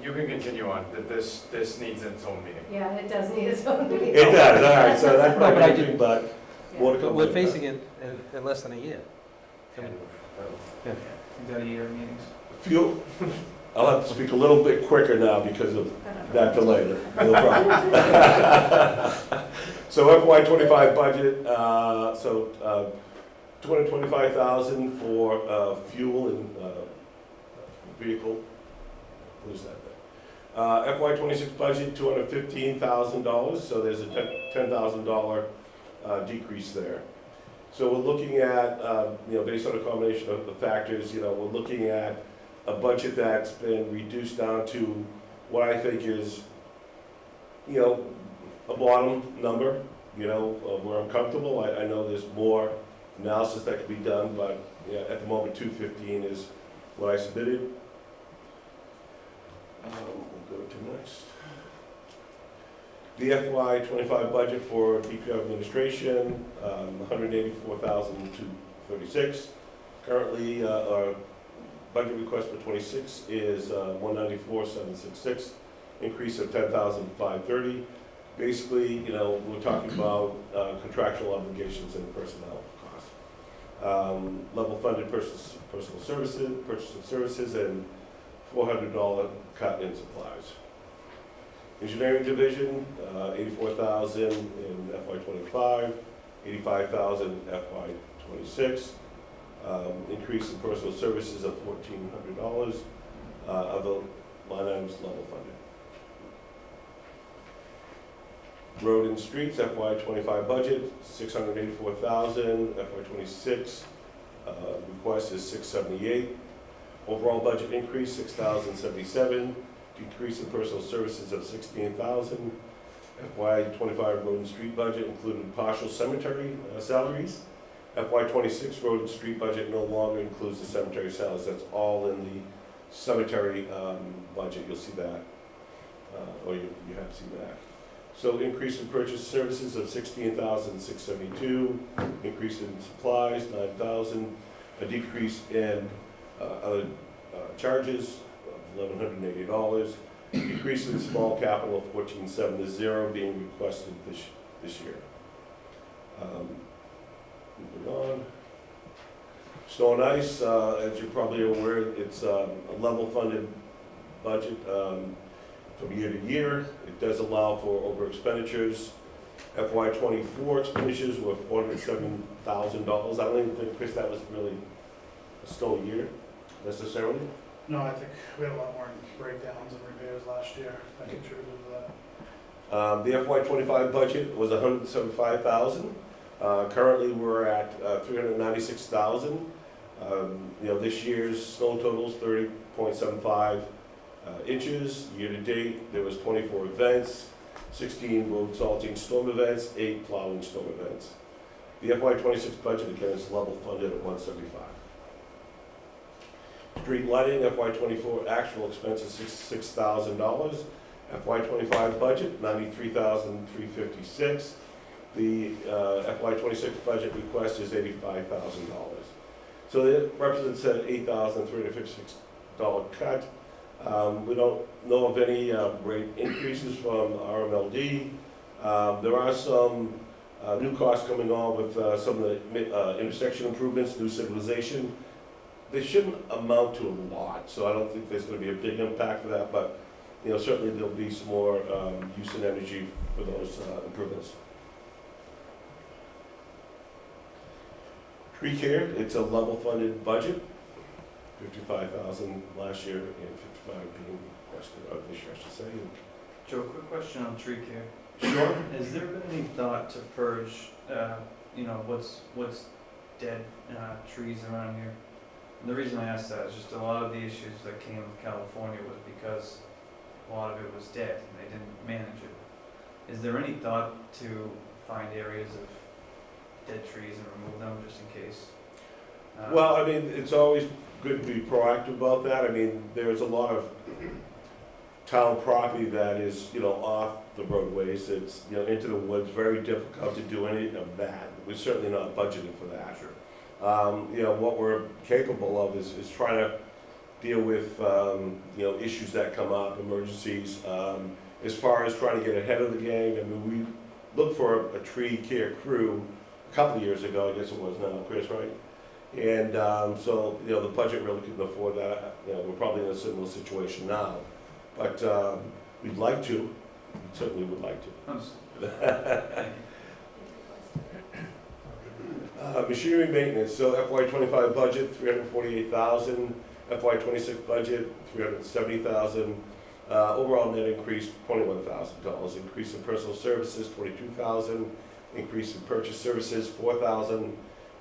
You can continue on. This needs its own meeting. Yeah, it does need its own meeting. It does, all right, so that's probably everything, but more to come. We're facing it in less than a year. Is that a year meetings? Fuel, I'll have to speak a little bit quicker now because of that delay. No problem. So FY25 budget, $225,000 for fuel and vehicle. What is that? FY '26 budget, $215,000, so there's a $10,000 decrease there. So we're looking at, based on a combination of the factors, we're looking at a budget that's been reduced down to what I think is, a bottom number, where I'm comfortable. I know there's more analysis that could be done, but at the moment, 215 is what I submitted. We'll go to next. The FY '25 budget for DPR administration, $184,236. Currently, our budget request for '26 is $194,766, increase of $10,530. Basically, we're talking about contractual obligations and personnel costs. Level funded personal services, purchase of services, and $400 cut in supplies. Engineering division, $84,000 in FY '25, $85,000 in FY '26. Increase in personal services of $1,400. Other line items level funded. Road and streets, FY '25 budget, $684,000. FY '26 request is $678,000. Overall budget increase, $6,077. Decrease in personal services of $16,000. FY '25 road and street budget included partial cemetery salaries. FY '26 road and street budget no longer includes the cemetery salaries. That's all in the cemetery budget. You'll see that, or you have seen that. So increase in purchase services of $16,672. Increase in supplies, $9,000. A decrease in other charges, $1,180. Decrease in small capital of $14,700 being requested this year. Moving on. Snow and ice, as you're probably aware, it's a level funded budget from year to year. It does allow for over expenditures. FY '24 expenditures were $407,000. I don't even think, Chris, that was really a snow year necessarily. No, I think we had a lot more breakdowns and repairs last year that contributed to that. The FY '25 budget was $175,000. Currently, we're at $396,000. This year's snow totals 30.75 inches. Year to date, there was 24 events, 16 road salting storm events, 8 plowing storm events. The FY '26 budget again is level funded at $175,000. Street lighting, FY '24 actual expense is $66,000. FY '25 budget, $93,356. The FY '26 budget request is $85,000. So that represents an $8,356 cut. We don't know of any rate increases from RMLD. There are some new costs coming on with some of the intersection improvements, new signalization. They shouldn't amount to a lot, so I don't think there's going to be a big impact for that, but certainly there'll be some more use in energy for those improvements. Tree care, it's a level funded budget, $55,000 last year and $55,000 being requested, or this year I should say. Joe, quick question on tree care. Sure. Has there been any thought to purge, what's dead trees around here? And the reason I ask that is just a lot of the issues that came with California was because a lot of it was dead and they didn't manage it. Is there any thought to find areas of dead trees and remove them just in case? Well, I mean, it's always good to be proactive about that. I mean, there's a lot of town property that is, off the roadways. It's, into the woods, very difficult to do any of that. We're certainly not budgeted for that. Sure. What we're capable of is trying to deal with, issues that come up, emergencies. As far as trying to get ahead of the game, I mean, we looked for a tree care crew a couple of years ago, I guess it was now, Chris, right? And so, the budget really couldn't afford that. We're probably in a similar situation now. But we'd like to, we certainly would like to. Machinery maintenance, so FY '25 budget, $348,000, FY '26 budget, $370,000. Overall net increase, $21,000. Increase in personal services, $22,000. Increase in purchase services, $4,000.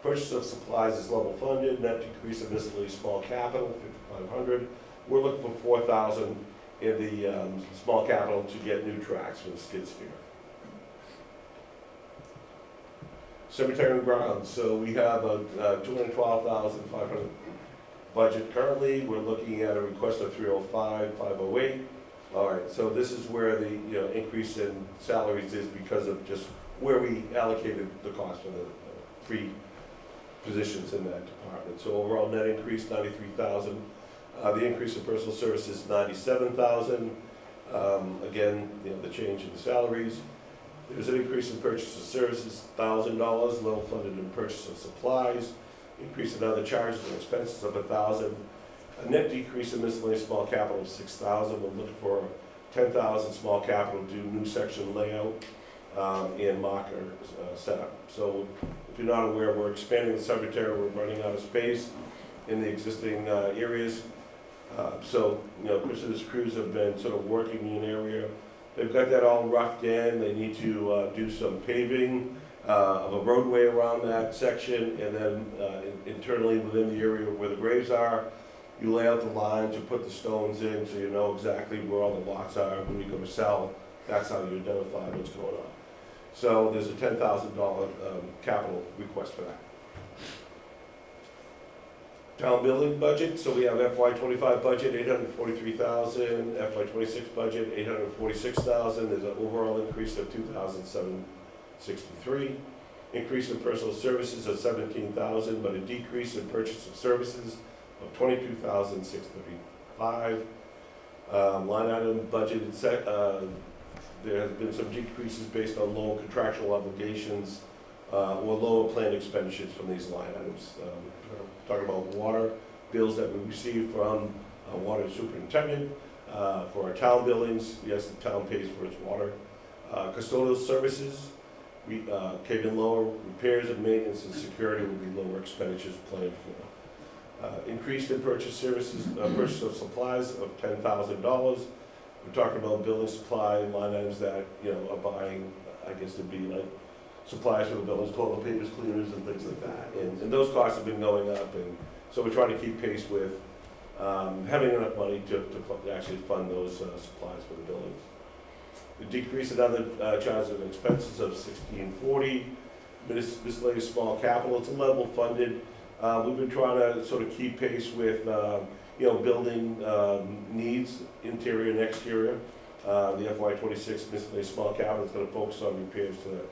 Purchase of supplies is level funded. Net decrease of miscellaneous small capital, $5,500. We're looking for $4,000 in the small capital to get new tracks for the skid steer. Cemetery and grounds, so we have a $212,500 budget currently. We're looking at a request of $305,508. All right, so this is where the increase in salaries is because of just where we allocated the cost for the three positions in that department. So overall net increase $93,000. The increase in personal services $97,000. Again, the change in the salaries. There's an increase in purchase of services $1,000. Level funded in purchase of supplies. Increase in other charges and expenses of $1,000. A net decrease in miscellaneous small capital of $6,000. We're looking for $10,000 small capital to do new section layout and marker setup. So if you're not aware, we're expanding the cemetery. We're running out of space in the existing areas. So Chris's crews have been sort of working in an area. They've got that all roughed in. They need to do some paving of a roadway around that section, and then internally within the area where the graves are, you lay out the lines, you put the stones in so you know exactly where all the lots are. When you go to sell, that's how you identify what's going on. So there's a $10,000 capital request for that. Town building budget, so we have FY '25 budget $843,000, FY '26 budget $846,000. There's an overall increase of $2,763. Increase in personal services of $17,000, but a decrease in purchase of services of $22,635. Line item budgeted set. There has been some decreases based on low contractual obligations or lower planned expenditures from these line items. Talking about water bills that we receive from water superintendent for our town buildings. Yes, the town pays for its water. Custodial services came in lower. Repairs and maintenance and security will be lower expenditures planned for. Increased in purchase services, purchase of supplies of $10,000. We're talking about building supply line items that are buying. I guess it'd be like supplies for the buildings, toilet papers, cleaners, and things like that. And those costs have been going up, and so we're trying to keep pace with having enough money to actually fund those supplies for the buildings. The decrease in other charges and expenses of $1,640. Miscellaneous small capital, it's a level funded. We've been trying to sort of keep pace with building needs, interior and exterior. The FY '26 miscellaneous small capital is going to focus on repairs to the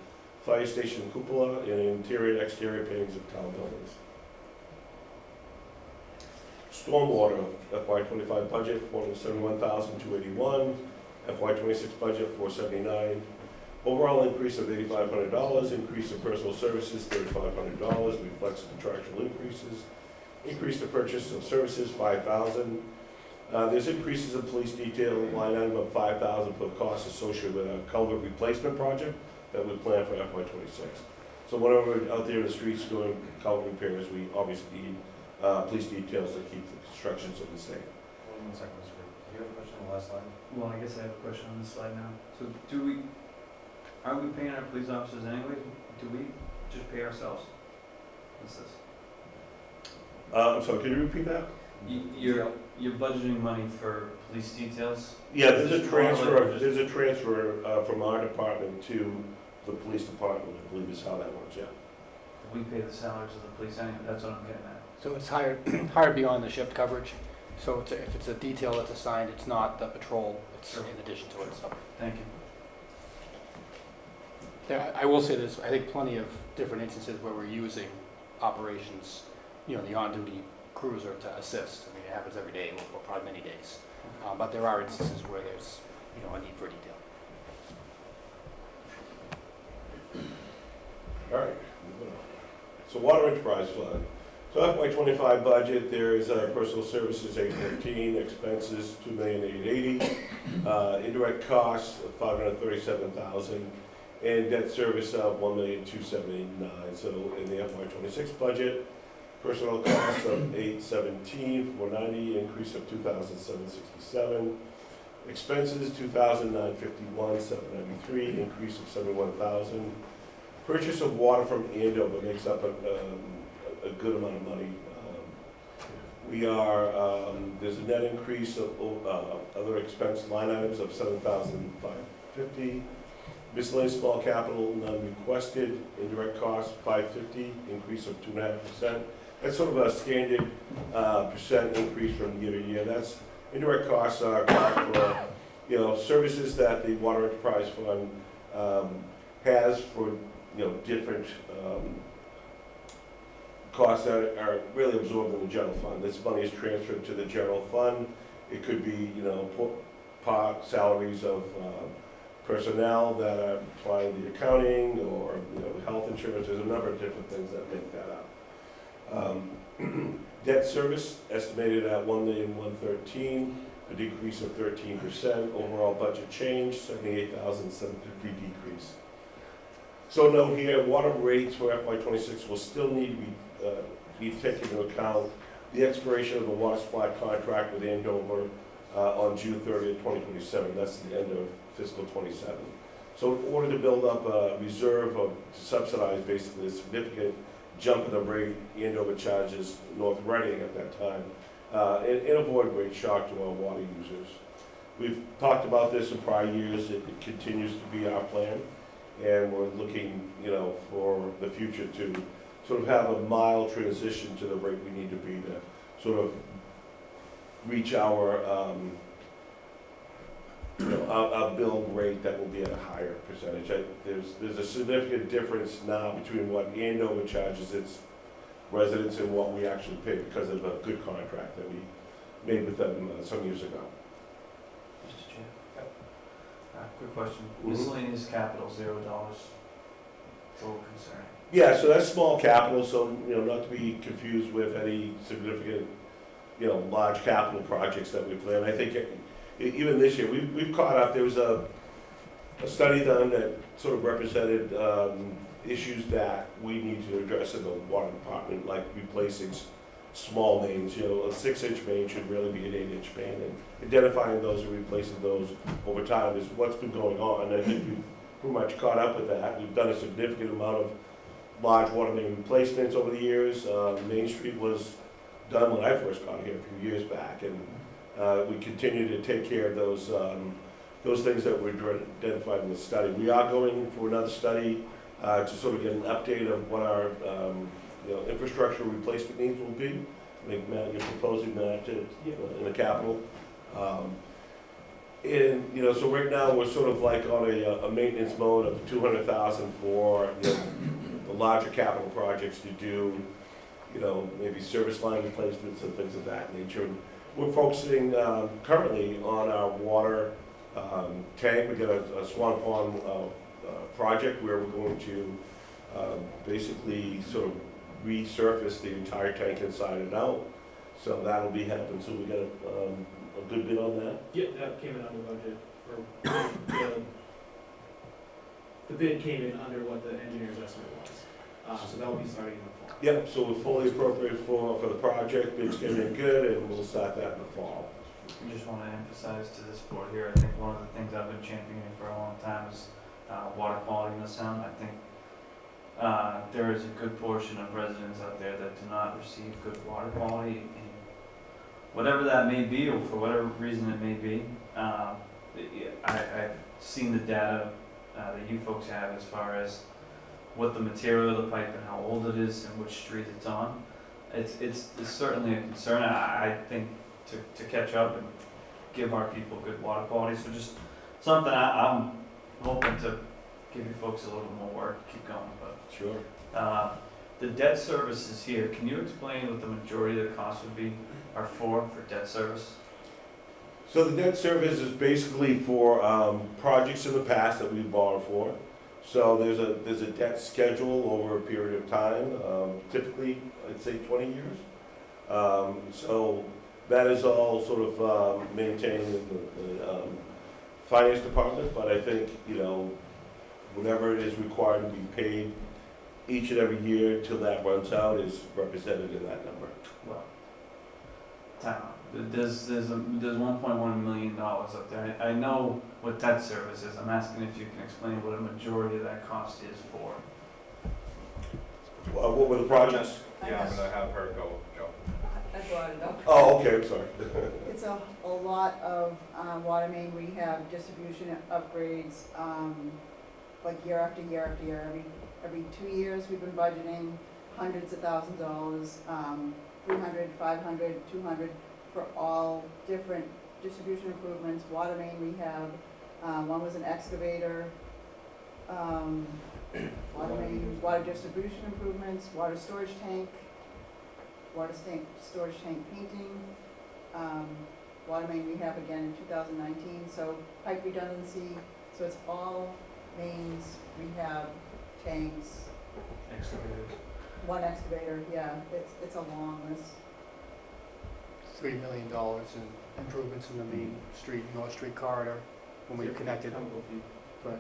fire station cupola and interior and exterior paintings of town buildings. Stormwater, FY '25 budget $471,281, FY '26 budget $479. Overall increase of $8,500, increase in personal services $3,500, reflects contractual increases. Increase the purchase of services $5,000. There's increases in police detail line item of $5,000 for the costs associated with a culvert replacement project that we plan for FY '26. So whenever we're out there in the streets doing culvert repairs, we obviously need police details to keep the construction so safe. 1 second, Mr. Green. Do you have a question on the last slide? Well, I guess I have a question on this slide now. So are we paying our police officers anyway? Do we just pay ourselves? What's this? I'm sorry, can you repeat that? You're budgeting money for police details? Yeah, there's a transfer from our department to the police department, I believe is how that works, yeah. We pay the salaries of the police anyway, that's what I'm getting at. So it's hired beyond the shift coverage. So if it's a detail that's assigned, it's not the patrol, it's in addition to it, so. Thank you. I will say there's, I think, plenty of different instances where we're using operations, the on-duty cruiser to assist. I mean, it happens every day, or probably many days. But there are instances where there's, a need for detail. All right. So water enterprise fund. So FY '25 budget, there is personal services $815, expenses $2,880,000, indirect costs $537,000, and debt service of $1,279,000. So in the FY '26 budget, personnel costs of $817,490, increase of $2,767. Expenses, $2,951,793, increase of $71,000. Purchase of water from Andover makes up a good amount of money. We are, there's a net increase of other expense line items of $7,550. Miscellaneous small capital, none requested. Indirect costs, $550, increase of 2.5%. That's sort of a standard percent increase from year to year. That's indirect costs are costs for, services that the Water Enterprise Fund has for, different costs that are really absorbed in the general fund. This money is transferred to the general fund. It could be, part salaries of personnel that are applying the accounting or, health insurance. There's a number of different things that make that up. Debt service estimated at $1,113,000, a decrease of 13%. Overall budget change, $78,750 decrease. So note here, water rates for FY '26 will still need to be taken into account the expiration of the water supply contract with Andover on June 30th, 2027. That's the end of fiscal '27. So in order to build up a reserve to subsidize basically a significant jump in the rate Andover charges North Reading at that time, and avoid rate shock to our water users. We've talked about this in prior years. It continues to be our plan, and we're looking, for the future to sort of have a mild transition to the rate we need to be to sort of reach our a bill rate that will be at a higher percentage. There's a significant difference now between what Andover charges its residents and what we actually pay because of a good contract that we made with them some years ago. Mr. Chair. Quick question. Miscellaneous capital, $0. Total concern. Yeah, so that's small capital, so, not to be confused with any significant, large capital projects that we plan. I think even this year, we've caught up. There was a study done that sort of represented issues that we need to address in the water department, like replacing small mains. A 6-inch main should really be an 8-inch main, and identifying those and replacing those over time is what's been going on. I think we've pretty much caught up with that. We've done a significant amount of large water main replacements over the years. Main Street was done when I first got here a few years back, and we continue to take care of those things that were identified in the study. We are going for another study to sort of get an update of what our infrastructure replacement needs will be. I think, Matt, you're proposing that in the capital. So right now we're sort of like on a maintenance mode of $200,000 for the larger capital projects to do, maybe service line replacements and things of that nature. We're focusing currently on our water tank. We got a Swan Pond project where we're going to basically sort of resurface the entire tank inside and out. So that'll be happening. So we got a good bit on that. Yeah, that came in under budget. The bid came in under what the engineer's estimate was. So that will be starting in the fall. Yep, so we're fully appropriate for the project. Bids came in good, and we'll start that in the fall. I just want to emphasize to this board here, I think one of the things I've been championing for a long time is water quality in the sound. I think there is a good portion of residents out there that do not receive good water quality, and whatever that may be, or for whatever reason it may be. I've seen the data that you folks have as far as what the material of the pipe and how old it is and which street it's on. It's certainly a concern. I think to catch up and give our people good water quality. So just something I'm hoping to give you folks a little more work, keep going. But sure. The debt service is here. Can you explain what the majority of the costs would be for debt service? So the debt service is basically for projects in the past that we borrowed for. So there's a debt schedule over a period of time, typically I'd say 20 years. So that is all sort of maintained in the finance department, but I think, whatever is required to be paid each and every year till that runs out is represented in that number. Well, time out. There's 1.1 million dollars up there. I know what debt service is. I'm asking if you can explain what a majority of that cost is for. What were the projects? Yeah, I'm gonna have her go, Joe. I brought it up. Oh, okay, I'm sorry. It's a lot of water main rehab, distribution upgrades, like year after year after year. Every 2 years, we've been budgeting hundreds of thousands of dollars, 300, 500, 200 for all different distribution improvements, water main rehab. One was an excavator, water main, water distribution improvements, water storage tank, storage tank painting, water main rehab again in 2019, so pipe redundancy, so it's all mains, rehab, tanks, Excavators. one excavator, yeah, it's a long list. $3 million in improvements in the main street, North Street corridor, when we connected for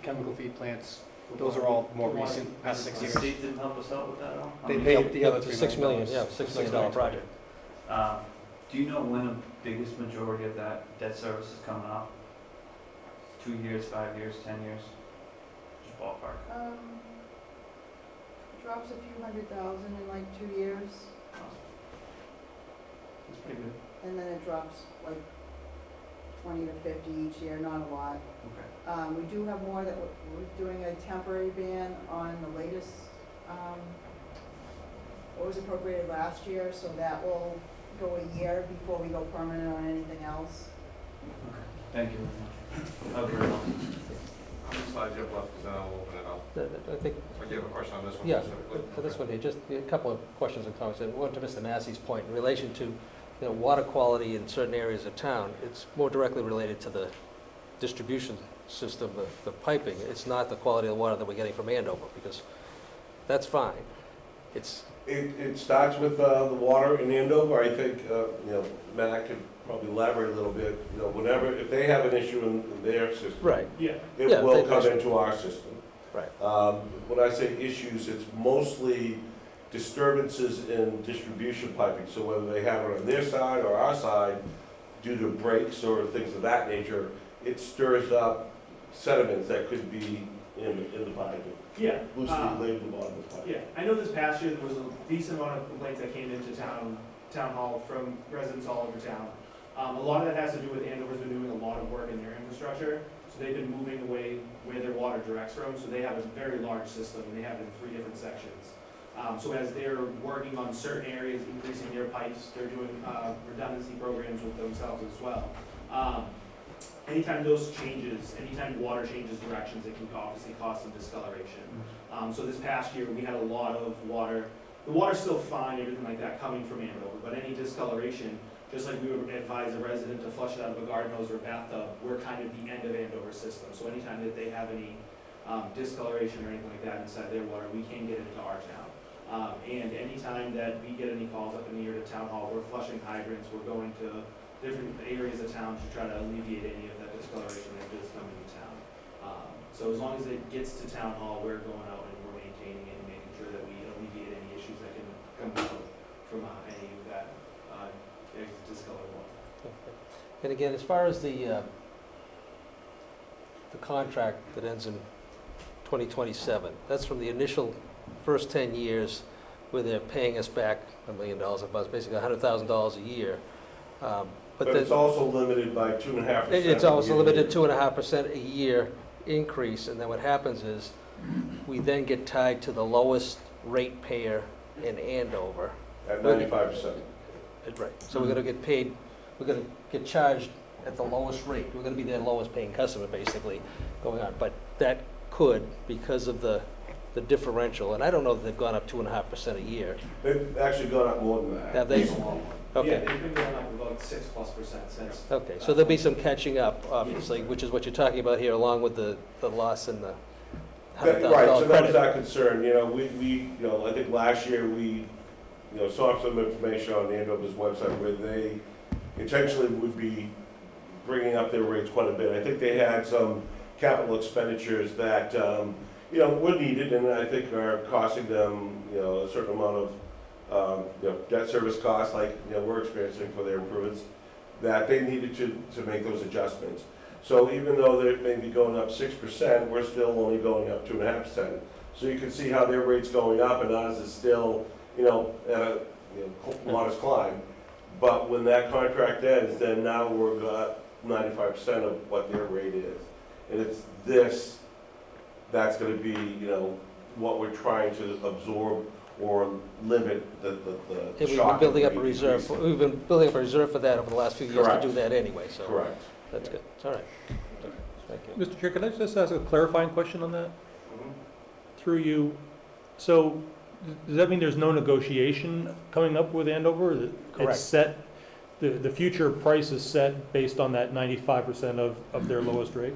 chemical feed plants. Those are all more recent, past 6 The years. state didn't help us out with that at all? They paid the other It's a $3 $6 million. million, yeah, $6 million project. Do you know when the biggest majority of that debt service is coming off? 2 years, 5 years, 10 years? Just ballpark. Drops a few $100,000 in like 2 years, That's pretty good. and then it drops like 20 to 50 each year, not a lot. Okay. We do have more that we're doing a temporary ban on the latest, what was appropriated last year, so that will go a year before we go permanent on anything else. Okay. Thank you very much. That was very helpful. How many slides you have left, because then I'll open it up. I think, So do you have a question on this one yeah, specifically? for this one here, just a couple of questions and comments. One to Mr. Massey's point, in relation to, water quality in certain areas of town, it's more directly related to the distribution system, the piping. It's not the quality of the water that we're getting from Andover, because that's fine. It starts with the water in Andover. I think, Matt could probably elaborate a little bit. Whenever, if they have an issue in their system, Right. it Yeah, will they- come into our system. Right. When I say issues, it's mostly disturbances in distribution piping. So whether they have it on their side or our side, due to breaks or things of that nature, it stirs up sediments that could be in the piping. Yeah. Loosely laid at the bottom of the pipe. Yeah, I know this past year there was a decent amount of complaints that came into town hall from residents all over town. A lot of that has to do with Andover's been doing a lot of work in their infrastructure, so they've been moving away where their water directs from, so they have a very large system, and they have it in 3 different sections. So as they're working on certain areas, increasing their pipes, they're doing redundancy programs with themselves as well. Anytime those changes, anytime water changes directions, it can obviously cause some discoloration. So this past year, we had a lot of water. The water's still fine, everything like that, coming from Andover, but any discoloration, just like we would advise a resident to flush it out of a garden hose or a bathtub, we're kind of the end of Andover's system. So anytime that they have any discoloration or anything like that inside their water, we can get it into our town. And anytime that we get any calls up in the year to town hall, we're flushing hydrants, we're going to different areas of town to try to alleviate any of that discoloration that is coming to town. So as long as it gets to town hall, we're going out and we're maintaining it and making sure that we alleviate any issues that can come out from any of that discolored water. And again, as far as the contract that ends in 2027, that's from the initial first 10 years where they're paying us back $1 million, about basically $100,000 a year. But it's also limited by 2.5%. It's also limited to 2.5% a year increase, and then what happens is we then get tied to the lowest rate payer in Andover. At 95%. Right, so we're gonna get paid, we're gonna get charged at the lowest rate. We're gonna be their lowest paying customer, basically, going on. But that could, because of the differential, and I don't know that they've gone up 2.5% a year. They've actually gone up more than that. Have they? Okay. Yeah, they've been going up about 6+% since. Okay, so there'll be some catching up, obviously, which is what you're talking about here, along with the loss in the $100,000 Right, so that was credit. our concern. I think last year we, saw some information on Andover's website where they intentionally would be bringing up their rates quite a bit. I think they had some capital expenditures that, you know, were needed and I think are costing them, you know, a certain amount of, you know, debt service costs like, you know, we're experiencing for their improvements, that they needed to make those adjustments. So even though they may be going up 6%, we're still only going up 2.5%. So you can see how their rate's going up and ours is still, you know, at a modest climb. But when that contract ends, then now we're got 95% of what their rate is. And it's this, that's gonna be, you know, what we're trying to absorb or limit the And we've shock. been building up a rate reserve, increase. we've been building up a reserve for that over the last few years to Correct. do that anyway, so. Correct. That's good, all right. Thank you. Mr. Chair, can I just ask a clarifying question on that? Mhm. Through you, so does that mean there's no negotiation coming up with Andover? That Correct. It's set, the future price is set based on that 95% of their lowest rate?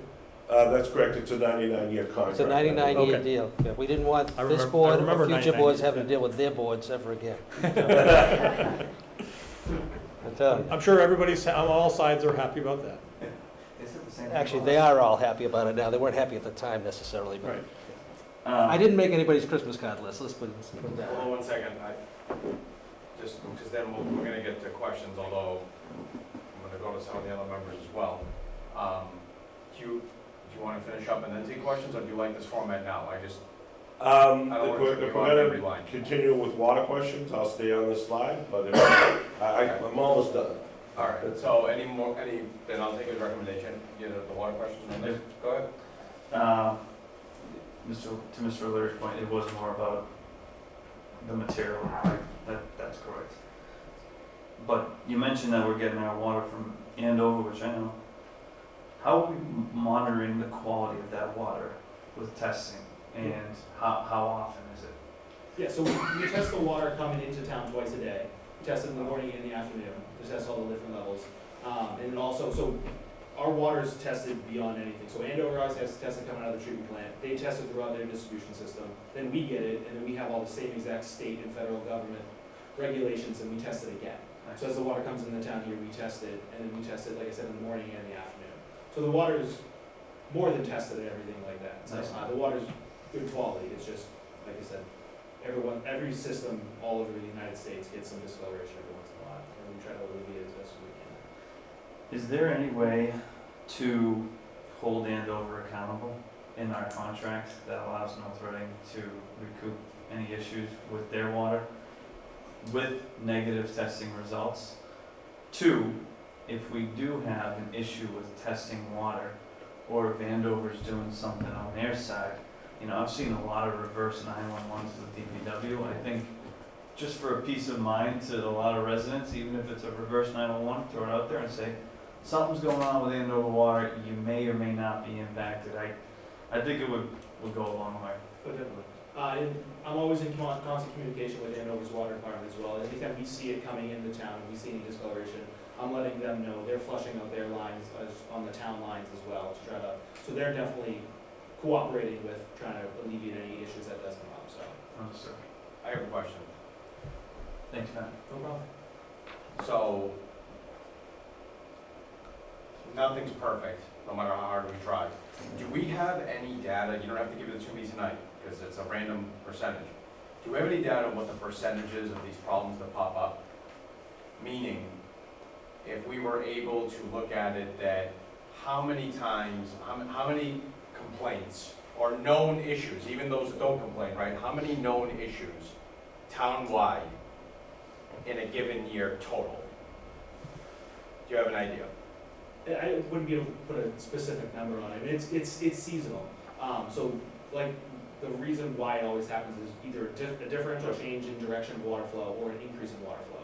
That's correct, it's a 99-year contract. It's a 99-year Okay. deal. Yeah, we didn't want I this remember- board I or remember future 99 boards years, having to yeah. deal with their boards ever again. But, I'm sure everybody's, on all sides are happy about that. actually, they are all happy about it now. They weren't happy at the time necessarily, but Right. I didn't make anybody's Christmas card list, let's put it that Hold way. on one second, just, because then we're gonna get to questions, although I'm gonna go to some of the other members as well. Do you wanna finish up and then take questions, or do you like this format now? I just, I don't want If to we're trip you on every gonna line. continue with water questions, I'll stay on this slide, but if, I'm almost done. All right, so then I'll take his recommendation, get the water questions on this. Go ahead. To Mr. O'Leary's point, it was more about the material, that's correct. But you mentioned that we're getting our water from Andover, which I know. How are we monitoring the quality of that water with testing, and how often is it? Yeah, so we test the water coming into town twice a day. We test it in the morning and in the afternoon, to test all the different levels. And then also, so our water is tested beyond anything. So Andover always has tested coming out of the treatment plant. They test it throughout their distribution system. Then we get it, and then we have all the same exact state and federal government regulations, and we test it again. So as the water comes into town here, we test it, and then we test it, like I said, in the morning and the afternoon. So the water is more than tested and everything like that. So the water's good quality. It's just, like I said, every system all over the United States gets some discoloration every once in a while, and we try to alleviate it as best as we can. Is there any way to hold Andover accountable in our contract that allows North Reading to recoup any issues with their water with negative testing results? Two, if we do have an issue with testing water, or if Andover's doing something on their side, you know, I've seen a lot of reverse 911s with DPW. I think just for a peace of mind to a lot of residents, even if it's a reverse 911, throw it out there and say, something's going on with Andover water, you may or may not be impacted. I think it would go a long way. And I'm always in constant communication with Andover's water department as well. Anytime we see it coming into town, and we see any discoloration, I'm letting them know. They're flushing out their lines on the town lines as well to try to, so they're definitely cooperating with trying to alleviate any issues that does come up, so. Understood. I have a question. Thanks, Matt. No problem. So, nothing's perfect, no matter how hard we try. Do we have any data, you don't have to give it to me tonight, because it's a random percentage. Do we have any data on what the percentages of these problems that pop up? Meaning, if we were able to look at it, that how many times, how many complaints or known issues, even those that don't complain, right? How many known issues townwide in a given year total? Do you have an idea? I wouldn't be able to put a specific number on it. It's seasonal. So like the reason why it always happens is either a differential change in direction of water flow or an increase in water flow.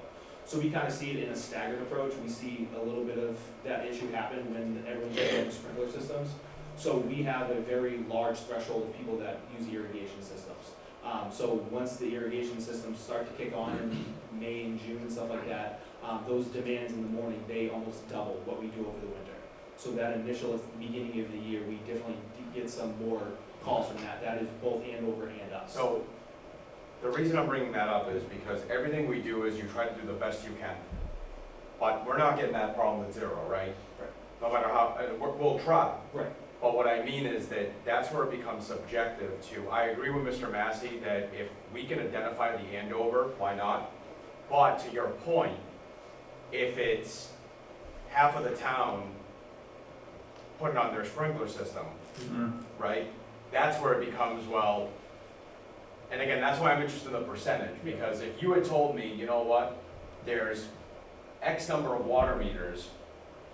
So we kind of see it in a staggered approach. We see a little bit of that issue happen when everyone's getting the sprinkler systems. So we have a very large threshold of people that use irrigation systems. So once the irrigation systems start to kick on in May and June and stuff like that, those demands in the morning, they almost double what we do over the winter. So that initial beginning of the year, we definitely get some more calls from that. That is both Andover and us. So, the reason I'm bringing that up is because everything we do is you try to do the best you can. But we're not getting that problem at zero, right? Right. No matter how, we'll try. Right. But what I mean is that that's where it becomes subjective to, I agree with Mr. Massey that if we can identify the Andover, why not? But to your point, if it's half of the town putting on their sprinkler system, right? That's where it becomes, well, and again, that's why I'm interested in the percentage, because if you had told me, you know what, there's X number of water meters,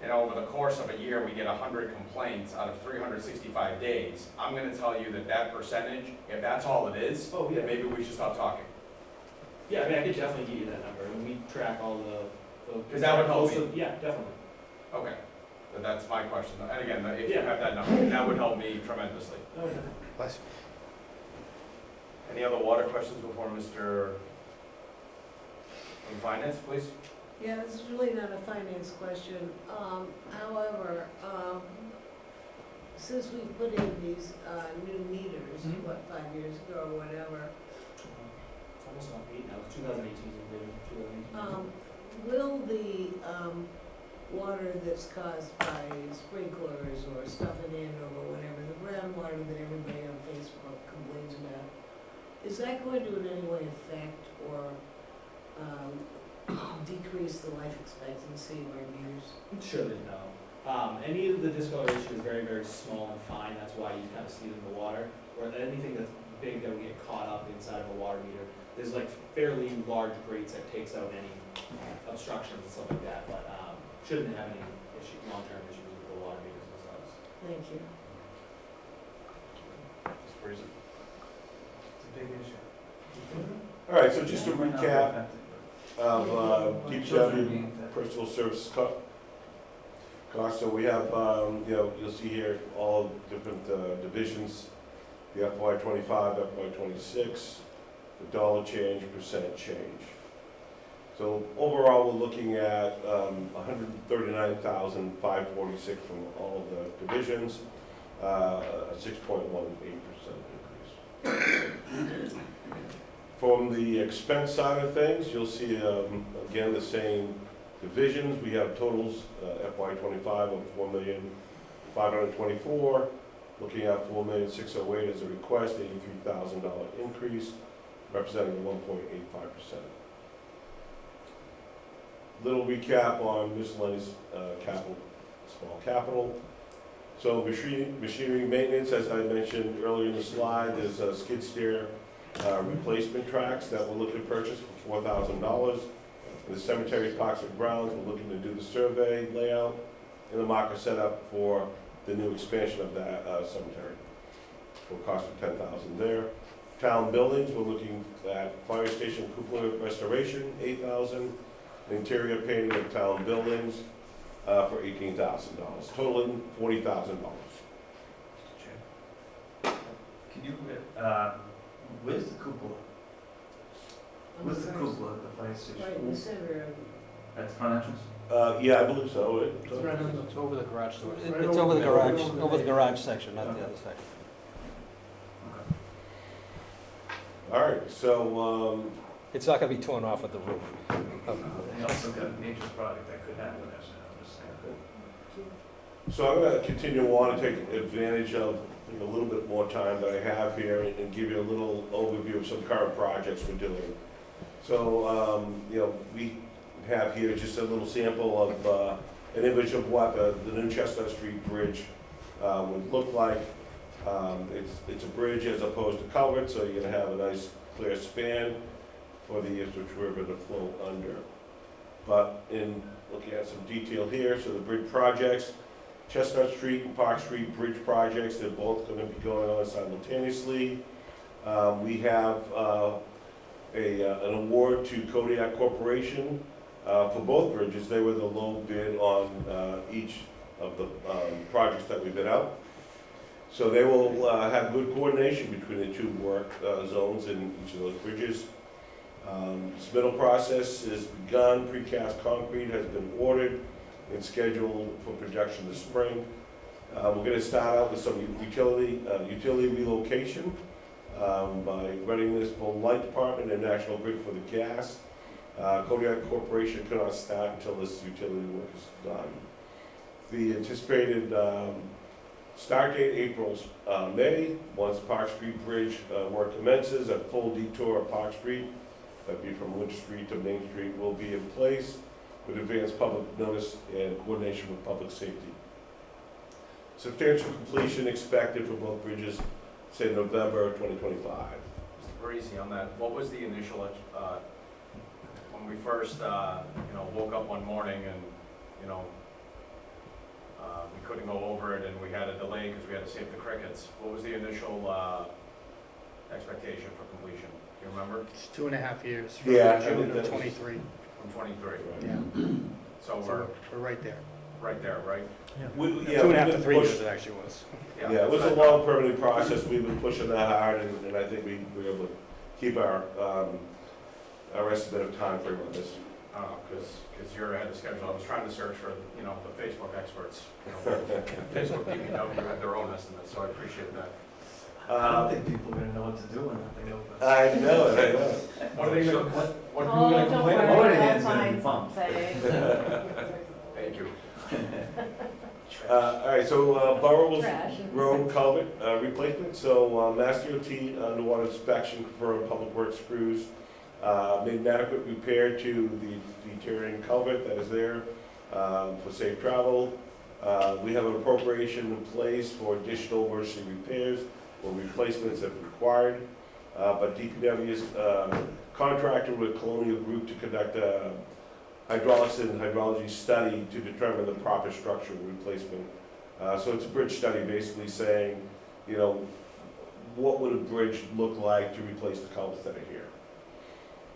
and over the course of a year, we get 100 complaints out of 365 days, I'm gonna tell you that that percentage, if that's all it is, Oh, yeah. then maybe we should stop talking. Yeah, I mean, I could definitely give you that number, and we track all the. 'Cause that would help me. Yeah, definitely. Okay, but that's my question, and again, if you have that number, that would help me tremendously. Oh, yeah. Bless Any other water questions before Mr. from Finance, please? Yeah, this is really not a finance question. However, since we put in these new meters, Mhm. what, 5 years ago or whatever, It's almost not 8 now, it's 2018, we did it, 2018. will the water that's caused by sprinklers or stuff in Andover or whatever, the groundwater that everybody on Facebook complains about, is that going to in any way affect or decrease the life expectancy of our meters? Surely no. Any of the discoloration is very, very small and fine, that's why you kind of see it in the water. Or anything that's big that will get caught up inside of a water meter, there's like fairly large grates that takes out any obstructions and stuff like that, but shouldn't have any issue, long-term issues with the water meters themselves. Thank you. It's It's a big issue. All right, so just a recap of DPW personal services costs. So we have, you'll see here all different divisions, the FY '25, FY '26, the dollar change, percent change. So overall, we're looking at $139,546 from all of the divisions, a 6.18% increase. From the expense side of things, you'll see, again, the same divisions. We have totals, FY '25 of $4,524,000, looking at $4,608,000 as a request, $83,000 increase, representing 1.85%. Little recap on miscellaneous capital, small capital. So machinery maintenance, as I mentioned earlier in the slide, there's a skid steer replacement tracks that we're looking to purchase for $4,000. The cemetery, parks and grounds, we're looking to do the survey layout and the marker setup for the new expansion of that cemetery for a cost of $10,000 there. Town buildings, we're looking at fire station cupola restoration, $8,000. Interior painting of town buildings for $18,000, totaling $40,000. Can you, where's the cupola? Where's the cupola at the fire station? Right in the center of At the front entrance? Yeah, I believe so. It's over the garage door. It's over the garage, over the garage section, not the other section. All right, so, It's not gonna be torn off at the roof. They also got a major project that could happen, I'm just saying. so I'm gonna continue on and take advantage of a little bit more time that I have here and give you a little overview of some current projects we're doing. So, we have here just a little sample of an image of what the new Chestnut Street Bridge would look like. It's a bridge as opposed to culvert, so you're gonna have a nice clear span for the Ipswich River to flow under. But in looking at some detail here, so the bridge projects, Chestnut Street and Park Street Bridge projects, they're both gonna be going on simultaneously. We have an award to Kodiak Corporation for both bridges. They were the low bid on each of the projects that we bid out. So they will have good coordination between the two work zones in each of those bridges. Submittal process is begun, precast concrete has been ordered and scheduled for production this spring. We're going to start out with some utility relocation by Readiness Light Department and National Grid for the gas. Kodiak Corporation cannot start until this utility work is done. The anticipated Start date April, May. Once Park Street Bridge work commences, a full detour of Park Street, that'd be from Lynch Street to Main Street, will be in place with advanced public notice and coordination with public safety. Substantial completion expected for both bridges, say November 2025. Mr. Parisi, on that, what was the initial, when we first, woke up one morning and, we couldn't go over it and we had a delay because we had to save the crickets. What was the initial expectation for completion? Do you remember? It's 2.5 years from Yeah, June that of was- 23. From 23. Yeah, So so we're right there. right there, right? Yeah, 2.5 we've to been 3 push- years it actually was. Yeah, it was a long permitting process. We've been pushing that hard, and I think we were able to keep our estimate of time frame on this. Because you're ahead of schedule. I was trying to search for, the Facebook experts. Facebook DPW had their own estimates, so I appreciate that. I don't think people are gonna know what to do when nothing opens. I know it, I know. What are they gonna complain? What are Oh, we gonna don't complain worry, about? I'll It's gonna be find bumped. something. Thank you. All right, so Burrows Trash. Road culvert replacement. So Mass DOT underwater inspection for Public Works crews made an adequate repair to the deteriorating culvert that is there for safe travel. We have an appropriation in place for additional emergency repairs or replacements if required. But DPW is contracted with Colonial Group to conduct a hydraulics and hydrology study to determine the proper structural replacement. So it's a bridge study basically saying, what would a bridge look like to replace the culverts that are here?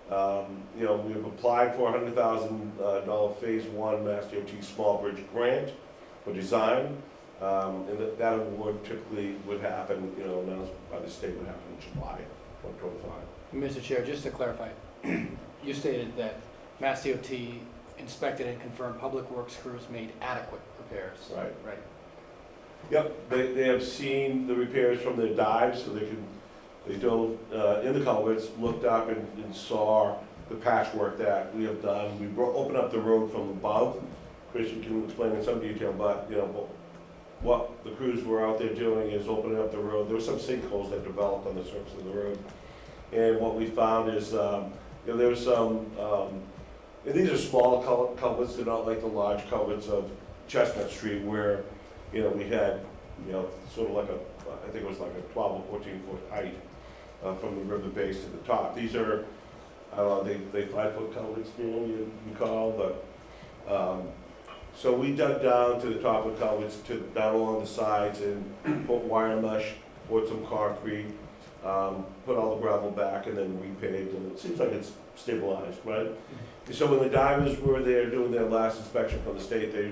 We've applied for a $100,000 Phase 1 Mass DOT Small Bridge Grant for design. And that award typically would happen, announced by the state would happen in July 2025. Mr. Chair, just to clarify, you stated that Mass DOT inspected and confirmed Public Works crews made adequate repairs. Right. Right. Yep, they have seen the repairs from their dives, so they dove in the culverts, looked up and saw the patchwork that we have done. We opened up the road from above. Chris, you can explain in some detail, but, what the crews were out there doing is opening up the road. There were some sinkholes that developed on the surface of the road. And what we found is, there was some, and these are small culverts, they're not like the large culverts of Chestnut Street where, we had, sort of like I think it was like a 12 or 14 foot height from the river base to the top. These are, I don't know, they 5-foot culverts, you call, but, so we dug down to the top of the culverts, down along the sides and put wire mesh, poured some concrete, put all the gravel back and then repaved, and it seems like it's stabilized, right? So when the divers were there doing their last inspection from the state, they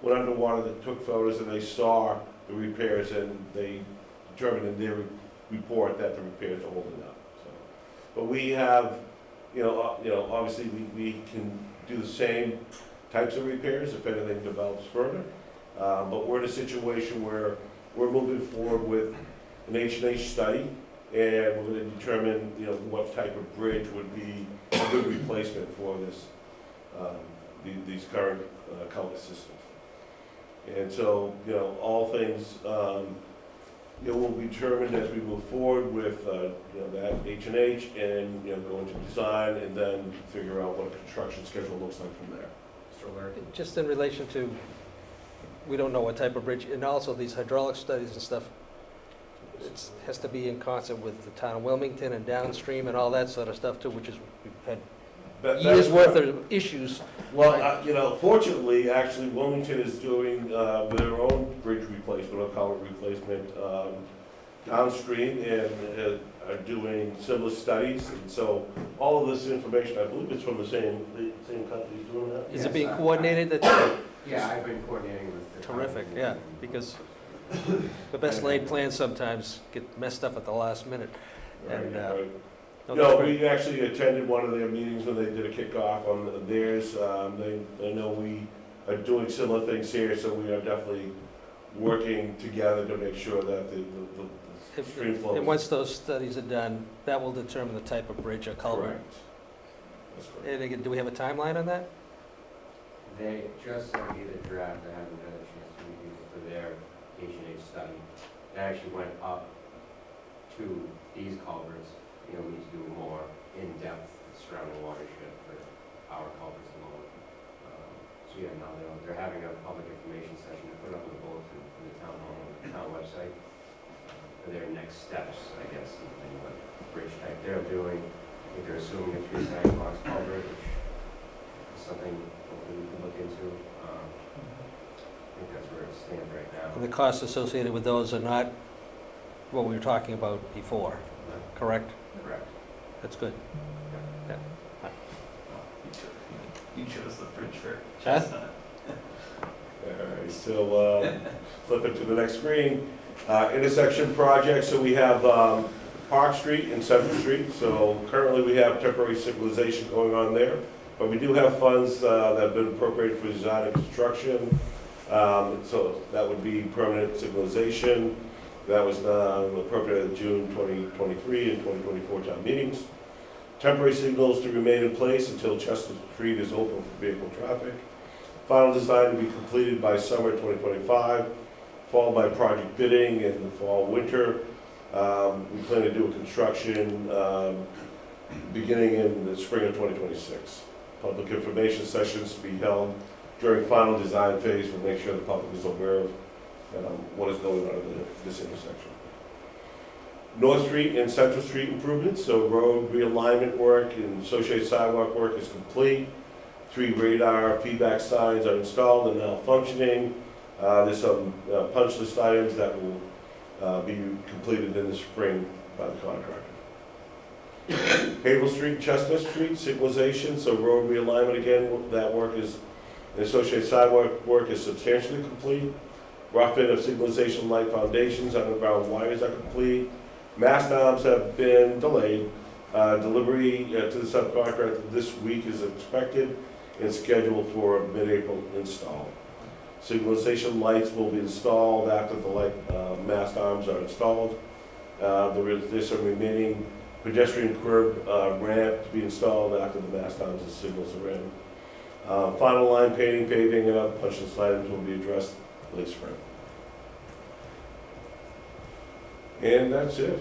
went underwater, they took photos, and they saw the repairs, and they determined in their report that the repairs are holding up. So, but we have, obviously we can do the same types of repairs if anything develops further. But we're in a situation where we're moving forward with an H&H study, and we're going to determine, what type of bridge would be a good replacement for this, these current culvert systems. And so, all things, will be determined as we move forward with, that H&H and, go into design and then figure out what a construction schedule looks like from there. Mr. O'Leary? Just in relation to, we don't know what type of bridge, and also these hydraulic studies and stuff, it has to be in concert with the town of Wilmington and downstream and all that sort of stuff too, which is, we've had years worth of issues. Well, fortunately, actually, Wilmington is doing their own bridge replacement, or culvert replacement, downstream, and are doing similar studies. And so all of this information, I believe it's from the same companies doing that. Is it being coordinated? Yeah, I've been coordinating with the. Terrific, yeah, because the best laid plans sometimes get messed up at the last minute. And, Right. no, No, that's great. we actually attended one of their meetings when they did a kickoff on theirs. I know we are doing similar things here, so we are definitely working together to make sure that the stream flows. And once those studies are done, that will determine the type of bridge or culvert. Correct. That's correct. And again, do we have a timeline on that? They just sent me the draft, I haven't had a chance to review it for their H&H study. It actually went up to these culverts. We need to do more in-depth surrounding watershed for our culverts alone. So yeah, now they're having a public information session to put up in the bulletin in the town hall, on the town website, for their next steps, I guess, in what bridge type they're doing. I think they're assuming a 3-sidewalk culvert, which is something hopefully we can look into. I think that's where it stands right now. And the costs associated with those are not what we were talking about before, correct? Correct. That's good. You chose the bridge for Huh? Chestnut. All right, so flipping to the next screen. Intersection project, so we have Park Street and Central Street. So currently we have temporary signalization going on there. But we do have funds that have been appropriated for design and construction. So that would be permanent signalization. That was appropriated in June 2023 and 2024 town meetings. Temporary signals to remain in place until Chestnut Street is open for vehicle traffic. Final design to be completed by summer 2025, followed by project bidding in the fall, winter. We plan to do a construction beginning in the spring of 2026. Public information sessions to be held during final design phase. We'll make sure the public is aware of what is going on at this intersection. North Street and Central Street improvements, so road realignment work and associated sidewalk work is complete. 3 radar feedback signs are installed and now functioning. There's some punch list items that will be completed in the spring by the contractor. Havel Street, Chestnut Street, signalization, so road realignment again, that work is, the associated sidewalk work is substantially complete. Roughing of signalization light foundations, underground wires are complete. Mast arms have been delayed. Delivery to the subcontractor this week is expected and scheduled for mid-April install. Signalization lights will be installed after the light mast arms are installed. There's some remaining pedestrian curb ramp to be installed after the mast arms and signals are in. Final line painting, paving, and other punch list items will be addressed late spring. And that's it.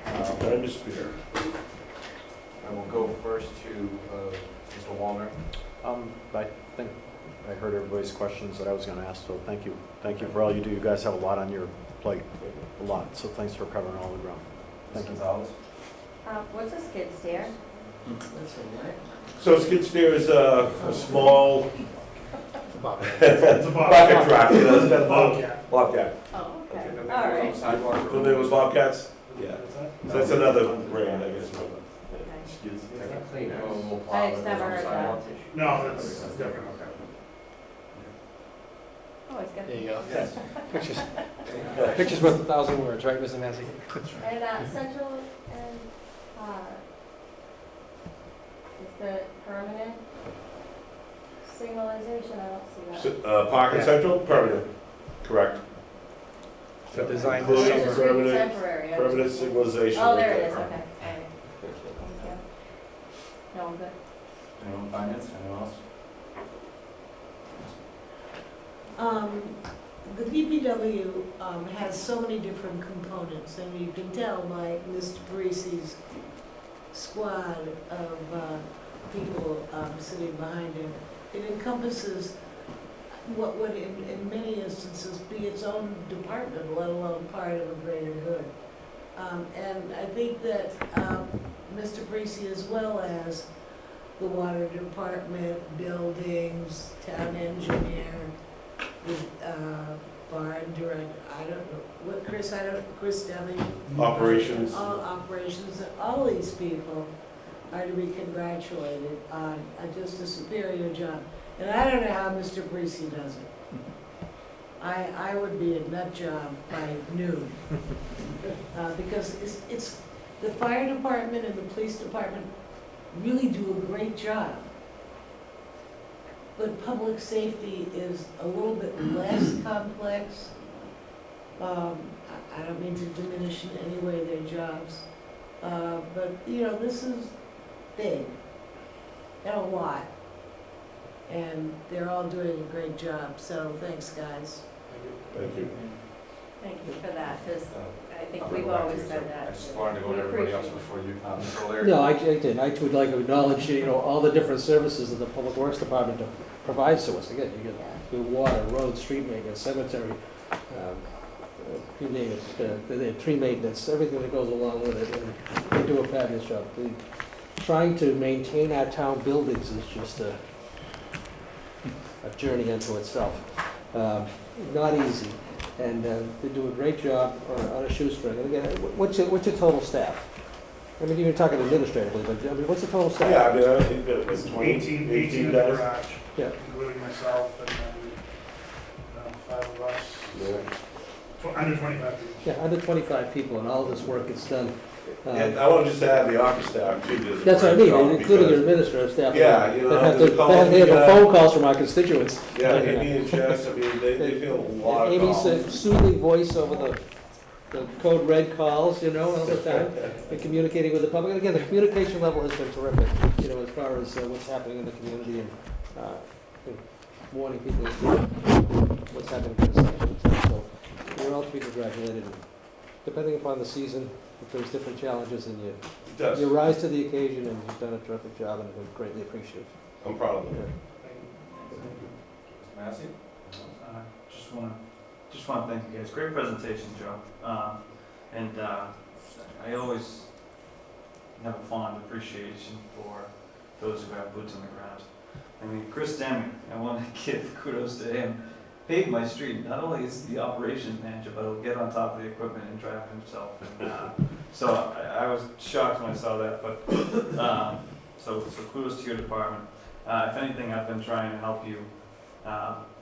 Time to spare. I will go first to Mr. Wallner. I think I heard everybody's questions that I was gonna ask, so thank you. Thank you for all you do. You guys have a lot on your plate, a lot, so thanks for covering all the ground. Thank you. What's a skid steer? So skid steer is a small It's a bobcat. bucket truck, you know, it's got a Bobcat. bobcat. Oh, okay, Okay, all then right. there's sidewalk. Familiar with bobcats? Yeah. So that's another brand, I guess. Clean out. We'll plow I it, just there's never no heard sidewalk. No, that's different. Okay. Oh, it's got. There you go. Yes. Pictures worth 1,000 words, right, Mr. Massey? And Central and, is the permanent signalization, I don't see that. Park and Central, permanent, correct. So design Oh, this it's summer. just really Permanent, temporary. permanent signalization. Oh, there it is, okay, all right. Thank you. No, I'm good. Anyone finance, anyone else? The DPW has so many different components, and you can tell by Mr. Parisi's squad of people sitting behind him. It encompasses what would in many instances be its own department, let alone part of a greater good. And I think that Mr. Parisi, as well as the water department, buildings, town engineer, the barn director, I don't know, what, Chris Deming. Operations. All operations, all these people are to be congratulated on just a superior job. And I don't know how Mr. Parisi does it. I would be a nut job by noon. Because it's, the fire department and the police department really do a great job. But public safety is a little bit less complex. I don't mean to diminish in any way their jobs. But, you know, this is big and a lot. And they're all doing a great job, so thanks, guys. Thank you. Thank you for that, because I think I'll we've go back to always you, said sir. that. I just wanted to go to We everybody else appreciate before you, Mr. O'Leary. No, I did. I would like to acknowledge, all the different services that the Public Works Department provides to us. Again, you get your water, road, street maintenance, cemetery, you name it, the tree maintenance, everything that goes along with it, and they do a fabulous job. Trying to maintain our town buildings is just a journey unto itself. Not easy, and they do a great job on a shoestring. And again, what's your total staff? I mean, you're talking administratively, but I mean, what's the total staff? Yeah, I mean, I think that it's 18 in the guys. garage, Yeah. including myself, and then 5 of us. Under 25 people. Yeah, under 25 people, and all this work gets done. And I want to just add the office staff too. does a That's what I great mean, job including your because- administrative staff. Yeah, you know, That have there's to calls handle we got. phone calls from our constituents. Yeah, Amy and Jess, I mean, they feel a lot of Amy's calls. soothing voice over the code red calls, all the time, and communicating with the public. And again, the communication level has been terrific, as far as what's happening in the community and warning people what's happening in the section. So we're all to be congratulated. Depending upon the season, if there's different challenges, and you rise to the occasion, and you've done a terrific job, and we're greatly appreciative. I'm proud of them. Mr. Massey? Just want to thank you guys. Great presentation, Joe. And I always have a fond appreciation for those who have boots on the ground. I mean, Chris Deming, I want to give kudos to him. Paved my street. Not only is he the operations manager, but he'll get on top of the equipment and drive it himself. And, so I was shocked when I saw that. But so kudos to your department. If anything, I've been trying to help you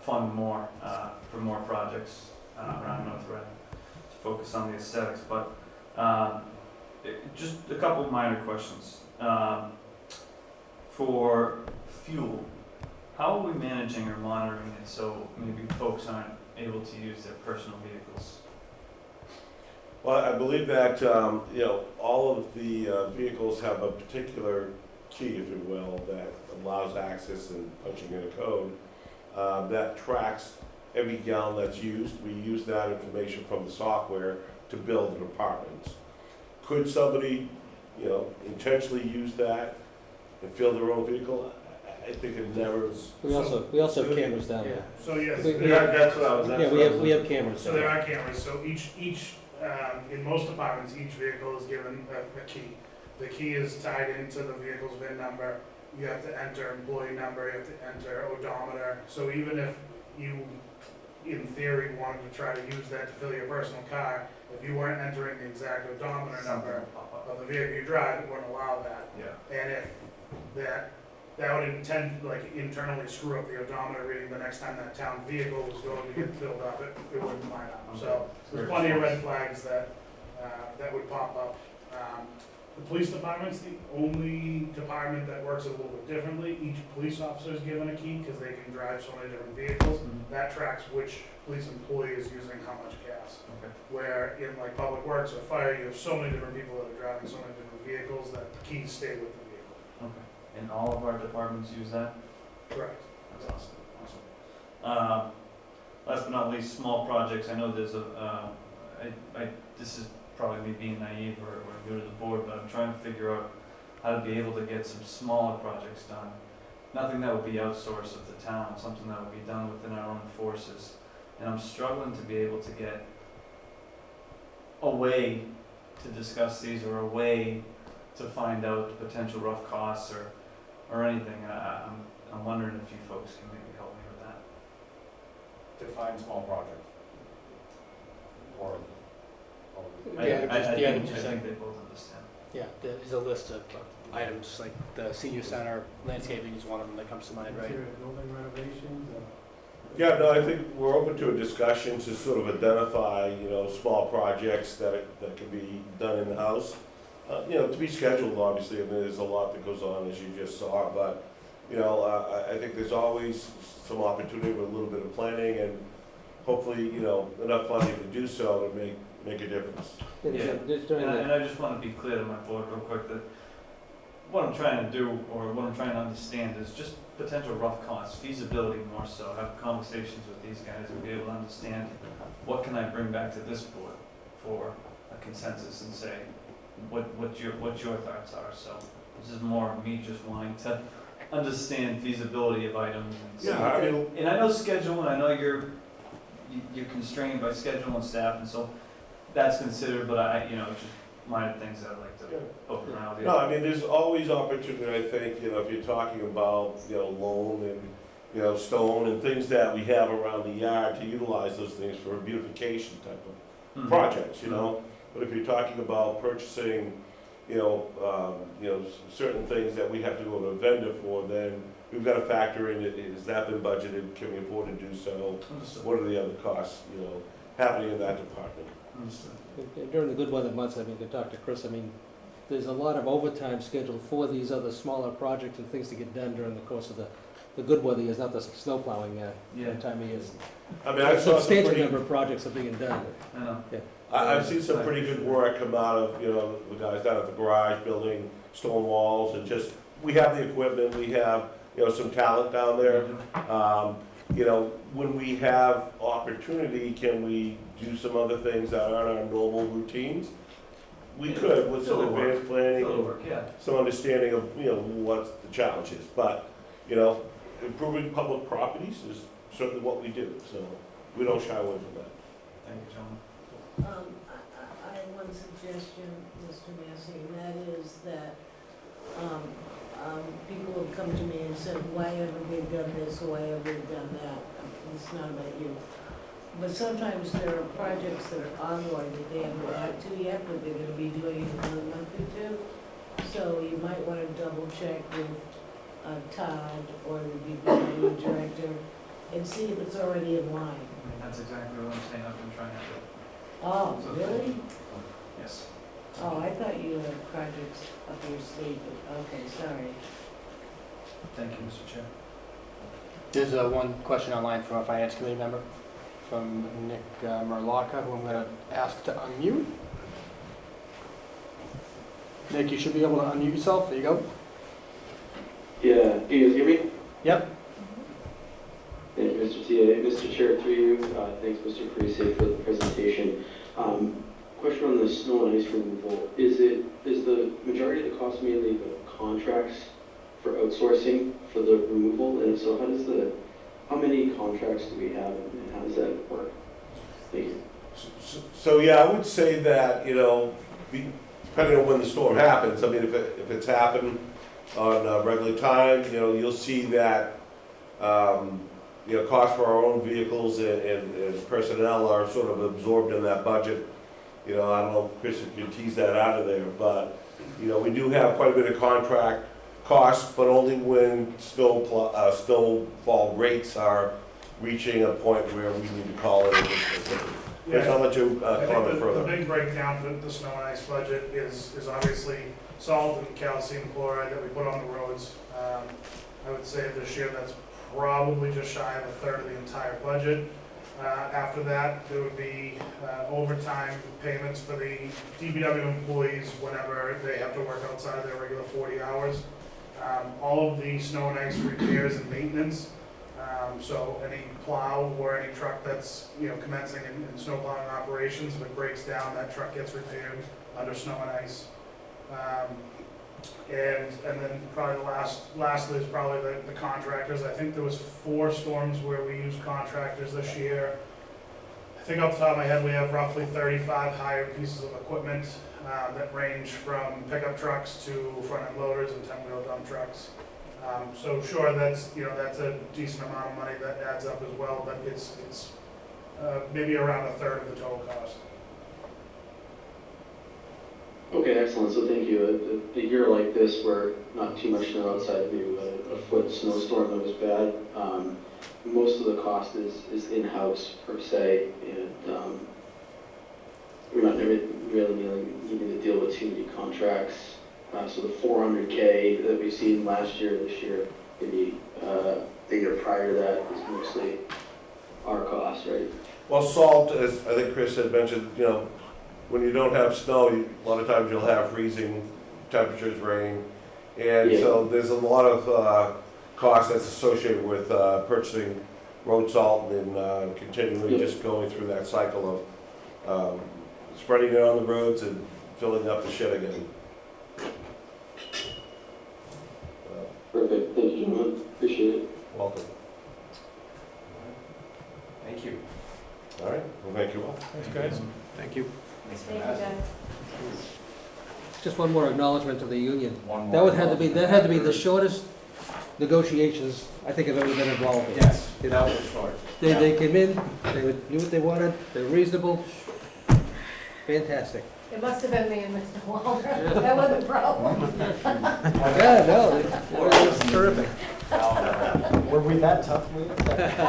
fund more for more projects around North Reading to focus on the aesthetics. But just a couple of minor questions. For fuel, how are we managing or monitoring it so maybe folks aren't able to use their personal vehicles? Well, I believe that, all of the vehicles have a particular key, if you will, that allows access and punching in a code that tracks every gallon that's used. We use that information from the software to build the departments. Could somebody, intentionally use that and fill their own vehicle? I think it never is. We also have cameras down there. So yes, That's what I was asking. Yeah, we have cameras. So there are cameras, so each in most departments, each vehicle is given a key. The key is tied into the vehicle's VIN number. You have to enter employee number, you have to enter odometer. So even if you, in theory, wanted to try to use that to fill your personal car, if you weren't entering the exact odometer number of the vehicle you drive, it wouldn't allow that. Yeah. And if that would internally screw up the odometer reading the next time that town vehicle was going to get filled up, it wouldn't line up. So there's plenty of red flags that would pop up. The police department's the only department that works a little bit differently. Each police officer is given a key because they can drive so many different vehicles. That tracks which police employee is using how much gas. Okay. Where in like public works or fire, you have so many different people that are driving so many different vehicles that the keys stay with the vehicle. Okay. And all of our departments use that? Correct. That's awesome. Last but not least, small projects. I know there's this is probably me being naive or new to the board, but I'm trying to figure out how to be able to get some smaller projects done. Nothing that would be outsourced of the town, something that would be done within our own forces. And I'm struggling to be able to get a way to discuss these or a way to find out potential rough costs or anything. I'm wondering if you folks can maybe help me with that. Define small project. Or Yeah, I think they both understand. Yeah, there's a list of items, like the senior center, landscaping is one of them that comes to mind, right? Building renovations? Yeah, no, I think we're open to a discussion to sort of identify, small projects that can be done in-house. To be scheduled, obviously, I mean, there's a lot that goes on, as you just saw, but, I think there's always some opportunity with a little bit of planning and hopefully, enough funding to do so to make a difference. Yeah, and I just want to be clear to my board real quick that what I'm trying to do, or what I'm trying to understand, is just potential rough costs, feasibility more so, have conversations with these guys and be able to understand what can I bring back to this board for a consensus and say what your thoughts are. So this is more of me just wanting to understand feasibility of items and see. Yeah, I mean, And I know schedule, and I know you're constrained by schedule and staff, and so that's considered, but I, just minor things that I'd like to poke around. no, I mean, there's always opportunity, I think, if you're talking about, loan and, stone and things that we have around the yard to utilize those things for beautification type of projects, But if you're talking about purchasing, certain things that we have to go to a vendor for, then we've got to factor in, has that been budgeted, can we afford to do so? What are the other costs, happening in that department? During the good weather months, I mean, to talk to Chris, I mean, there's a lot of overtime scheduled for these other smaller projects and things to get done during the course of the good weather years, not the snow plowing time of years. I mean, I A saw some substantial pretty, number of projects are being done. I know. Yeah. I've seen some pretty good work come out of, the guys down at the garage building stone walls and just, we have the equipment, we have, some talent down there. When we have opportunity, can we do some other things that aren't our normal routines? We could with some advanced planning, some understanding of, what the challenge is. But, improving public properties is certainly what we do, so we don't shy away from that. Thank you, gentlemen. I have one suggestion, Mr. Massey, and that is that, people have come to me and said, why haven't we done this, why haven't we done that? It's not about you. But sometimes there are projects that are ongoing that they haven't got to yet, but they're gonna be doing in another month or two. So you might wanna double check with Todd or the DPW director and see if it's already in line. I mean, that's exactly what I'm saying, I've been trying to do. Oh, So, really? Yes. Oh, I thought you had projects up your sleeve, but, okay, sorry. Thank you, Mr. Chair. There's one question online from a finance committee member, from Nick Merlocka, who I'm going to ask to unmute. Nick, you should be able to unmute yourself. There you go. Yeah, can you guys hear me? Yep. Thank you, Mr. TA. Mr. Chair, through you, thanks, Mr. Parisi, for the presentation. Question on the snow and ice removal. Is the majority of the cost mainly the contracts for outsourcing for the removal? And so how many contracts do we have and how does that work? Thank you. So yeah, I would say that, depending on when the storm happens, I mean, if it's happened on a regular time, you'll see that, costs for our own vehicles and personnel are sort of absorbed in that budget. I don't know if Chris could tease that out of there, but, we do have quite a bit of contract costs, but only when snowfall rates are reaching a point where we need to call it. Chris, I'll let you comment further. The big breakdown for the snow and ice budget is obviously salt and calcium chloride that we put on the roads. I would say this year that's probably just shy of a third of the entire budget. After that, there would be overtime payments for the DPW employees whenever they have to work outside their regular 40 hours. All of the snow and ice repairs and maintenance, so any plow or any truck that's commencing in snow plowing operations, if it breaks down, that truck gets repaired under snow and ice. And then probably lastly is probably the contractors. I think there was 4 storms where we used contractors this year. I think off the top of my head, we have roughly 35 hired pieces of equipment that range from pickup trucks to front-end loaders and 10-wheel dump trucks. So sure, that's a decent amount of money that adds up as well, but it's maybe around a third of the total cost. Okay, excellent. So thank you. A year like this where not too much snow outside, maybe a foot snowstorm that was bad, most of the cost is in-house per se, and we're not really needing to deal with too many contracts. So the $400K that we've seen last year, this year, maybe the year prior to that is mostly our cost, right? Well, salt, as I think Chris had mentioned, when you don't have snow, a lot of times you'll have freezing temperatures, rain, And so there's a lot of cost that's associated with purchasing road salt and continually just going through that cycle of spreading it on the roads and filling up the shed again. Perfect, thank you, gentlemen, appreciate it. Welcome. Thank you. All right, well, thank you all. Thanks, guys. Thank you. Thank you, guys. Just one more acknowledgement of the union. One That more. would have to be, that had to be the shortest negotiations I think I've ever been involved in. Yes, You that know, was short. they came in, they knew what they wanted, they were reasonable. Fantastic. It must have been me and Mr. Walner. That wasn't the problem. Yeah, no, it was terrific. Were we that tough? I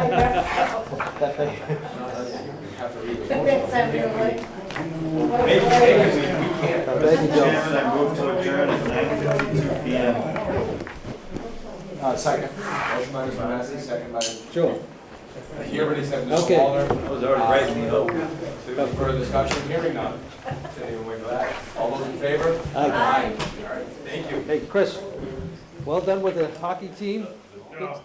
guess so. That they, You have to read the Thanks, everyone. Thank you, Joe. Chairman, I move to adjourn at 9:52 p.m. Second. Motion by Mr. Massey, second by, Sure. he already said Mr. Okay. Wallner. I was already writing it up. Any further discussion? Hearing none. Didn't even wait for that. All those in favor? Aye. All right, thank you. Hey, Chris, well done with the hockey team. No.